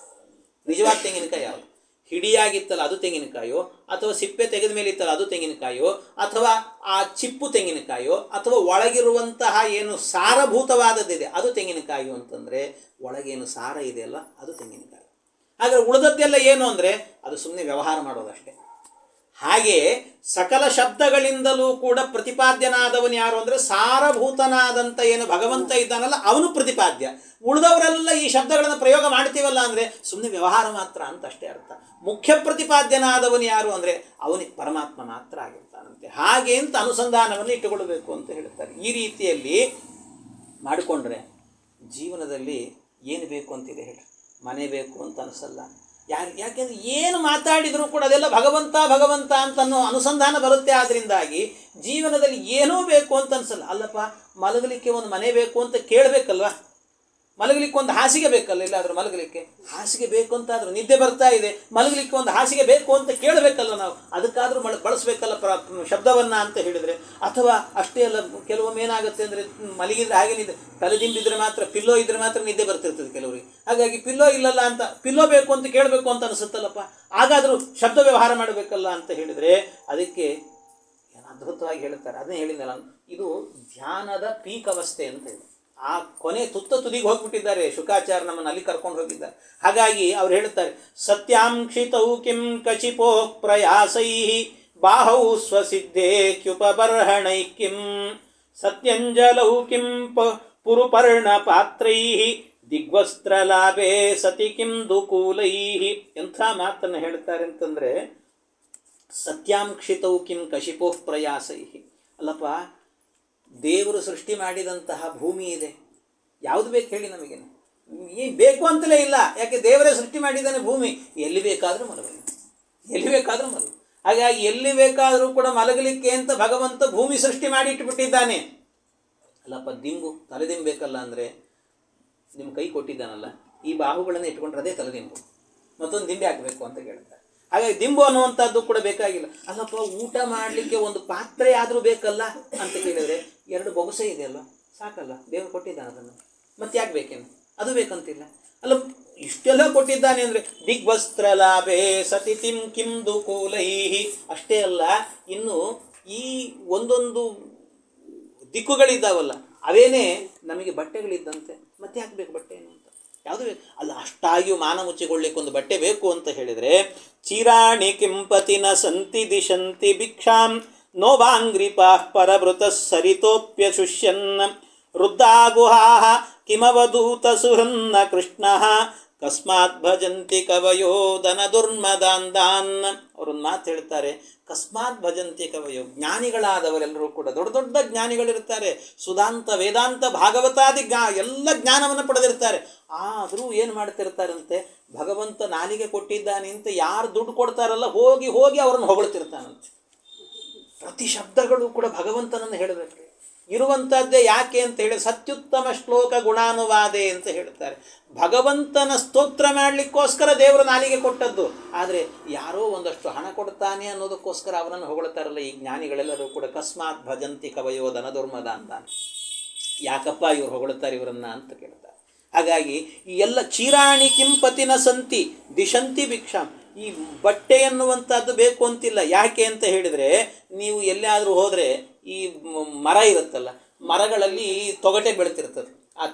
ನಿಜವಾದ ತೆಂಗಿನಕಾಯಿ ಯಾವುದು? ಹಿಡಿಯಾಗಿತ್ತಲ್ಲ ಅದು ತೆಂಗಿನಕಾಯೋ, ಅಥವಾ ಸಿಪ್ಪೆ ತೆಗೆದ ಮೇಲೆ ಇತ್ತಲ್ಲ ಅದು ತೆಂಗಿನಕಾಯೋ, ಅಥವಾ ಆ ಚಿಪ್ಪು ತೆಂಗಿನಕಾಯೋ, ಅಥವಾ ಒಳಗಿರುವಂತಹ ಏನು ಸಾರಭೂತವಾದದ್ದಿದೆ ಅದು ತೆಂಗಿನಕಾಯೋ ಅಂತಂದರೆ ಒಳಗೇನು ಸಾರ ಇದೆಯಲ್ಲ ಅದು ತೆಂಗಿನಕಾಯಿ. ಹಾಗಾದ್ರೆ ಉಳಿದದ್ದೆಲ್ಲ ಏನು ಅಂದರೆ ಅದು ಸುಮ್ಮನೆ ವ್ಯವಹಾರ ಮಾಡೋದಷ್ಟೇ. ಹಾಗೆ ಸಕಲ ಶಬ್ದಗಳಿಂದಲೂ ಕೂಡ ಪ್ರತಿಪಾದ್ಯನಾದವನು ಯಾರು ಅಂದರೆ ಸಾರಭೂತನಾದಂಥ ಏನು ಭಗವಂತ ಇದ್ದಾನಲ್ಲ ಅವನು ಪ್ರತಿಪಾದ್ಯ. ಉಳಿದವರೆಲ್ಲ ಈ ಶಬ್ದಗಳನ್ನು ಪ್ರಯೋಗ ಮಾಡ್ತೀವಲ್ಲ ಅಂದರೆ ಸುಮ್ಮನೆ ವ್ಯವಹಾರ ಮಾತ್ರ ಅಂತ ಅಷ್ಟೇ ಅರ್ಥ. ಮುಖ್ಯ ಪ್ರತಿಪಾದ್ಯನಾದವನು ಯಾರು ಅಂದರೆ ಅವನಿಗೆ ಪರಮಾತ್ಮ ಮಾತ್ರ ಆಗಿರ್ತಾನಂತೆ. ಹಾಗೆ ಅಂತ ಅನುಸಂಧಾನವನ್ನು ಇಟ್ಟುಕೊಳ್ಬೇಕು ಅಂತ ಹೇಳ್ತಾರೆ. ಈ ರೀತಿಯಲ್ಲಿ ಮಾಡಿಕೊಂಡ್ರೆ ಜೀವನದಲ್ಲಿ ಏನು ಬೇಕು ಅಂತಿದೆ ಹೇಳಿ? ಮನೆ ಬೇಕು ಅಂತ ಅನಿಸಲ್ಲ. ಯಾಕೆಂದರೆ ಏನು ಮಾತಾಡಿದರೂ ಕೂಡ ಅದೆಲ್ಲ ಭಗವಂತ ಭಗವಂತ ಅಂತ ಅನ್ನೋ ಅನುಸಂಧಾನ ಬರುತ್ತೆ. ಆದ್ದರಿಂದಾಗಿ ಜೀವನದಲ್ಲಿ ಏನೂ ಬೇಕು ಅಂತ ಅನಿಸಲ್ಲ. ಅಲ್ಲಪ್ಪ ಮಲಗಲಿಕ್ಕೆ ಒಂದು ಮನೆ ಬೇಕು ಅಂತ ಕೇಳಬೇಕಲ್ವ? ಮಲಗಲಿಕ್ಕೆ ಒಂದು ಹಾಸಿಗೆ ಬೇಕಲ್ಲ, ಇಲ್ಲಾದ್ರೂ ಮಲಗಲಿಕ್ಕೆ ಹಾಸಿಗೆ ಬೇಕು ಅಂತಾದ್ರೂ, ನಿದ್ದೆ ಬರ್ತಾ ಇದೆ ಮಲಗಲಿಕ್ಕೆ ಒಂದು ಹಾಸಿಗೆ ಬೇಕು ಅಂತ ಕೇಳಬೇಕಲ್ಲ ನಾವು, ಅದಕ್ಕಾದ್ರೂ ಬಳಸಬೇಕಲ್ಲ ಶಬ್ದವನ್ನು ಅಂತ ಹೇಳಿದರೆ. ಅಥವಾ ಅಷ್ಟೇ ಅಲ್ಲ, ಕೆಲವೊಮ್ಮೆ ಏನಾಗುತ್ತೆ ಅಂದರೆ ಮಲಗಿದ್ರೆ ಹಾಗೆ ನಿದ್ದೆ, ತಲೆದಿಂಬಿದ್ರೆ ಮಾತ್ರ, ಪಿಲ್ಲೋ ಇದ್ರೆ ಮಾತ್ರ ನಿದ್ದೆ ಬರ್ತಿರ್ತದೆ ಕೆಲವರಿಗೆ. ಹಾಗಾಗಿ ಪಿಲ್ಲೋ ಇಲ್ಲಲ್ಲ ಅಂತ, ಪಿಲ್ಲೋ ಬೇಕು ಅಂತ ಕೇಳಬೇಕು ಅಂತ ಅನಿಸುತ್ತಲ್ಲಪ್ಪ, ಹಾಗಾದರೂ ಶಬ್ದ ವ್ಯವಹಾರ ಮಾಡಬೇಕಲ್ಲ ಅಂತ ಹೇಳಿದರೆ ಅದಕ್ಕೆ ಅದ್ಭುತವಾಗಿ ಹೇಳ್ತಾರೆ. ಅದನ್ನೇ ಹೇಳಿದ್ನಲ್ಲ, ಇದು ಧ್ಯಾನದ ಪೀಕ್ ಅವಸ್ಥೆ ಅಂತ ಹೇಳಿ, ಆ ಕೊನೆ ತುದಿಗೆ ಹೋಗ್ಬಿಟ್ಟಿದ್ದಾರೆ ಶುಕಾಚಾರ್ಯ, ನಮ್ಮನ್ನು ಅಲ್ಲಿ ಕರ್ಕೊಂಡು ಹೋಗಿದ್ದಾರೆ. ಹಾಗಾಗಿ ಅವ್ರು ಹೇಳ್ತಾರೆ, ಸತ್ಯಾಂಕ್ಷಿತೌ ಕಿಂ ಕಚಿಪೋ ಪ್ರಯಾಸೈ ಬಾಹೌ ಸ್ವಸಿದ್ಧೇ ಕ್ಯುಪಬರ್ಹಣೈ ಕಿಂ ಸತ್ಯಂಜಲೌ ಕಿಂ ಪುರುಪರ್ಣ ಪಾತ್ರೈ ದಿಗ್ವಸ್ತ್ರಲಾಭೆ ಸತಿ ಕಿಂ ದುಕೂಲೈ. ಎಂಥ ಮಾತನ್ನು ಹೇಳ್ತಾರೆ ಅಂತಂದರೆ, ಸತ್ಯಾಂಕ್ಷಿತೌ ಕಿಂ ಕಶಿಪೋ ಪ್ರಯಾಸೈ. ಅಲ್ಲಪ್ಪ, ದೇವರು ಸೃಷ್ಟಿ ಮಾಡಿದಂತಹ ಭೂಮಿ ಇದೆ, ಯಾವುದು ಬೇಕು ಹೇಳಿ ನಮಗೆ? ಏನು ಬೇಕು ಅಂತಲೇ ಇಲ್ಲ, ಯಾಕೆ ದೇವರೇ ಸೃಷ್ಟಿ ಮಾಡಿದ್ದಾನೆ ಭೂಮಿ. ಎಲ್ಲಿ ಬೇಕಾದರೂ ಮಲಗಲಿ, ಎಲ್ಲಿ ಬೇಕಾದರೂ ಮಲಗಲಿ. ಹಾಗಾಗಿ ಎಲ್ಲಿ ಬೇಕಾದರೂ ಕೂಡ ಮಲಗಲಿಕ್ಕೆ ಅಂತ ಭಗವಂತ ಭೂಮಿ ಸೃಷ್ಟಿ ಮಾಡಿ ಇಟ್ಟುಬಿಟ್ಟಿದ್ದಾನೆ. ಅಲ್ಲಪ್ಪ, ದಿಂಬು ತಲೆದಿಂಬು ಬೇಕಲ್ಲ ಅಂದರೆ, ನಿಮ್ಮ ಕೈ ಕೊಟ್ಟಿದ್ದಾನಲ್ಲ, ಈ ಬಾಹುಗಳನ್ನು ಇಟ್ಕೊಂಡ್ರೆ ಅದೇ ತಲೆದಿಂಬು, ಮತ್ತೊಂದು ದಿಂಬೆ ಹಾಕಬೇಕು ಅಂತ ಕೇಳ್ತಾರೆ. ಹಾಗಾಗಿ ದಿಂಬು ಅನ್ನುವಂಥದ್ದು ಕೂಡ ಬೇಕಾಗಿಲ್ಲ. ಅಲ್ಲಪ್ಪ, ಊಟ ಮಾಡಲಿಕ್ಕೆ ಒಂದು ಪಾತ್ರೆ ಆದರೂ ಬೇಕಲ್ಲ ಅಂತ ಕೇಳಿದರೆ, 2 ಬೊಗಸೆ ಇದೆಯಲ್ಲ ಸಾಕಲ್ಲ, ದೇವರು ಕೊಟ್ಟಿದ್ದಾನೆ ಅದನ್ನು, ಮತ್ತೆ ಯಾಕೆ ಬೇಕೇನು? ಅದು ಬೇಕಂತಿಲ್ಲ ಅಲ್ಲ. ಇಷ್ಟೆಲ್ಲ ಕೊಟ್ಟಿದ್ದಾನೆ ಅಂದರೆ ದಿಗ್ವಸ್ತ್ರ ಲಾಭೆ ಸತಿತಿಂ ಕಿಂ ದುಕೂಲೈ. ಅಷ್ಟೇ ಅಲ್ಲ, ಇನ್ನು ಈ ಒಂದೊಂದು ದಿಕ್ಕುಗಳಿದ್ದಾವಲ್ಲ, ಅವೇನೇ ನಮಗೆ ಬಟ್ಟೆಗಳಿದ್ದಂತೆ, ಮತ್ತೆ ಯಾಕೆ ಬೇಕು ಬಟ್ಟೆ ಏನು ಅಂತ? ಯಾವುದು ಬೇಕು ಅಲ್ಲ. ಅಷ್ಟಾಗಿಯೂ ಮಾನ ಮುಚ್ಚಿಕೊಳ್ಳಿಕ್ಕೆ ಒಂದು ಬಟ್ಟೆ ಬೇಕು ಅಂತ ಹೇಳಿದರೆ, ಚಿರಾಣಿ ಕಿಂಪತಿನ ಸಂತಿ ದಿಶಂತಿ ಭಿಕ್ಷಾಂ ನೋವಾಂಗ್ರಿಪಾ ಪರಭೃತ ಸರಿತೋಪ್ಯಶುಷ್ಯನ್ ವೃದ್ಧಾಗುಹಾಹ ಕಿಮವಧೂತ ಸುಹೃನ್ನ ಕೃಷ್ಣ ಕಸ್ಮಾತ್ ಭಜಂತಿ ಕವಯೋ ದನ ದುರ್ಮದಾಂದಾನ್. ಅವರೊಂದು ಮಾತು ಹೇಳ್ತಾರೆ, ಕಸ್ಮಾತ್ ಭಜಂತಿ ಕವಯೋ. ಜ್ಞಾನಿಗಳಾದವರೆಲ್ಲರೂ ಕೂಡ ದೊಡ್ಡ ದೊಡ್ಡ ಜ್ಞಾನಿಗಳಿರ್ತಾರೆ, ಸುಧಾಂತ ವೇದಾಂತ ಭಾಗವತಾದಿ ಎಲ್ಲ ಜ್ಞಾನವನ್ನು ಪಡೆದಿರ್ತಾರೆ. ಆದರೂ ಏನು ಮಾಡ್ತಿರ್ತಾರಂತೆ, ಭಗವಂತ ನಾಲಿಗೆ ಕೊಟ್ಟಿದ್ದಾನೆ ಅಂತ ಯಾರು ದುಡ್ಡು ಕೊಡ್ತಾರಲ್ಲ, ಹೋಗಿ ಹೋಗಿ ಅವರನ್ನು ಹೊಗಳ್ತಿರ್ತಾನಂತೆ. ಪ್ರತಿ ಶಬ್ದಗಳು ಕೂಡ ಭಗವಂತನನ್ನು ಹೇಳಬೇಕು ಇರುವಂಥದ್ದೇ. ಯಾಕೆ ಅಂತ ಹೇಳಿ, ಸತ್ಯುತ್ತಮ ಶ್ಲೋಕ ಗುಣಾನುವಾದೆ ಅಂತ ಹೇಳ್ತಾರೆ. ಭಗವಂತನ ಸ್ತೋತ್ರ ಮಾಡಲಿಕ್ಕೋಸ್ಕರ ದೇವರ ನಾಲಿಗೆ ಕೊಟ್ಟದ್ದು. ಆದರೆ ಯಾರೋ ಒಂದಷ್ಟು ಹಣ ಕೊಡ್ತಾನೆ ಅನ್ನೋದಕ್ಕೋಸ್ಕರ ಅವನನ್ನು ಹೊಗಳ್ತಾರಲ್ಲ ಈ ಜ್ಞಾನಿಗಳೆಲ್ಲರೂ ಕೂಡ. ಕಸ್ಮಾತ್ ಭಜಂತಿ ಕವಯೋ ದನ ದುರ್ಮದ ಅಂತ. ಯಾಕಪ್ಪ ಇವ್ರು ಹೊಗಳ್ತಾರೆ ಇವರನ್ನ ಅಂತ ಕೇಳ್ತಾರೆ. ಹಾಗಾಗಿ ಈ ಎಲ್ಲ ಚೀರಾಣಿ ಕಿಂಪತಿನ ಸಂತಿ ದಿಶಂತಿ ಭಿಕ್ಷಾಂ. ಈ ಬಟ್ಟೆ ಎನ್ನುವಂಥದ್ದು ಬೇಕು ಅಂತಿಲ್ಲ. ಯಾಕೆ ಅಂತ ಹೇಳಿದರೆ, ನೀವು ಎಲ್ಲಾದರೂ ಹೋದರೆ ಈ ಮರ ಇರುತ್ತಲ್ಲ, ಮರಗಳಲ್ಲಿ ತೊಗಟೆ ಬೆಳೆತಿರ್ತದೆ. ಆ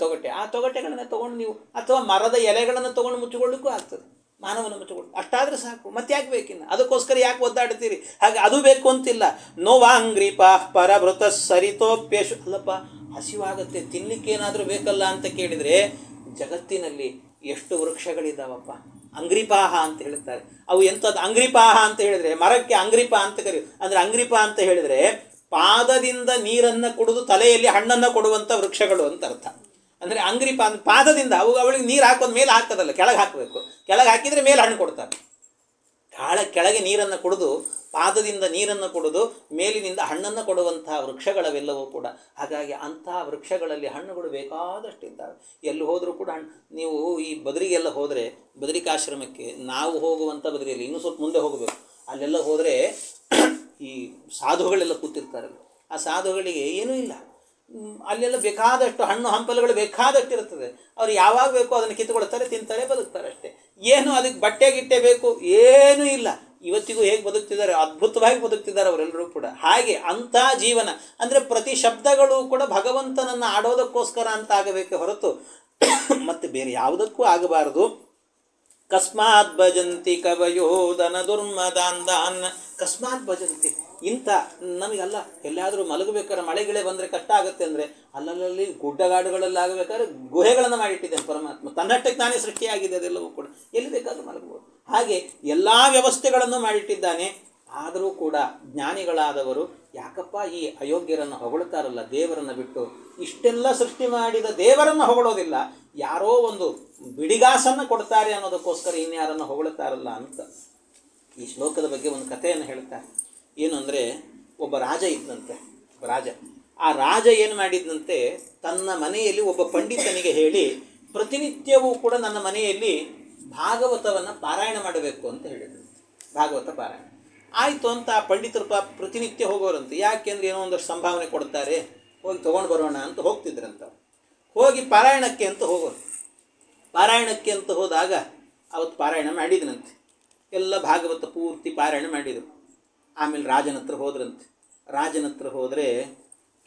ತೊಗಟೆಗಳನ್ನು ತೊಗೊಂಡು ನೀವು, ಅಥವಾ ಮರದ ಎಲೆಗಳನ್ನು ತೊಗೊಂಡು ಮುಚ್ಚಿಕೊಳ್ಳಿಕ್ಕೂ ಆಗ್ತದೆ, ಮಾನವನ ಮುಚ್ಚಿಕೊಳ್ಳಿ. ಅಷ್ಟಾದರೆ ಸಾಕು, ಮತ್ತೆ ಯಾಕೆ ಬೇಕಿನ್ನ? ಅದಕ್ಕೋಸ್ಕರ ಯಾಕೆ ಒದ್ದಾಡ್ತೀರಿ? ಹಾಗೆ ಅದು ಬೇಕು ಅಂತಿಲ್ಲ. ನೋವಾಂಗ್ರಿಪಾ ಪರಭೃತ ಸರಿತೋಪ್ಯಶು. ಅಲ್ಲಪ್ಪ, ಹಸಿವಾಗುತ್ತೆ, ತಿನ್ನಲಿಕ್ಕೇನಾದರೂ ಬೇಕಲ್ಲ ಅಂತ ಕೇಳಿದರೆ, ಜಗತ್ತಿನಲ್ಲಿ ಎಷ್ಟು ವೃಕ್ಷಗಳಿದ್ದಾವಪ್ಪ. ಅಂಗ್ರಿಪಾಹ ಅಂತ ಹೇಳ್ತಾರೆ. ಅವು ಎಂಥದ್ದು ಅಂಗ್ರಿಪಾಹ ಅಂತ ಹೇಳಿದರೆ, ಮರಕ್ಕೆ ಅಂಗ್ರಿಪ ಅಂತ ಕರೆಯುವುದು. ಅಂದರೆ ಅಂಗ್ರಿಪ ಅಂತ ಹೇಳಿದರೆ ಪಾದದಿಂದ ನೀರನ್ನು ಕುಡಿದು ತಲೆಯಲ್ಲಿ ಹಣ್ಣನ್ನು ಕೊಡುವಂಥ ವೃಕ್ಷಗಳು ಅಂತ ಅರ್ಥ. ಅಂದರೆ ಅಂಗ್ರಿಪ ಅಂದ್ರೆ ಪಾದದಿಂದ, ಅವಳಿಗೆ ನೀರು ಹಾಕೋದು ಮೇಲೆ ಹಾಕೋದಲ್ಲ, ಕೆಳಗೆ ಹಾಕಬೇಕು. ಕೆಳಗೆ ಹಾಕಿದರೆ ಮೇಲೆ ಹಣ್ಣು ಕೊಡ್ತಾರೆ. ಕೆಳಗೆ ನೀರನ್ನು ಕುಡಿದು, ಪಾದದಿಂದ ನೀರನ್ನು ಕುಡಿದು ಮೇಲಿನಿಂದ ಹಣ್ಣನ್ನು ಕೊಡುವಂತಹ ವೃಕ್ಷಗಳವೆಲ್ಲವೂ ಕೂಡ. ಹಾಗಾಗಿ ಅಂತಹ ವೃಕ್ಷಗಳಲ್ಲಿ ಹಣ್ಣುಗಳು ಬೇಕಾದಷ್ಟಿದ್ದಾವೆ. ಎಲ್ಲಿ ಹೋದರೂ ಕೂಡ ಹಣ್ಣು. ನೀವು ಈ ಬದರಿಗೆಲ್ಲ ಹೋದರೆ, ಬದರಿಕಾಶ್ರಮಕ್ಕೆ ನಾವು ಹೋಗುವಂಥ ಬದರಿಯಲ್ಲಿ ಇನ್ನೂ ಸ್ವಲ್ಪ ಮುಂದೆ ಹೋಗಬೇಕು, ಅಲ್ಲೆಲ್ಲ ಹೋದರೆ ಈ ಸಾಧುಗಳೆಲ್ಲ ಕೂತಿರ್ತಾರಲ್ಲ, ಆ ಸಾಧುಗಳಿಗೆ ಏನೂ ಇಲ್ಲ, ಅಲ್ಲೆಲ್ಲ ಬೇಕಾದಷ್ಟು ಹಣ್ಣು ಹಂಪಲುಗಳು ಬೇಕಾದಷ್ಟು ಇರ್ತದೆ. ಅವ್ರು ಯಾವಾಗ ಬೇಕೋ ಅದನ್ನು ಕಿತ್ತುಕೊಳ್ತಾರೆ, ತಿಂತಾರೆ, ಬದುಕ್ತಾರೆ ಅಷ್ಟೇ. ಏನು ಅದಕ್ಕೆ ಬಟ್ಟೆ ಗಿಟ್ಟೆ ಬೇಕು ಏನೂ ಇಲ್ಲ. ಇವತ್ತಿಗೂ ಹೇಗೆ ಬದುಕ್ತಿದ್ದಾರೆ, ಅದ್ಭುತವಾಗಿ ಬದುಕ್ತಿದ್ದಾರೆ ಅವರೆಲ್ಲರೂ ಕೂಡ. ಹಾಗೆ ಅಂಥ ಜೀವನ ಅಂದರೆ ಪ್ರತಿ ಶಬ್ದಗಳು ಕೂಡ ಭಗವಂತನನ್ನು ಆಡೋದಕ್ಕೋಸ್ಕರ ಅಂತ ಆಗಬೇಕೆ ಹೊರತು ಮತ್ತು ಬೇರೆ ಯಾವುದಕ್ಕೂ ಆಗಬಾರದು. ಕಸ್ಮಾತ್ ಭಜಂತಿ ಕವಯೋ ದನ ದುರ್ಮದಾಂದಾನ್. ಕಸ್ಮಾತ್ ಭಜಂತಿ, ಇಂಥ ನಮಗಲ್ಲ. ಎಲ್ಲಾದರೂ ಮಲಗಬೇಕಾದ್ರೆ ಮಳೆಗಿಳೆ ಬಂದರೆ ಕಷ್ಟ ಆಗುತ್ತೆ ಅಂದರೆ, ಅಲ್ಲಲ್ಲಿ ಗುಡ್ಡಗಾಡುಗಳಲ್ಲಿ ಆಗಬೇಕಾದ್ರೆ ಗುಹೆಗಳನ್ನು ಮಾಡಿಟ್ಟಿದ್ದೇನೆ ಪರಮಾತ್ಮ. ತನ್ನಷ್ಟಕ್ಕೆ ನಾನೇ ಸೃಷ್ಟಿಯಾಗಿದೆ ಅದೆಲ್ಲವೂ ಕೂಡ. ಎಲ್ಲಿ ಬೇಕಾದರೂ ಮಲಗಬಹುದು. ಹಾಗೆ ಎಲ್ಲ ವ್ಯವಸ್ಥೆಗಳನ್ನು ಮಾಡಿಟ್ಟಿದ್ದಾನೆ. ಆದರೂ ಕೂಡ ಜ್ಞಾನಿಗಳಾದವರು ಯಾಕಪ್ಪ ಈ ಅಯೋಗ್ಯರನ್ನು ಹೊಗಳ್ತಾರಲ್ಲ, ದೇವರನ್ನು ಬಿಟ್ಟು. ಇಷ್ಟೆಲ್ಲ ಸೃಷ್ಟಿ ಮಾಡಿದ ದೇವರನ್ನು ಹೊಗಳೋದಿಲ್ಲ, ಯಾರೋ ಒಂದು ಬಿಡಿಗಾಸನ್ನು ಕೊಡ್ತಾರೆ ಅನ್ನೋದಕ್ಕೋಸ್ಕರ ಇನ್ಯಾರನ್ನು ಹೊಗಳ್ತಾರಲ್ಲ ಅಂತ. ಈ ಶ್ಲೋಕದ ಬಗ್ಗೆ ಒಂದು ಕಥೆಯನ್ನು ಹೇಳ್ತಾರೆ. ಏನು ಅಂದರೆ, ಒಬ್ಬ ರಾಜ ಇದ್ದಂತೆ. ರಾಜ, ಆ ರಾಜ ಏನು ಮಾಡಿದ್ದಂತೆ, ತನ್ನ ಮನೆಯಲ್ಲಿ ಒಬ್ಬ ಪಂಡಿತನಿಗೆ ಹೇಳಿ, ಪ್ರತಿನಿತ್ಯವೂ ಕೂಡ ನನ್ನ ಮನೆಯಲ್ಲಿ ಭಾಗವತವನ್ನು ಪಾರಾಯಣ ಮಾಡಬೇಕು ಅಂತ ಹೇಳಿದ್ರು. ಭಾಗವತ ಪಾರಾಯಣ ಆಯಿತು ಅಂತ ಆ ಪಂಡಿತರು ಪ್ರತಿನಿತ್ಯ ಹೋಗೋರಂತೆ. ಯಾಕೆಂದ್ರೆ ಏನೋ ಒಂದಷ್ಟು ಸಂಭಾವನೆ ಕೊಡ್ತಾರೆ, ಹೋಗಿ ತೊಗೊಂಡು ಬರೋಣ ಅಂತ ಹೋಗ್ತಿದ್ರಂತ. ಹೋಗಿ ಪಾರಾಯಣಕ್ಕೆ ಅಂತ ಹೋಗೋರು. ಪಾರಾಯಣಕ್ಕೆ ಅಂತ ಹೋದಾಗ ಅವತ್ತು ಪಾರಾಯಣ ಮಾಡಿದ್ರಂತೆ. ಎಲ್ಲ ಭಾಗವತ ಪೂರ್ತಿ ಪಾರಾಯಣ ಮಾಡಿದರು. ಆಮೇಲೆ ರಾಜನ ಹತ್ರ ಹೋದ್ರಂತೆ. ರಾಜನ ಹತ್ರ ಹೋದರೆ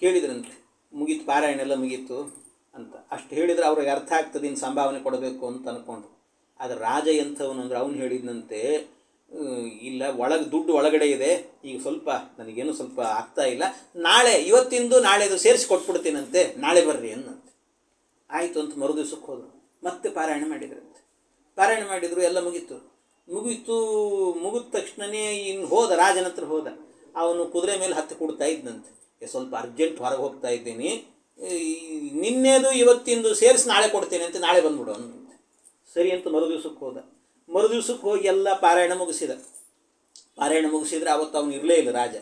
ಕೇಳಿದ್ರಂತೆ, ಮುಗೀತು ಪಾರಾಯಣ ಎಲ್ಲ ಮುಗೀತು ಅಂತ. ಅಷ್ಟು ಹೇಳಿದರೆ ಅವ್ರಿಗೆ ಅರ್ಥ ಆಗ್ತದೆ, ಇನ್ನು ಸಂಭಾವನೆ ಕೊಡಬೇಕು ಅಂತ ಅಂದ್ಕೊಂಡು. ಆದರೆ ರಾಜ ಎಂಥವನು ಅಂದರೆ ಅವನು ಹೇಳಿದಂತೆ, ಇಲ್ಲ ದುಡ್ಡು ಒಳಗಡೆ ಇದೆ, ಈಗ ಸ್ವಲ್ಪ ನನಗೇನು ಸ್ವಲ್ಪ ಆಗ್ತಾ ಇಲ್ಲ, ನಾಳೆ ಇವತ್ತಿಂದು ನಾಳೆದು ಸೇರಿಸಿ ಕೊಟ್ಬಿಡ್ತೀನಂತೆ, ನಾಳೆ ಬರ್ರಿ ಅನ್ನಂತೆ. ಆಯಿತು ಅಂತ ಮರುದಿವ್ಸಕ್ಕೆ ಹೋದರು. ಮತ್ತೆ ಪಾರಾಯಣ ಮಾಡಿದ್ರಂತೆ. ಪಾರಾಯಣ ಮಾಡಿದರು, ಎಲ್ಲ ಮುಗೀತು. ಮುಗಿದ ತಕ್ಷಣವೇ ಇನ್ನು ಹೋದ, ರಾಜನ ಹತ್ರ ಹೋದ. ಅವನು ಕುದುರೆ ಮೇಲೆ ಹತ್ತಿ ಕೊಡ್ತಾ ಇದ್ದಂತೆ. ಸ್ವಲ್ಪ ಅರ್ಜೆಂಟ್ ಹೊರಗೆ ಹೋಗ್ತಾ ಇದ್ದೀನಿ, ನಿನ್ನೆದು ಇವತ್ತಿಂದು ಸೇರಿಸಿ ನಾಳೆ ಕೊಡ್ತೇನೆ ಅಂತ, ನಾಳೆ ಬಂದ್ಬಿಡು ಅನ್ನಂತೆ. ಸರಿ ಅಂತ ಮರುದಿವ್ಸಕ್ಕೆ ಹೋದ. ಮರುದಿವ್ಸಕ್ಕೆ ಹೋಗಿ ಎಲ್ಲ ಪಾರಾಯಣ ಮುಗಿಸಿದ. ಪಾರಾಯಣ ಮುಗಿಸಿದ್ರೆ ಅವತ್ತು ಅವನು ಇರಲೇ ಇಲ್ಲ ರಾಜ.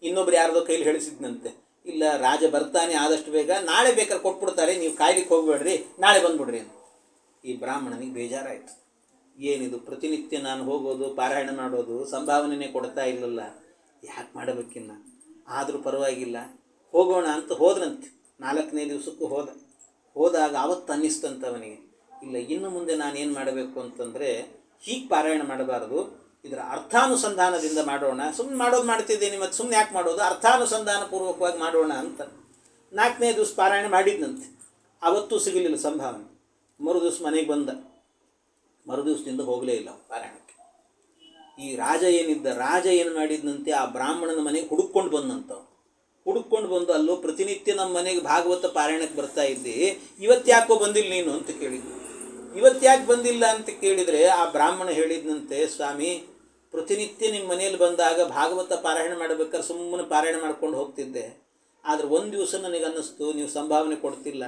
ಇನ್ನೊಬ್ರು ಯಾರ್ದೋ ಕೈಲಿ ಹೇಳಿಸಿದ್ನಂತೆ, ಇಲ್ಲ ರಾಜ ಬರ್ತಾನೆ ಆದಷ್ಟು ಬೇಗ, ನಾಳೆ ಬೇಕಾದ್ರೆ ಕೊಟ್ಬಿಡ್ತಾರೆ, ನೀವು ಕಾಯ್ಲಿಕ್ಕೆ ಹೋಗ್ಬೇಡ್ರಿ, ನಾಳೆ ಬಂದ್ಬಿಡ್ರಿ ಅಂತ. ಈ ಬ್ರಾಹ್ಮಣನಿಗೆ ಬೇಜಾರಾಯಿತು. ಏನಿದು ಪ್ರತಿನಿತ್ಯ ನಾನು ಹೋಗೋದು, ಪಾರಾಯಣ ಮಾಡೋದು, ಸಂಭಾವನೆನೇ ಕೊಡ್ತಾ ಇಲ್ಲಲ್ಲ, ಯಾಕೆ ಮಾಡಬೇಕಿನ್ನ, ಆದರೂ ಪರವಾಗಿಲ್ಲ ಹೋಗೋಣ ಅಂತ ಹೋದ್ರಂತೆ. 4ನೇ ದಿವಸಕ್ಕೂ ಹೋದಾಗ ಅವತ್ತು ಅನ್ನಿಸ್ತಂತ ಅವನಿಗೆ, ಇಲ್ಲ ಇನ್ನು ಮುಂದೆ ನಾನೇನು ಮಾಡಬೇಕು ಅಂತಂದರೆ ಹೀಗೆ ಪಾರಾಯಣ ಮಾಡಬಾರ್ದು, ಇದರ ಅರ್ಥಾನುಸಂಧಾನದಿಂದ ಮಾಡೋಣ. ಸುಮ್ಮನೆ ಮಾಡೋದು ಮಾಡ್ತಿದ್ದೀನಿ, ಮತ್ತು ಸುಮ್ಮನೆ ಯಾಕೆ ಮಾಡೋದು, ಅರ್ಥಾನುಸಂಧಾನ ಪೂರ್ವಕವಾಗಿ ಮಾಡೋಣ ಅಂತ 4ನೇ ದಿವಸ ಪಾರಾಯಣ ಮಾಡಿದ್ನಂತೆ. ಅವತ್ತೂ ಸಿಗಲಿಲ್ಲ ಸಂಭಾವನೆ. ಮರುದಿವ್ಸ ಮನೆಗೆ ಬಂದ. ಮರುದಿವ್ಸದಿಂದ ಹೋಗಲೇ ಇಲ್ಲ ಪಾರಾಯಣಕ್ಕೆ. ಈ ರಾಜ ಏನು ಮಾಡಿದ್ನಂತೆ, ಆ ಬ್ರಾಹ್ಮಣನ ಮನೆಗೆ ಹುಡುಕೊಂಡು ಬಂದಂತ. ಹುಡುಕೊಂಡು ಬಂದು, ಅಲ್ಲೋ ಪ್ರತಿನಿತ್ಯ ನಮ್ಮ ಮನೆಗೆ ಭಾಗವತ ಪಾರಾಯಣಕ್ಕೆ ಬರ್ತಾ ಇದ್ದೆ, ಇವತ್ತ್ಯಾಕೋ ಬಂದಿಲ್ಲ ನೀನು ಅಂತ ಕೇಳಿದ್ನು. ಇವತ್ತ್ಯಾಕೆ ಬಂದಿಲ್ಲ ಅಂತ ಕೇಳಿದರೆ ಆ ಬ್ರಾಹ್ಮಣ ಹೇಳಿದ್ನಂತೆ, ಸ್ವಾಮಿ ಪ್ರತಿನಿತ್ಯ ನಿಮ್ಮ ಮನೆಯಲ್ಲಿ ಬಂದಾಗ ಭಾಗವತ ಪಾರಾಯಣ ಮಾಡಬೇಕಾದ್ರೆ ಸುಮ್ಮನೆ ಪಾರಾಯಣ ಮಾಡ್ಕೊಂಡು ಹೋಗ್ತಿದ್ದೆ. ಆದರೆ ಒಂದು ದಿವಸ ನನಗೆ ಅನ್ನಿಸ್ತು, ನೀವು ಸಂಭಾವನೆ ಕೊಡ್ತಿಲ್ಲ,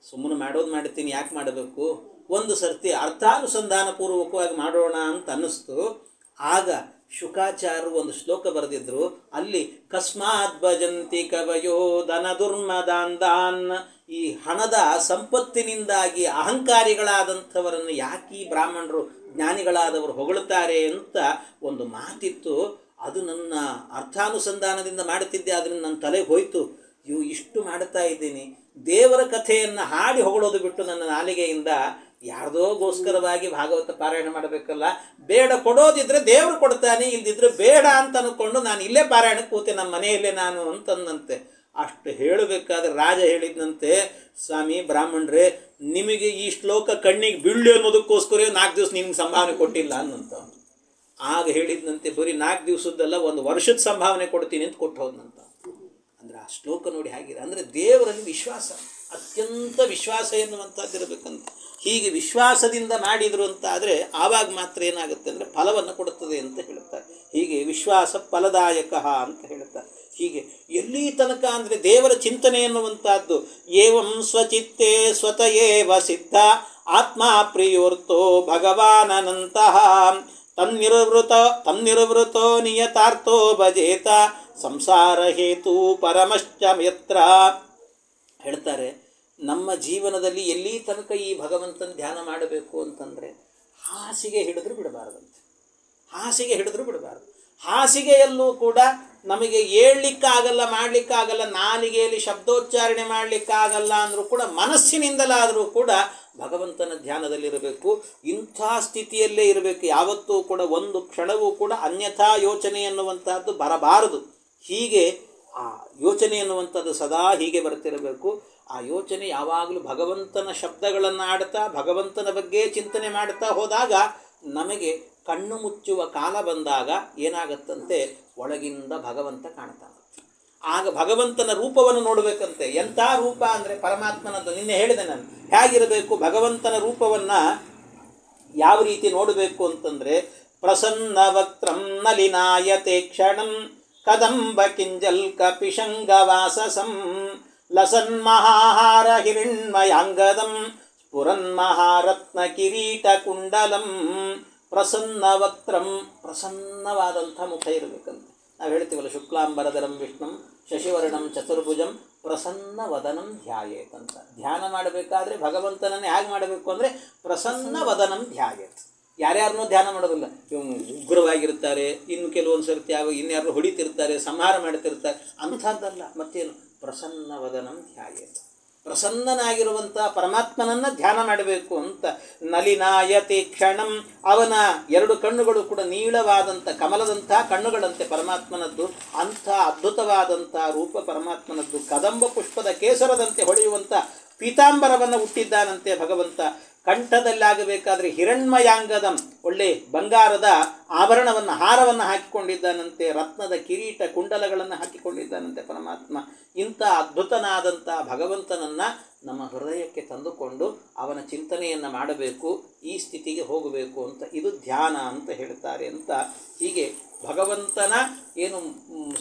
ಸುಮ್ಮನೆ ಮಾಡ್ತೀನಿ, ಯಾಕೆ ಮಾಡಬೇಕು, ಒಂದು ಸರ್ತಿ ಅರ್ಥಾನುಸಂಧಾನ ಪೂರ್ವಕವಾಗಿ ಮಾಡೋಣ ಅಂತ ಅನ್ನಿಸ್ತು. ಆಗ ಶುಕಾಚಾರ್ಯರು ಒಂದು ಶ್ಲೋಕ ಬರೆದಿದ್ರು. ಅಲ್ಲಿ ಕಸ್ಮಾತ್ ಭಜಂತಿ ಕವಯೋ ಧನ ದುರ್ಮದಾನ್, ಈ ಹಣದ ಸಂಪತ್ತಿನಿಂದಾಗಿ ಅಹಂಕಾರಿಗಳಾದಂಥವರನ್ನು ಯಾಕೆ ಈ ಬ್ರಾಹ್ಮಣರು ಜ್ಞಾನಿಗಳಾದವರು ಹೊಗಳುತ್ತಾರೆ ಅಂತ ಒಂದು ಮಾತಿತ್ತು. ಅದು ನನ್ನ ಅರ್ಥಾನುಸಂಧಾನದಿಂದ ಮಾಡುತ್ತಿದ್ದೆ, ಅದರಿಂದ ನನ್ನ ತಲೆಗೆ ಹೋಯಿತು. ಇಷ್ಟು ಮಾಡ್ತಾ ಇದ್ದೀನಿ, ದೇವರ ಕಥೆಯನ್ನು ಹಾಡಿ ಹೊಗಳೋದು ಬಿಟ್ಟು ನನ್ನ ನಾಲಿಗೆಯಿಂದ ಯಾರ್ದೋಗೋಸ್ಕರವಾಗಿ ಭಾಗವತ ಪಾರಾಯಣ ಮಾಡಬೇಕಲ್ಲ, ಬೇಡ ಕೊಡೋದಿದ್ರೆ ದೇವರು ಕೊಡ್ತಾನೆ, ಇಲ್ದಿದ್ರೆ ಬೇಡ ಅಂತ ಅಂದ್ಕೊಂಡು ನಾನು ಇಲ್ಲೇ ಪಾರಾಯಣಕ್ಕೆ ಕೂತೆ, ನಮ್ಮ ಮನೆಯಲ್ಲೇ ನಾನು ಅಂತಂದಂತೆ. ಅಷ್ಟು ಹೇಳಬೇಕಾದ್ರೆ ರಾಜ ಹೇಳಿದ್ನಂತೆ, ಸ್ವಾಮಿ ಬ್ರಾಹ್ಮಣರೇ, ನಿಮಗೆ ಈ ಶ್ಲೋಕ ಕಣ್ಣಿಗೆ ಬೀಳ್ಳಿ ಅನ್ನೋದಕ್ಕೋಸ್ಕರ 4 ದಿವಸ ನಿಮ್ಗೆ ಸಂಭಾವನೆ ಕೊಟ್ಟಿಲ್ಲ ಅನ್ನಂತ. ಆಗ ಹೇಳಿದ್ನಂತೆ, ಬರೀ 4 ದಿವಸದ್ದಲ್ಲ, 1 ವರ್ಷದ ಸಂಭಾವನೆ ಕೊಡ್ತೀನಿ ಅಂತ ಕೊಟ್ಟು ಹೋದ್ನಂತ. ಅಂದರೆ ಆ ಶ್ಲೋಕ ನೋಡಿ ಹೇಗಿದೆ ಅಂದರೆ, ದೇವರಲ್ಲಿ ವಿಶ್ವಾಸ, ಅತ್ಯಂತ ವಿಶ್ವಾಸ ಎನ್ನುವಂಥದ್ದಿರಬೇಕಂತ. ಹೀಗೆ ವಿಶ್ವಾಸದಿಂದ ಮಾಡಿದರು ಅಂತ ಆದರೆ ಆವಾಗ ಮಾತ್ರ ಏನಾಗುತ್ತೆ ಅಂದರೆ ಫಲವನ್ನು ಕೊಡುತ್ತದೆ ಅಂತ ಹೇಳುತ್ತಾರೆ. ಹೀಗೆ ವಿಶ್ವಾಸ ಫಲದಾಯಕ ಅಂತ ಹೇಳುತ್ತಾರೆ. ಹೀಗೆ ಎಲ್ಲಿ ತನಕ ಅಂದರೆ ದೇವರ ಚಿಂತನೆ ಎನ್ನುವಂಥದ್ದು, ಏವಂ ಸ್ವಚಿತ್ತೇ ಸ್ವತಯೇವ ಸಿದ್ಧ ಆತ್ಮ ಪ್ರಿಯೋರ್ತೋ ಭಗವಾನನಂತಹ ತನ್ನಿರ್ವೃತೋ ನಿಯತಾರ್ಥೋ ಭಜೇತ ಸಂಸಾರ ಹೇತು ಪರಮಶ್ಚಯತ್ರ. ಹೇಳ್ತಾರೆ, ನಮ್ಮ ಜೀವನದಲ್ಲಿ ಎಲ್ಲಿ ತನಕ ಈ ಭಗವಂತನ ಧ್ಯಾನ ಮಾಡಬೇಕು ಅಂತಂದರೆ ಹಾಸಿಗೆ ಹಿಡಿದ್ರೂ ಬಿಡಬಾರ್ದಂತೆ. ಹಾಸಿಗೆಯಲ್ಲೂ ಕೂಡ ನಮಗೆ ಏಳಲಿಕ್ಕಾಗಲ್ಲ, ಮಾಡಲಿಕ್ಕಾಗಲ್ಲ, ನಾಲಿಗೆಯಲ್ಲಿ ಶಬ್ದೋಚ್ಚಾರಣೆ ಮಾಡಲಿಕ್ಕಾಗಲ್ಲ ಅಂದರೂ ಕೂಡ ಮನಸ್ಸಿನಿಂದಲಾದರೂ ಕೂಡ ಭಗವಂತನ ಧ್ಯಾನದಲ್ಲಿರಬೇಕು. ಇಂಥ ಸ್ಥಿತಿಯಲ್ಲೇ ಇರಬೇಕು. ಯಾವತ್ತೂ ಕೂಡ ಒಂದು ಕ್ಷಣವೂ ಕೂಡ ಅನ್ಯಥಾ ಯೋಚನೆ ಎನ್ನುವಂಥದ್ದು ಬರಬಾರದು. ಹೀಗೆ ಆ ಯೋಚನೆ ಎನ್ನುವಂಥದ್ದು ಸದಾ ಹೀಗೆ ಬರ್ತಿರಬೇಕು. ಆ ಯೋಚನೆ ಯಾವಾಗಲೂ ಭಗವಂತನ ಶಬ್ದಗಳನ್ನು ಆಡ್ತಾ ಭಗವಂತನ ಬಗ್ಗೆ ಚಿಂತನೆ ಮಾಡ್ತಾ ಹೋದಾಗ ನಮಗೆ ಕಣ್ಣು ಮುಚ್ಚುವ ಕಾಲ ಬಂದಾಗ ಏನಾಗತ್ತಂತೆ, ಒಳಗಿಂದ ಭಗವಂತ ಕಾಣ್ತಾನೆ. ಆಗ ಭಗವಂತನ ರೂಪವನ್ನು ನೋಡಬೇಕಂತೆ. ಎಂಥ ರೂಪ ಅಂದರೆ ಪರಮಾತ್ಮನದ್ದು. ನಿನ್ನೆ ಹೇಳಿದೆ ನಾನು ಹೇಗಿರಬೇಕು, ಭಗವಂತನ ರೂಪವನ್ನು ಯಾವ ರೀತಿ ನೋಡಬೇಕು ಅಂತಂದರೆ, ಪ್ರಸನ್ನ ವಕ್ತ್ರಂ ನಲಿನಾಯತೆ ಕ್ಷಣಂ ಕದಂಬ ಕಿಂಜಲ್ ಕಪಿಶಂಗವಾಸಸಂ ಲಸನ್ಮಹಾಹಾರ ಹಿರಣ್ಮಯಾಂಗದಂ ಸ್ಫುರನ್ಮಹಾರತ್ನ ಕಿರೀಟ ಕುಂಡಲಂ. ಪ್ರಸನ್ನ ವಕ್ತ್ರಂ, ಪ್ರಸನ್ನವಾದಂಥ ಮುಖ ಇರಬೇಕಂತೆ. ನಾವು ಹೇಳ್ತೀವಲ್ಲ, ಶುಕ್ಲಾಂಬರಧರಂ ವಿಷ್ಣುಂ ಶಶಿವರ್ಣಂ ಚತುರ್ಭುಜಂ ಪ್ರಸನ್ನ ವದನಂ ಧ್ಯಾಯೇತ್ ಅಂತ. ಧ್ಯಾನ ಮಾಡಬೇಕಾದ್ರೆ ಭಗವಂತನನ್ನೇ ಹೇಗೆ ಮಾಡಬೇಕು ಅಂದರೆ ಪ್ರಸನ್ನ ವದನಂ ಧ್ಯಾಯೇತ್. ಯಾರ್ಯಾರನ್ನೂ ಧ್ಯಾನ ಮಾಡೋದಿಲ್ಲ. ಇವು ಉಗ್ರವಾಗಿರ್ತಾರೆ, ಇನ್ನು ಕೆಲವೊಂದು ಸರ್ತಿ ಇನ್ಯಾರು ಹೊಡಿತಿರ್ತಾರೆ, ಸಂಹಾರ ಮಾಡ್ತಿರ್ತಾರೆ, ಅಂಥದ್ದಲ್ಲ. ಮತ್ತೇನು? ಪ್ರಸನ್ನ ವದನಂ ಧ್ಯಾಯೇತ್. ಪ್ರಸನ್ನನಾಗಿರುವಂಥ ಪರಮಾತ್ಮನನ್ನು ಧ್ಯಾನ ಮಾಡಬೇಕು ಅಂತ. ನಲಿನಾಯತಿ ಕ್ಷಣಂ, ಅವನ ಎರಡು ಕಣ್ಣುಗಳು ಕೂಡ ನೀಳವಾದಂಥ ಕಮಲದಂಥ ಕಣ್ಣುಗಳಂತೆ ಪರಮಾತ್ಮನದ್ದು. ಅಂಥ ಅದ್ಭುತವಾದಂಥ ರೂಪ ಪರಮಾತ್ಮನದ್ದು. ಕದಂಬ ಪುಷ್ಪದ ಕೇಸರದಂತೆ ಹೊಳೆಯುವಂಥ ಪೀತಾಂಬರವನ್ನು ಹುಟ್ಟಿದ್ದಾನಂತೆ ಭಗವಂತ. ಕಂಠದಲ್ಲಾಗಬೇಕಾದ್ರೆ ಹಿರಣ್ಮಯಾಂಗದಂ, ಒಳ್ಳೆ ಬಂಗಾರದ ಆಭರಣವನ್ನು ಹಾರವನ್ನು ಹಾಕಿಕೊಂಡಿದ್ದಾನಂತೆ. ರತ್ನದ ಕಿರೀಟ ಕುಂಡಲಗಳನ್ನು ಹಾಕಿಕೊಂಡಿದ್ದಾನಂತೆ ಪರಮಾತ್ಮ. ಇಂಥ ಅದ್ಭುತನಾದಂಥ ಭಗವಂತನನ್ನು ನಮ್ಮ ಹೃದಯಕ್ಕೆ ತಂದುಕೊಂಡು ಅವನ ಚಿಂತನೆಯನ್ನು ಮಾಡಬೇಕು, ಈ ಸ್ಥಿತಿಗೆ ಹೋಗಬೇಕು ಅಂತ. ಇದು ಧ್ಯಾನ ಅಂತ ಹೇಳ್ತಾರೆ ಅಂತ. ಹೀಗೆ ಭಗವಂತನ ಏನು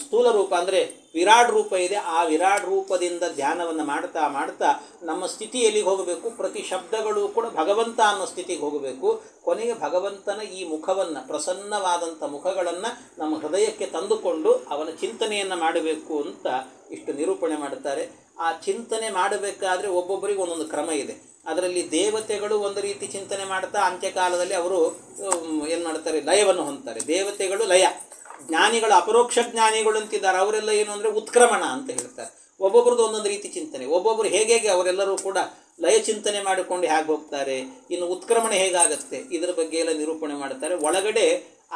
ಸ್ಥೂಲ ರೂಪ ಅಂದರೆ ವಿರಾಟ್ ರೂಪ ಇದೆ, ಆ ವಿರಾಟ್ ರೂಪದಿಂದ ಧ್ಯಾನವನ್ನು ಮಾಡ್ತಾ ಮಾಡ್ತಾ ನಮ್ಮ ಸ್ಥಿತಿ ಎಲ್ಲಿಗೆ ಹೋಗಬೇಕು? ಪ್ರತಿ ಶಬ್ದಗಳು ಕೂಡ ಭಗವಂತ ಅನ್ನೋ ಸ್ಥಿತಿಗೆ ಹೋಗಬೇಕು. ಕೊನೆಗೆ ಭಗವಂತನ ಈ ಮುಖವನ್ನು, ಪ್ರಸನ್ನವಾದಂಥ ಮುಖಗಳನ್ನು ನಮ್ಮ ಹೃದಯಕ್ಕೆ ತಂದುಕೊಂಡು ಅವನ ಚಿಂತನೆಯನ್ನು ಮಾಡಬೇಕು ಅಂತ ಇಷ್ಟು ನಿರೂಪಣೆ ಮಾಡುತ್ತಾರೆ. ಆ ಚಿಂತನೆ ಮಾಡಬೇಕಾದ್ರೆ ಒಬ್ಬೊಬ್ಬರಿಗೆ ಒಂದೊಂದು ಕ್ರಮ ಇದೆ. ಅದರಲ್ಲಿ ದೇವತೆಗಳು ಒಂದು ರೀತಿ ಚಿಂತನೆ ಮಾಡ್ತಾ ಅಂತ್ಯಕಾಲದಲ್ಲಿ ಅವರು ಏನು ಮಾಡ್ತಾರೆ? ಲಯವನ್ನು ಹೊಂದ್ತಾರೆ. ದೇವತೆಗಳು ಲಯ, ಜ್ಞಾನಿಗಳು ಅಪರೋಕ್ಷ ಜ್ಞಾನಿಗಳು ಅಂತಿದ್ದಾರೆ, ಅವರೆಲ್ಲ ಏನು ಅಂದರೆ ಉತ್ಕ್ರಮಣ ಅಂತ ಹೇಳ್ತಾರೆ. ಒಬ್ಬೊಬ್ರದ್ದು ಒಂದೊಂದು ರೀತಿ ಚಿಂತನೆ. ಒಬ್ಬೊಬ್ಬರು ಹೇಗೆ ಅವರೆಲ್ಲರೂ ಕೂಡ ಲಯ ಚಿಂತನೆ ಮಾಡಿಕೊಂಡು ಹೇಗೆ ಹೋಗ್ತಾರೆ, ಇನ್ನು ಉತ್ಕ್ರಮಣ ಹೇಗಾಗತ್ತೆ, ಇದರ ಬಗ್ಗೆ ಎಲ್ಲ ನಿರೂಪಣೆ ಮಾಡ್ತಾರೆ. ಒಳಗಡೆ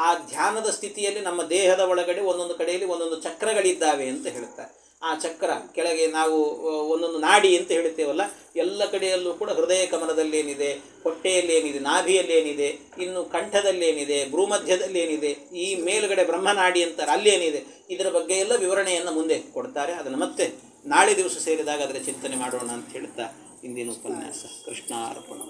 ಆ ಧ್ಯಾನದ ಸ್ಥಿತಿಯಲ್ಲಿ ನಮ್ಮ ದೇಹದ ಒಳಗಡೆ ಒಂದೊಂದು ಕಡೆಯಲ್ಲಿ ಒಂದೊಂದು ಚಕ್ರಗಳಿದ್ದಾವೆ ಅಂತ ಹೇಳ್ತಾರೆ. ಆ ಚಕ್ರ ಕೆಳಗೆ ನಾವು ಒಂದೊಂದು ನಾಡಿ ಅಂತ ಹೇಳ್ತೇವಲ್ಲ, ಎಲ್ಲ ಕಡೆಯಲ್ಲೂ ಕೂಡ ಹೃದಯ ಕಮಲದಲ್ಲೇನಿದೆ, ಹೊಟ್ಟೆಯಲ್ಲೇನಿದೆ, ನಾಭಿಯಲ್ಲೇನಿದೆ, ಇನ್ನು ಕಂಠದಲ್ಲೇನಿದೆ, ಭ್ರೂಮಧ್ಯದಲ್ಲೇನಿದೆ, ಈ ಮೇಲುಗಡೆ ಬ್ರಹ್ಮನಾಡಿ ಅಂತಾರೆ, ಅಲ್ಲೇನಿದೆ, ಇದರ ಬಗ್ಗೆ ಎಲ್ಲ ವಿವರಣೆಯನ್ನು ಮುಂದೆ ಕೊಡ್ತಾರೆ. ಅದನ್ನು ಮತ್ತೆ ನಾಳೆ ದಿವಸ ಸೇರಿದಾಗ ಅದರ ಚಿಂತನೆ ಮಾಡೋಣ ಅಂತ ಹೇಳ್ತಾ ಇಂದಿನ ಉಪನ್ಯಾಸ ಕೃಷ್ಣಾರ್ಪಣ.